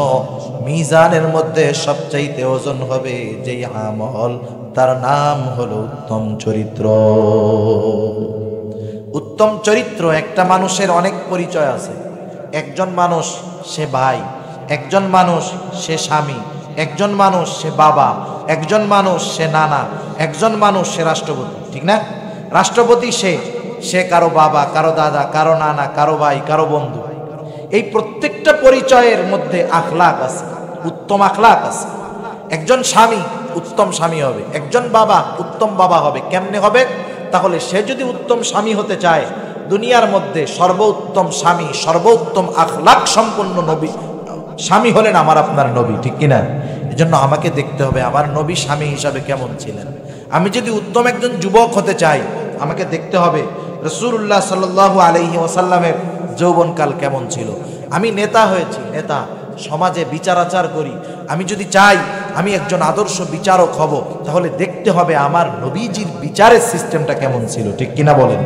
মিজানের মধ্যে সবচাইতে ওজন হবে যেই আমল, তার নাম হলো উত্তম চরিত্র। উত্তম চরিত্র। একটা মানুষের অনেক পরিচয় আছে। একজন মানুষ সে ভাই, একজন মানুষ সে স্বামী, একজন মানুষ সে বাবা, একজন মানুষ সে নানা, একজন মানুষ সে রাষ্ট্রপতি। ঠিক না? রাষ্ট্রপতি সে কারো বাবা, কারো দাদা, কারো নানা, কারো ভাই, কারো বন্ধু। এই প্রত্যেকটা পরিচয়ের মধ্যে আখলাক আছে, উত্তম আখলাক আছে। একজন স্বামী উত্তম স্বামী হবে, একজন বাবা উত্তম বাবা হবে। কেমনে হবে? তাহলে সে যদি উত্তম স্বামী হতে চায়, দুনিয়ার মধ্যে সর্বোত্তম স্বামী, সর্বোত্তম আখলাক সম্পন্ন নবী স্বামী হলেন আমার আপনার নবী, ঠিক কিনা? এজন্য আমাকে দেখতে হবে আমার নবী স্বামী হিসাবে কেমন ছিলেন। আমি যদি উত্তম একজন যুবক হতে চাই, আমাকে দেখতে হবে রাসূলুল্লাহ সাল্লাল্লাহু আলাইহি ওয়াসাল্লামের যৌবনকাল কেমন ছিল। আমি নেতা হয়েছি, নেতা সমাজে বিচার আচার করি, আমি যদি চাই আমি একজন আদর্শ বিচারক হব, তাহলে দেখতে হবে আমার নবীজির বিচারের সিস্টেমটা কেমন ছিল, ঠিক কিনা বলেন?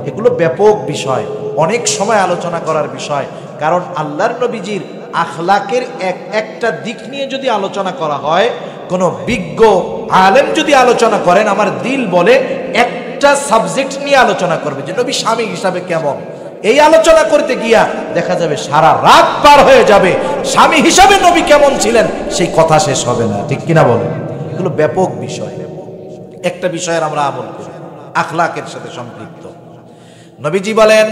এগুলো ব্যাপক বিষয়, অনেক সময় আলোচনা করার বিষয়। কারণ আল্লাহর নবীজির আখলাকের একটা দিক নিয়ে যদি আলোচনা করা হয়, কোনো বিজ্ঞ আলেম যদি আলোচনা করেন, আমার দিল বলে একটা সাবজেক্ট নিয়ে আলোচনা করবে যে নবী স্বামী হিসাবে কেমন। এই আলোচনা করতে গিয়া দেখা যাবে সারা রাত পার হয়ে যাবে, স্বামী হিসাবে নবী কেমন ছিলেন সেই কথা শেষ হবে না, ঠিক কিনা বলেন? এগুলো ব্যাপক বিষয়। একটা বিষয়ের আমরা আমল করি, আখলাকের সাথে সম্পৃক্ত। নবীজি বলেন,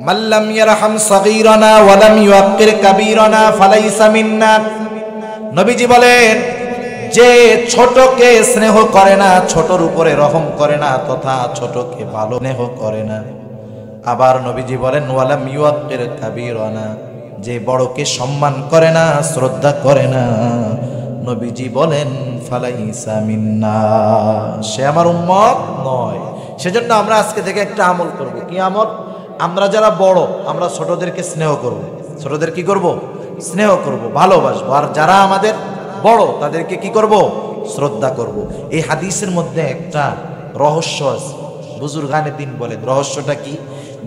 মাল্লাম ইয়ারহাম সাগীরানা ওয়া লাম ইউক্কির কাবীরানা ফালাইসা মিন্না। নবীজি বলেন, যে ছোটকে স্নেহ করে না, ছোটর উপরে রহম করে না, তথা ছোটকে ভালো স্নেহ করে না। আবার নবীজি বলেন, ওয়া লাম ইউক্কির কাবীরানা, যে বড়কে সম্মান করে না, শ্রদ্ধা করে না, নবীজি বলেন ফালাইসা মিন্না, সে আমার উম্মত নয়। সেজন্য আমরা আজকে থেকে একটা আমল করব। কি আমল? আমরা যারা বড়, আমরা ছোটদেরকে স্নেহ করব। ছোটদের কি করব? স্নেহ করব, ভালোবাসবো। আর যারা আমাদের বড় তাদেরকে কি করব? শ্রদ্ধা করব। এই হাদিসের মধ্যে একটা রহস্য আছে, বুজুর্গানে দিন বলেন। রহস্যটা কি?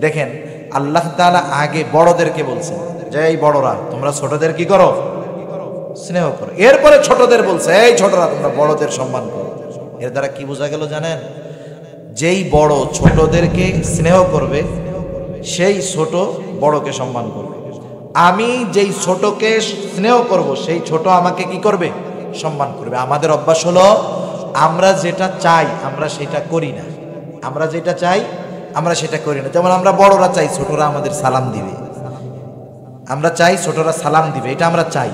দেখেন, আল্লাহ তাআলা আগে বড়দেরকে বলছেন যে এই বড়রা তোমরা ছোটদের কি করো? স্নেহ করো। এরপরে ছোটদের বলছে এই ছোটরা তোমরা বড়দের সম্মান করো। এর দ্বারা কি বোঝা গেল জানেন? যেই বড় ছোটদেরকে স্নেহ করবে, সেই ছোট বড়কে সম্মান করবে। আমি যেই ছোটকে স্নেহ করব, সেই ছোট আমাকে কি করবে? সম্মান করবে। আমাদের অভ্যাস হলো আমরা যেটা চাই আমরা সেটা করি না, আমরা যেটা চাই আমরা সেটা করি না। যেমন আমরা বড়রা চাই ছোটরা আমাদের সালাম দিবে, আমরা চাই ছোটরা সালাম দিবে, এটা আমরা চাই,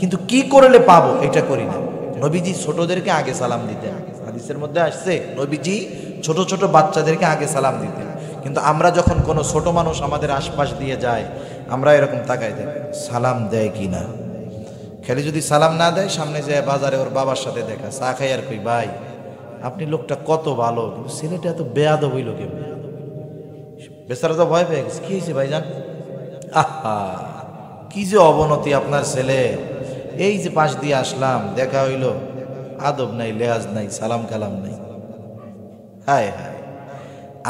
কিন্তু কি করলে পাবো এটা করি না। নবীজি ছোটদেরকে আগে সালাম দিতেন, হাদিসের মধ্যে আসছে নবীজি ছোট ছোট বাচ্চাদেরকে আগে সালাম দিতেন। কিন্তু আমরা যখন কোনো ছোট মানুষ আমাদের আশপাশ দিয়ে যায়, আমরা এরকম তাকাই দেয় সালাম দেয় কি না। খালি যদি সালাম না দেয়, সামনে যায় বাজারে ওর বাবার সাথে দেখা, চা খাই আর কই ভাই আপনি লোকটা কত ভালো, কিন্তু ছেলেটা এত বেয়াদব হইল কেউ। বেচারা তো ভয় পেয়ে গেছে, কি হয়েছে ভাইজান? আহা কি যে অবনতি আপনার ছেলে, এই যে পাশ দিয়ে আসলাম, দেখা হইল আদব নাই, লেহাজ নাই, সালাম কালাম নাই। হায় হায়,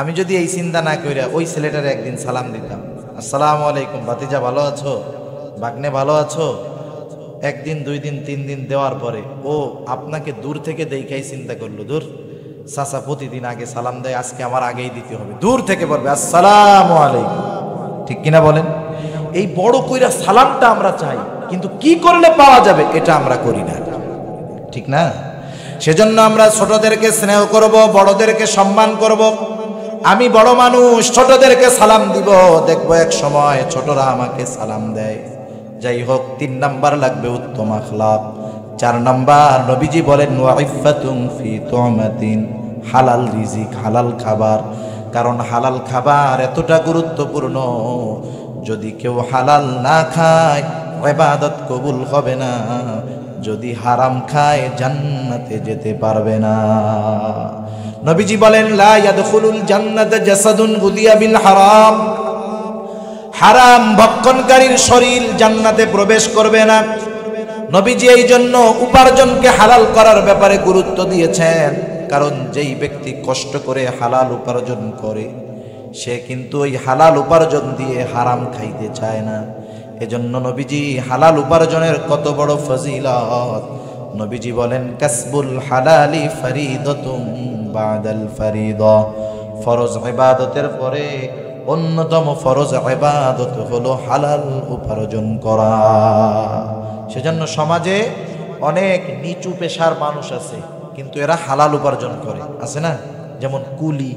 আমি যদি এই চিন্তা না কইরা ওই ছেলেটার একদিন সালাম দিতাম, আসসালামু আলাইকুম ভাতিজা ভালো আছো, বাগনে ভালো আছো, একদিন দুই দিন তিন দিন দেওয়ার পরে ও আপনাকে দূর থেকে দেখাই চিন্তা করলো, দূর চাচা প্রতিদিন আগে সালাম দেয়, আজকে আমার আগেই দিতে হবে, দূর থেকে বলবে আসসালামু আলাইকুম, ঠিক কিনা বলেন? এই বড় কইরা সালামটা আমরা চাই, কিন্তু কি করলে পাওয়া যাবে এটা আমরা করি না, ঠিক না? সেজন্য আমরা ছোটদেরকে স্নেহ করব, বড়দেরকে সম্মান করব। আমি বড় মানুষ, ছোটদেরকে সালাম দিব, দেখবো এক সময় ছোটরা আমাকে সালাম দেয়। যাই হোক, 3 নাম্বার লাগবে উত্তম আখলাক। 4 নাম্বার নবীজি বলেন ওয়াইফাতুন ফি তুমাতিন, হালাল রিজিক, হালাল খাবার। কারণ হালাল খাবার এতটা গুরুত্বপূর্ণ, যদি কেউ হালাল না খায় ইবাদত কবুল হবে না, যদি হারাম খায় জান্নাতে যেতে পারবে না। নবীজি বলেন লা ইয়াদখুলুল জান্নাতা জাসাদুন গুদিয়া বিল হারাম, হারাম ভক্ষণকারীর শরীর জান্নাতে প্রবেশ করবে না। নবীজি এই জন্য উপার্জনকে হালাল করার ব্যাপারে গুরুত্ব দিয়েছেন, কারণ যেই ব্যক্তি কষ্ট করে হালাল উপার্জন করে, সে কিন্তু ওই হালাল উপার্জন দিয়ে হারাম খাইতে চায় না। এজন্য নবীজি হালাল উপার্জনের কত বড় ফজিলত, নবীজি বলেন কাসবুল হালালি ফরিদাতুম বাদাল ফরিদা, ফরজ ইবাদতের পরে অন্যতম ফরজ ইবাদত হলো হালাল উপার্জন করা। সেজন্য সমাজে অনেক নিচু পেশার মানুষ আছে, কিন্তু এরা হালাল উপার্জন করে, আছে না? যেমন কুলি,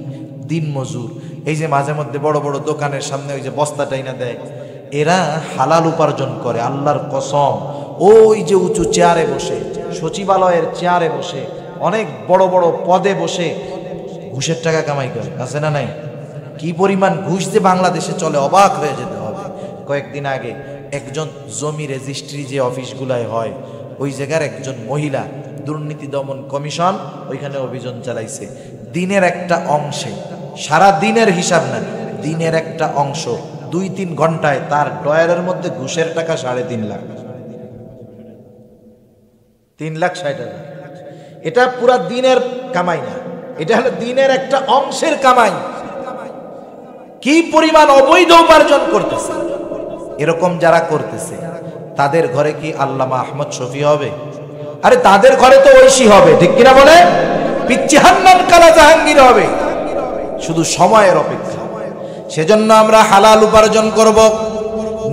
দিনমজুর, এই যে মাঝে মধ্যে বড় বড় দোকানের সামনে ওই যে বস্তা টাইনা দেয়, এরা হালাল উপার্জন করে। আল্লাহর কসম, ওই যে উঁচু চেয়ারে বসে, সচিবালয়ের চেয়ারে বসে, অনেক বড় বড় পদে বসে ঘুষের টাকা কামাই করে, আছে না নাই? কি পরিমাণ ঘুষ যে বাংলাদেশে চলে অবাক হয়ে যেতে হবে। কয়েকদিন আগে একজন জমি রেজিস্ট্রি যে অফিসগুলাই হয় ওই জায়গার একজন মহিলা দুর্নীতি দমন কমিশন ওইখানে অভিযান চালাইছে। দিনের একটা অংশে, সারা দিনের হিসাব না, দিনের একটা অংশ 2-3 ঘন্টায় তার ডয়ারের মধ্যে ঘুষের টাকা 3.5 লাখ, 3,60,000। এটা পুরা দিনের কামাই না, এটা হলো দিনের একটা অংশের কামাই। কি পরিমাণ অবৈধ উপার্জন করতেছে। এরকম যারা করতেছে তাদের ঘরে কি আল্লামা আহমদ শফি হবে? আরে তাদের ঘরে তো ঐশী হবে, ঠিক কিনা বলে? পিচ্চি হান্নান কালা জাহাঙ্গীর হবে, শুধু সময়ের অপেক্ষা। সেজন্য আমরা হালাল উপার্জন করব।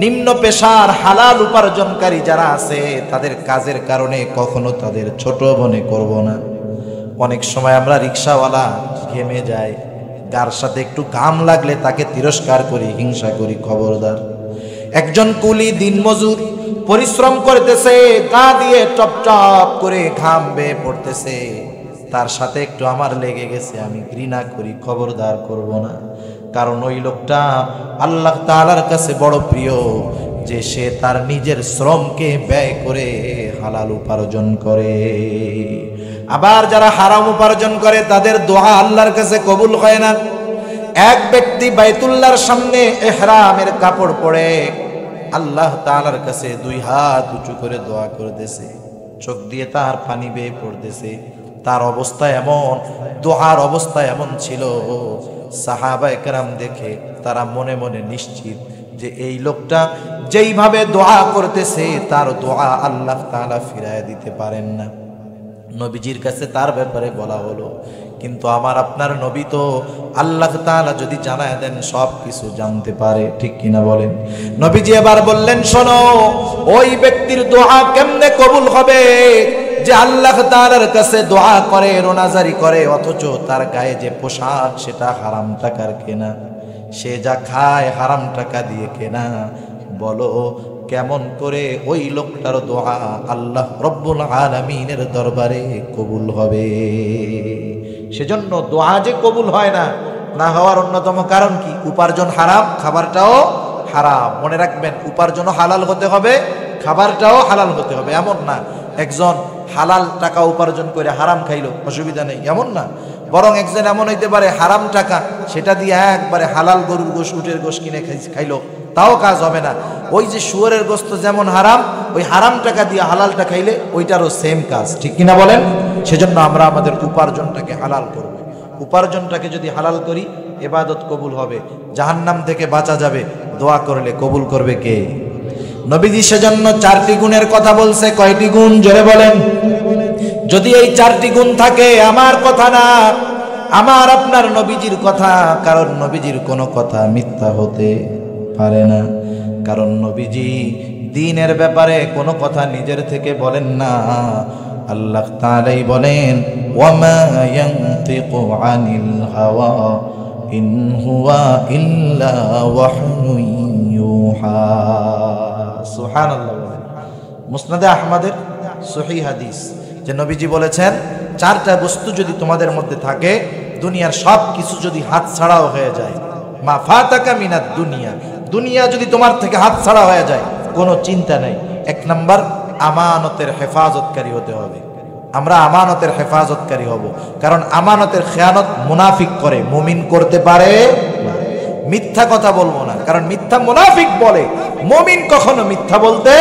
নিম্ন পেশার হালাল উপার্জনকারী যারা আছে তাদের কাজের কারণে কখনো তাদের ছোট মনে করব না। অনেক সময় আমরা রিক্সাওয়ালা ঘেমে যায়, যার সাথে একটু ঘাম লাগলে তাকে তিরস্কার করি, হিংসা করি। খবরদার। একজন কুলি দিনমজুর পরিশ্রম করতেছে, গা দিয়ে টপ টপ করে ঘাম বেয়ে পড়তেছে, তার সাথে একটু আমার লেগে গেছে, আমি ঘৃণা করি। খবরদার করব না। কারণ ওই লোকটা আল্লাহ তাআলার কাছে বড় প্রিয়, যে সে তার নিজের শ্রমকে ব্যয় করে হালাল উপার্জন করে। আবার যারা হারাম উপার্জন করে তাদের দোয়া আল্লাহর কাছে কবুল হয় না। এক ব্যক্তি বাইতুল্লাহর সামনে ইহরামের কাপড় পরে আল্লাহ তাআলার কাছে 2 হাত উঁচু করে দোয়া করতেছে, চোখ দিয়ে তার পানি বেয়ে পড়তেছে। তার অবস্থা এমন, দোয়ার অবস্থা এমন ছিল, সাহাবায়ে কেরাম দেখে তারা মনে মনে নিশ্চিত যে এই লোকটা যেইভাবে দোয়া করতেছে তার দোয়া আল্লাহ তাআলা ফিরায় দিতে পারেন না। নবীজির কাছে তার ব্যাপারে বলা হলো, কিন্তু আমার আপনার নবী তো আল্লাহ তাআলা যদি জানায় দেন সব কিছু জানতে পারে, ঠিক কিনা বলেন? নবীজি এবার বললেন, শোনো, ওই ব্যক্তির দোয়া কেমনে কবুল হবে যে আল্লাহ তাআলার কাছে দোয়া করে, রোনাজারি করে, অথচ তার গায়ে যে পোশাক সেটা হারাম টাকার কেনা, সে যা খায় হারাম টাকা দিয়ে কেনা। বলো কেমন করে ওই লোকটার দোয়া আল্লাহ রব্বুল আলামিনের দরবারে কবুল হবে? সেজন্য দোয়া যে কবুল হয় না, না হওয়ার অন্যতম কারণ কি? উপার্জন হারাম, খাবারটাও হারাম। মনে রাখবেন, উপার্জনও হালাল হতে হবে, খাবারটাও হালাল হতে হবে। এমন না একজন হালাল টাকা উপার্জন করে হারাম খাইলো, অসুবিধা নেই, এমন না। বরং একজন এমন হইতে পারে হারাম টাকা সেটা দিয়ে একবারে হালাল গরুর গোশ, উটের গোশ কিনে খাইলো, তাও কাজ হবে না। ওই যে শুয়োরের গোশত যেমন হারাম, ওই হারাম টাকা দিয়ে হালালটা খাইলে ওইটারও সেম কাজ, ঠিক কিনা বলেন? সেজন্য আমরা আমাদের উপার্জনটাকে হালাল করব। উপার্জনটাকে যদি হালাল করি, ইবাদত কবুল হবে, জাহান্নাম থেকে বাঁচা যাবে। দোয়া করলে কবুল করবে কে? নবীজি সেজন্য 4টি গুণের কথা বলছে। কয়টি গুণ? জোরে বলেন। যদি এই 4টি গুণ থাকে, আমার কথা না, আমার আপনার নবীজির কথা। কারণ নবীজির কোনো কথা মিথ্যা হতে পারে না। কারণ নবীজি দ্বীনের ব্যাপারে কোনো কথা নিজের থেকে বলেন না। আল্লাহ তাআলাই বলেন, ওয়ামা ইয়ানতিকু আনিল হাওয়া ইন হুয়া ইল্লা ওয়াহয়ুন ইউহা। সুবহানাল্লাহ। মুসনাদে আহমদের সহিহ হাদিস, যে নবীজি বলেছেন 4টা বস্তু যদি তোমাদের মধ্যে থাকে, দুনিয়ার সব কিছু যদি হাত ছাড়াও হয়ে যায়, মা ফাতাকা মিনাদ দুনিয়া, দুনিয়া যদি তোমার থেকে হাত ছাড়া হয়ে যায়, কোনো চিন্তা নেই। 1 নাম্বার, আমানতের হেফাজতকারী হতে হবে। আমরা আমানতের হেফাজতকারী হব, কারণ আমানতের খেয়ানত মুনাফিক করে, মুমিন করতে পারে না। মিথ্যা কথা বলবো না, কারণ মিথ্যা মুনাফিক বলে, মুমিন কখনো মিথ্যা বলতে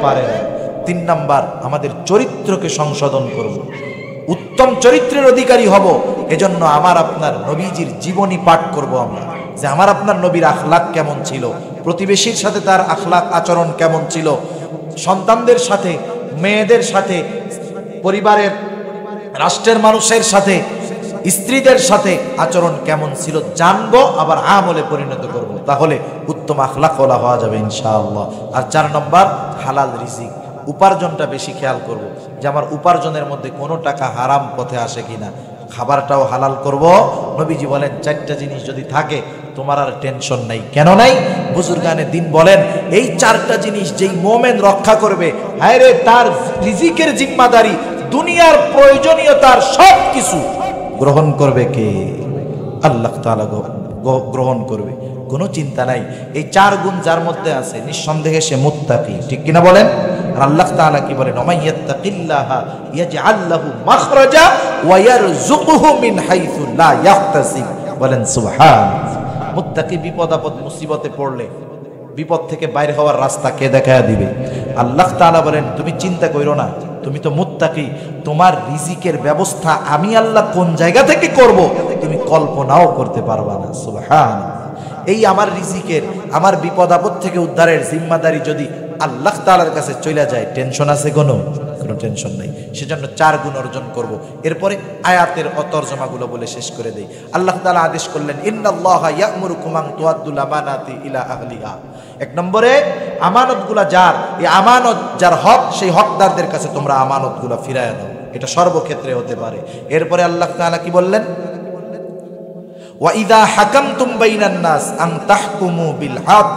পারে না। 3 নাম্বার, আমাদের চরিত্রকে সংশোধন করব, উত্তম চরিত্রের অধিকারী হব। এজন্য আমার আপনার নবীজির জীবনী পাঠ করব আমরা, যে আমার আপনার নবীর আখলাক কেমন ছিল, প্রতিবেশীর সাথে তার আখলাক আচরণ কেমন ছিল, সন্তানদের সাথে, মেয়েদের সাথে, পরিবারের, রাষ্ট্রের মানুষের সাথে, স্ত্রীদের সাথে আচরণ কেমন ছিল জানবো, আবার আমলে পরিণত করব। তাহলে উত্তম আখলাকওয়ালা হওয়া যাবে ইনশাআল্লাহ। আর 4 নম্বর, হালাল রিজিক, উপার্জনটা বেশি খেয়াল করব, যে আমার উপার্জনের মধ্যে কোনো টাকা হারাম পথে আসে কিনা। খাবারটাও হালাল করব। নবীজি বলেন 4টা জিনিস যদি থাকে তোমার আর টেনশন নাই। কেন নাই? বুজুর্গানে দিন বলেন, এই 4টা জিনিস যেই মোমেন রক্ষা করবে, হায় রে, তার রিজিকের জিম্মাদারি, দুনিয়ার প্রয়োজনীয়তার সব কিছু গ্রহণ করবে কে? আল্লাহ তাআলা গ্রহণ করবে, কোনো চিন্তা নাই। এই 4 গুণ যার মধ্যে আছে নিঃসন্দেহে সে মুত্তাকি, ঠিক কিনা বলেন? আর আল্লাহ তাআলা কি বলেন? ওমাইয়াত্তাকিল্লাহা ইয়াজআল লাহু মাখরাজা ওয়া ইয়ারযুকুহু মিন হাইসু লা ইয়াহতাসিব। বলেন সুবহান। মুত্তাকি বিপদ আপদ মুসিবতে পড়লে বিপদ থেকে বাইর হওয়ার রাস্তা কে দেখায়া দিবে? আল্লাহ তাআলা বলেন তুমি চিন্তা কইরো না, তুমি তো মুত্তাকি, তোমার রিজিকের ব্যবস্থা আমি আল্লাহ কোন জায়গা থেকে করব তুমি কল্পনাও করতে পারবা না। সুবহান। এই আমার রিজিকের, আমার বিপদ আপদ থেকে উদ্ধারের জিম্মাদারি যদি আল্লাহ তাআলার কাছে চলে যায়, টেনশন আছে? কোনো টেনশন নাই। সেজন্য 4 গুণ অর্জন করব। এরপরে আয়াতের অতর্জমাগুলো বলে শেষ করে দেই। আল্লাহ তাআলা আদেশ করলেন ইন্নাল্লাহা ইয়া'মুরুকুম আন তুআদ্দুল আমানাতি ইলা আহলিহা। 1 নম্বরে আমানতগুলা যার, এই আমানত যার হক, সেই হকদারদের কাছে তোমরা আমানতগুলা ফিরায় দাও। এটা সর্বক্ষেত্রে হতে পারে। এরপরে আল্লাহ তাআলা কি বললেন? ওয়া ইযা হাকামতুম বাইনান নাস আন তাহকুমু বিল হক।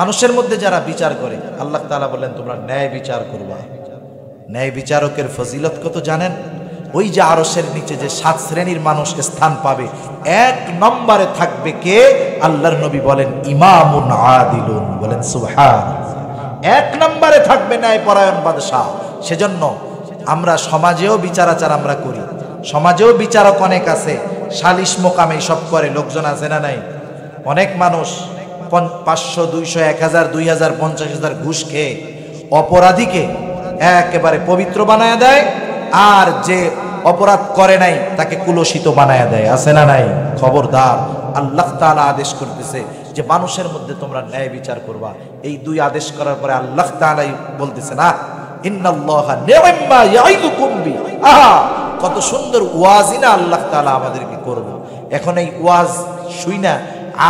মানুষের মধ্যে যারা বিচার করে, আল্লাহ তাআলা বললেন তোমরা ন্যায় বিচার করবা। ন্যায় বিচারকের ফজিলত কত জানেন? ওই যে আরশের নিচে যে 7 শ্রেণীর মানুষ স্থান পাবে, 1 নম্বরে থাকবে কে? আল্লাহর নবী বলেন ইমামুন আদিলুন। বলেন সুবহান। 1 নম্বরে থাকবে ন্যায়পরায়ণ বাদশা। সেজন্য আমরা সমাজেও বিচার আচার আমরা করি, সমাজেও বিচারক অনেক আছে, সালিশ মোকামে সব করে লোকজন আছে না নাই? অনেক মানুষ 500 200 1000 2000 50,000 ঘুষ খেয়ে অপরাধীকে একেবারে পবিত্র বানায় দেয়, আর যে অপরাধ করে নাই তাকে কুলসিত বানায় দেয়, আছে না নাই? খবরদার, আল্লাহ তাআলা আদেশ করতেছে যে মানুষের মধ্যে তোমরা ন্যায় বিচার করবা। এই 2 আদেশ করার পরে আল্লাহ তাআলাই বলতেছে না ইন্নাল্লাহা নি'মা ইয়াইদুকুম বি। আহা, কত সুন্দর ওয়াজই না আল্লাহ তাআলা আমাদেরকে করব। এখন এই ওয়াজ শুইনা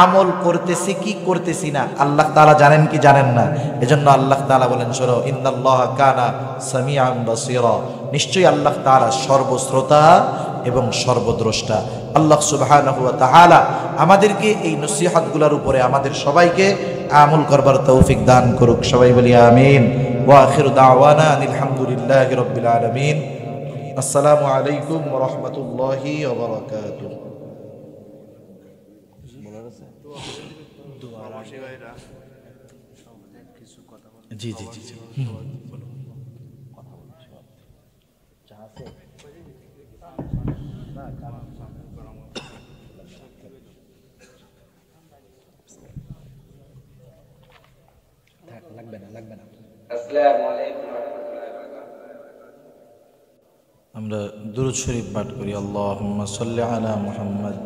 আমল করতেছি কি করতেছি না আল্লাহ তাআলা জানেন কি জানেন না? এজন্য আল্লাহ তাআলা বলেন শোনো, ইন্নাল্লাহা কানা সামিআন বাসীরা। নিশ্চয়ই আল্লাহ তাআলা সর্বশ্রোতা এবং সর্বদ্রষ্টা। আল্লাহ সুবহানাহু ওয়া তাআলা আমাদেরকে এই নসিহতগুলোর উপরে আমাদের সবাইকে আমল করবার তৌফিক দান করুক। সবাই বলি আমিন। ওয়া আখিরু দাওয়ানা আনিল হামদুলিল্লাহি রাব্বিল আলামিন। আসসালামু আলাইকুম ওয়া রাহমাতুল্লাহি ওয়া বারাকাতুহু। জি জি জি জি আমরা দুরূদ শরীফ পাঠ করি। আল্লাহুম্মা সাল্লি আলা মুহাম্মদ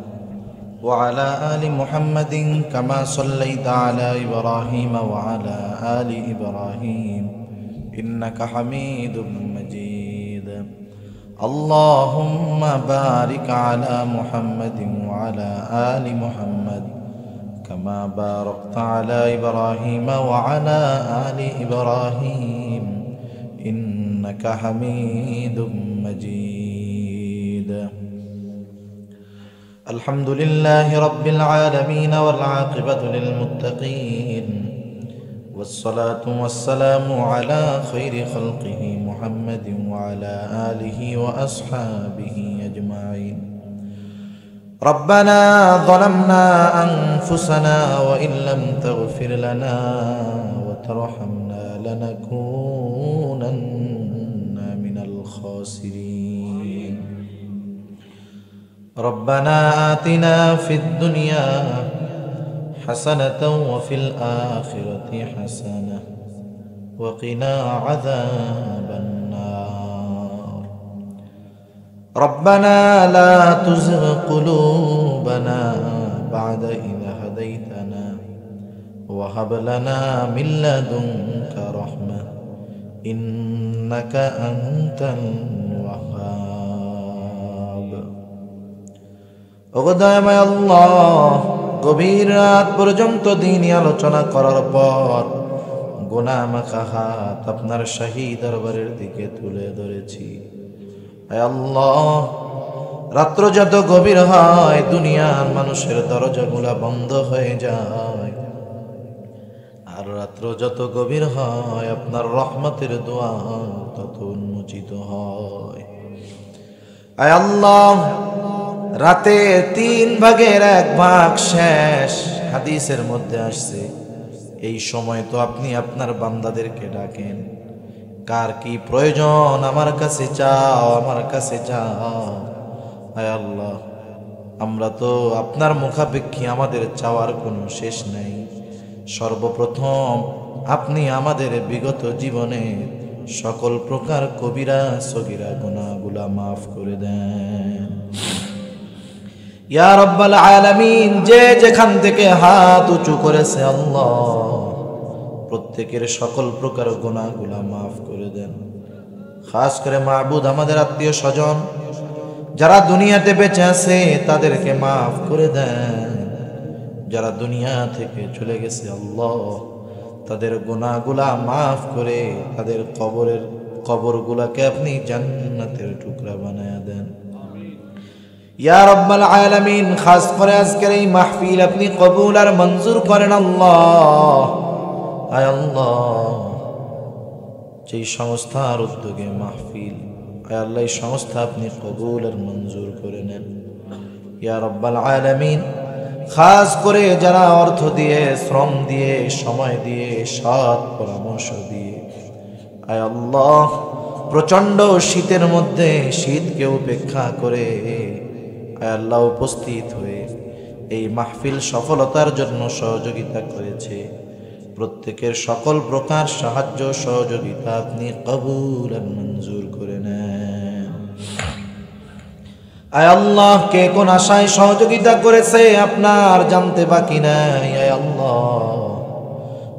ওয়া আলা আলি মুহাম্মাদিন কামা সাল্লাইতা আলা ইব্রাহিম ওয়া আলা আলি ইব্রাহিম ইন্নাকা হামিদুম মাজিদ। আল্লাহুম্মা বারিক আলা মুহাম্মাদিন ওয়া আলা আলি মুহাম্মাদ কামা বারাকতা আলা ইব্রাহিম ওয়া আলা আলি ইব্রাহিম ইন্নাকা হামিদুম মাজিদ। আলহামদুলিল্লাহি রাব্বিল আলামিন ওয়াল আকিবাতু লিল মুত্তাকিন ওয়াসসালাতু ওয়াসসালামু আলা খায়রি খালকিহি মুহাম্মাদিন ওয়া আলা আলিহি ওয়া আসহাবিহি আজমাইন। ربنا ظلمنا أنفسنا وإن لم تغفر لنا وترحمنا لنكونن من الخاسرين. ربنا آتنا في الدنيا حسنة وفي الآخرة حسنة وقنا عذاب النار. ربنا لا تزغ قلوبنا بعد إذ هديتنا وهب لنا من لدنك رحمة إنك أنت الوهاب. ওগদায় আল্লাহ, গভীর রাত পর্যন্ত দিনই আলোচনা করার পর গুনাহ মাখা হাত আপনার শাহী দরবারের দিকে তুলে ধরেছি। হে আল্লাহ, রাত্র যত গভীর হয় দুনিয়ার মানুষের দরজাগুলা বন্ধ হয়ে যায়, আর রাত্র যত গভীর হয় আপনার রহমতের দুয়ার তত উন্মোচিত হয়। হে আল্লাহ, রাতে 3 ভাগের 1 ভাগ শেষ। হাদিসের মধ্যে আসছে এই সময় তো আপনি আপনার বান্দাদেরকে ডাকেন, কার কি প্রয়োজন আমার কাছে চাও, আমার কাছে চাও। আয় আল্লাহ, আমরা তো আপনার মুখাপেক্ষী, আমাদের চাওয়ার কোনো শেষ নাই। সর্বপ্রথম আপনি আমাদের বিগত জীবনে সকল প্রকার কবিরা সগীরা গুনাহগুলা মাফ করে দেন ইয়া রাব্বাল আলামিন। যে যেখান থেকে হাত উঁচু করেছে আল্লাহ, প্রত্যেকের সকল প্রকার গুনাহগুলা মাফ করে দেন। খাস করে মাবুদ আমাদের আত্মীয় স্বজন যারা দুনিয়াতে বেঁচে আছে তাদেরকে মাফ করে দেন। যারা দুনিয়া থেকে চলে গেছে আল্লাহ, তাদের গুনাহগুলা মাফ করে তাদের কবরগুলাকে আপনি জান্নাতের টুকরা বানায়া দেন ইয়া রাব্বাল আলামিন। খাস করে আজকের এই মাহফিল আপনি কবুল আর মঞ্জুর করেন আল্লাহ। আয় আল্লাহ, যেই সংস্থার উদ্যোগে মাহফিল, আয় আল্লাহ এই সংস্থা আপনি কবুল আর মঞ্জুর করে নেন ইয়া রাব্বাল আলামিন। খাস করে যারা অর্থ দিয়ে, শ্রম দিয়ে, সময় দিয়ে, সৎ পরামর্শ দিয়ে, আয় আল্লাহ প্রচন্ড শীতের মধ্যে শীতকে উপেক্ষা করে আয় আল্লাহ উপস্থিত হয়ে এই মাহফিল সফলতার জন্য সহযোগিতা করেছে, প্রত্যেকের সকল প্রকার সাহায্য সহযোগিতা আপনি কবুল আর মঞ্জুর করে নেন। আয় আল্লাহ, কে কোন আশায় সহযোগিতা করেছে আপনার জানতে বাকি নাই। আয় আল্লাহ,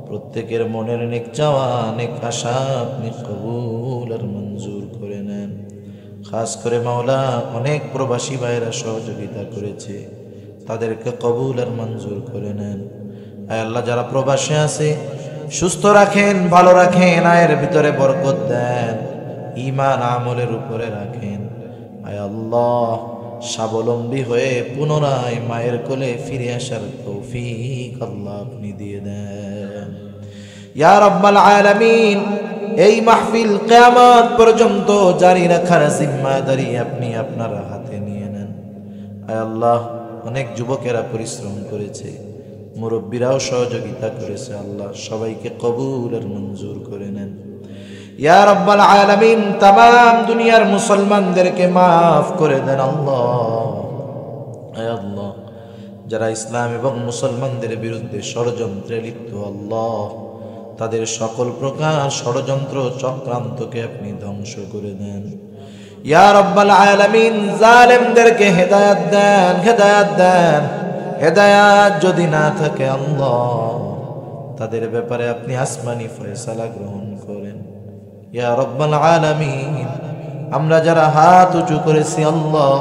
প্রত্যেকের মনের নেক চাওয়া, নেক আশা আপনি কবুল আর মঞ্জুর করে নেন। খাস করে মাওলা অনেক প্রবাসী ভাইরা সহযোগিতা করেছে, তাদেরকে কবুল আর মঞ্জুর করে নেন। আয় আল্লাহ, যারা প্রবাসে আছে সুস্থ রাখেন, ভালো রাখেন, আয়ের ভিতরে বরকত দেন, ঈমান আমলের উপরে রাখেন। আয় আল্লাহ, স্বাবলম্বী হয়ে পুনরায় মায়ের কোলে ফিরে আসার তৌফিক আল্লাহ আপনি দিয়ে দেন ইয়া রাব্বাল আলামিন। এই মাহফিল কিয়ামত পর্যন্ত জারি রাখার জিম্মাদারি আপনি আপনার হাতে নিয়ে নেন। আয় আল্লাহ, অনেক যুবকেরা পরিশ্রম করেছে, মুরব্বীরাও সহযোগিতা করেছে, আল্লাহ সবাইকে কবুল আর মঞ্জুর করে নেন ইয়া রাব্বাল আলামিন। तमाम দুনিয়ার মুসলমানদেরকে মাফ করে দেন আল্লাহ। আয় আল্লাহ, যারা ইসলাম এবং মুসলমানদের বিরুদ্ধে ষড়যন্ত্রে লিপ্ত আল্লাহ, তাদের সকল প্রকার ষড়যন্ত্র চক্রান্তকে আপনি ধ্বংস করে দেন ইয়া রাব্বাল আলামিন। জালেমদেরকে হেদায়েত দেন, হেদায়েত দেন। হেদায়েত যদি না থাকে আল্লাহ, তাদের ব্যাপারে আপনি আসমানি ফয়সালা গ্রহণ করেন ইয়া রাব্বাল আলামিন। আমরা যারা হাত উঁচু করেছি আল্লাহ,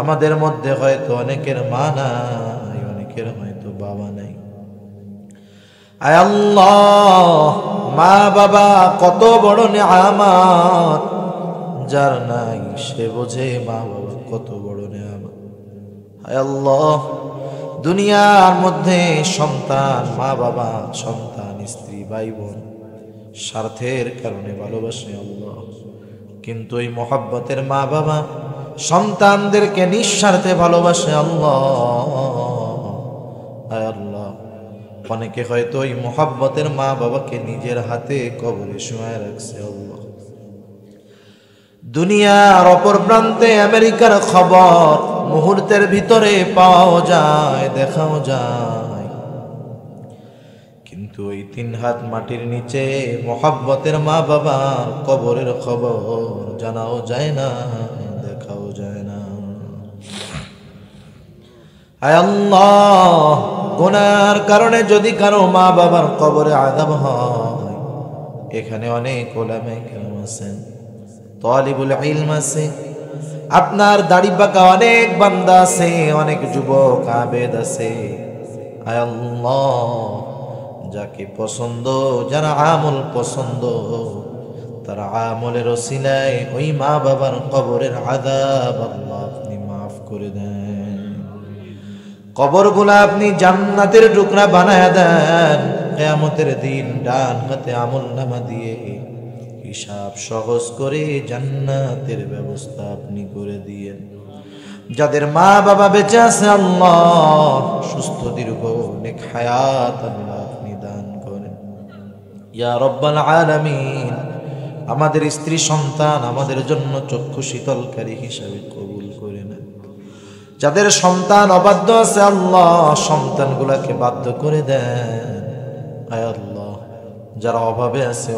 আমাদের মধ্যে হয়তো অনেকের মা নাই, অনেকের হয়তো বাবা নাই। আয় আল্লাহ, মা বাবা কত বড় নিয়ামত, যার নাই সে বোঝে মা বাবা কত বড় নিয়ামত। আয় আল্লাহ, দুনিয়ার মধ্যে সন্তান, মা বাবা, সন্তান, স্ত্রী, ভাই বোন স্বার্থের কারণে ভালোবাসে আল্লাহ, কিন্তু এই মহব্বতের মা বাবা সন্তানদেরকে নিঃস্বার্থে ভালোবাসে আল্লাহ। আয় আল্লাহ, অনেকে হয়তো এই মহব্বতের মা বাবাকে নিজের হাতে কবরে শুয়ে রাখছে আল্লাহ। দুনিয়ার অপর প্রান্তে আমেরিকার খবর মুহূর্তের ভিতরে পাওয়া যায়, দেখাও যায়, কিন্তু ওই 3 হাত মাটির নিচে মহব্বতের মা বাবার কবরের খবর জানাও যায় না, দেখাও যায় না। আয় আল্লাহ, গুনার কারণে যদি কারো মা বাবার কবরে আযাব হয়, এখানে অনেক উলামায়ে কেরাম আছেন, তালিবুল ইলম আছে, আপনার দাড়ি পাকা অনেক বান্দা আছে, অনেক যুবক আবেদ আছে। আয় আল্লাহ, যাকে পছন্দ, যারা আমল পছন্দ, তারা আমলের ওসিলায় ওই মা বাবার কবরের আযাব আল্লাহ আপনি মাফ করে দেন। কবরগুলা আপনি জান্নাতের টুকরা বানায়া দেন। কিয়ামতের দিন ডান হাতে আমলনামা দিয়ে হিসাব সহজ করে জান্নাতের ব্যবস্থা আপনি করে দিয়েন। যাদের মা বাবা বেঁচে আছে আল্লাহ সুস্থ দীর্ঘ নেক হায়াত আল্লাহ আপনি দান করেন ইয়া রব্বাল আলামিন। আমাদের স্ত্রী সন্তান আমাদের জন্য চক্ষু শীতলকারী হিসাবে কবুল করে নেন। যাদের সন্তান অবাধ্য আছে আল্লাহ সন্তানগুলাকে বাধ্য করে দেন। আয় আল্লাহ, যারা অভাবে আছে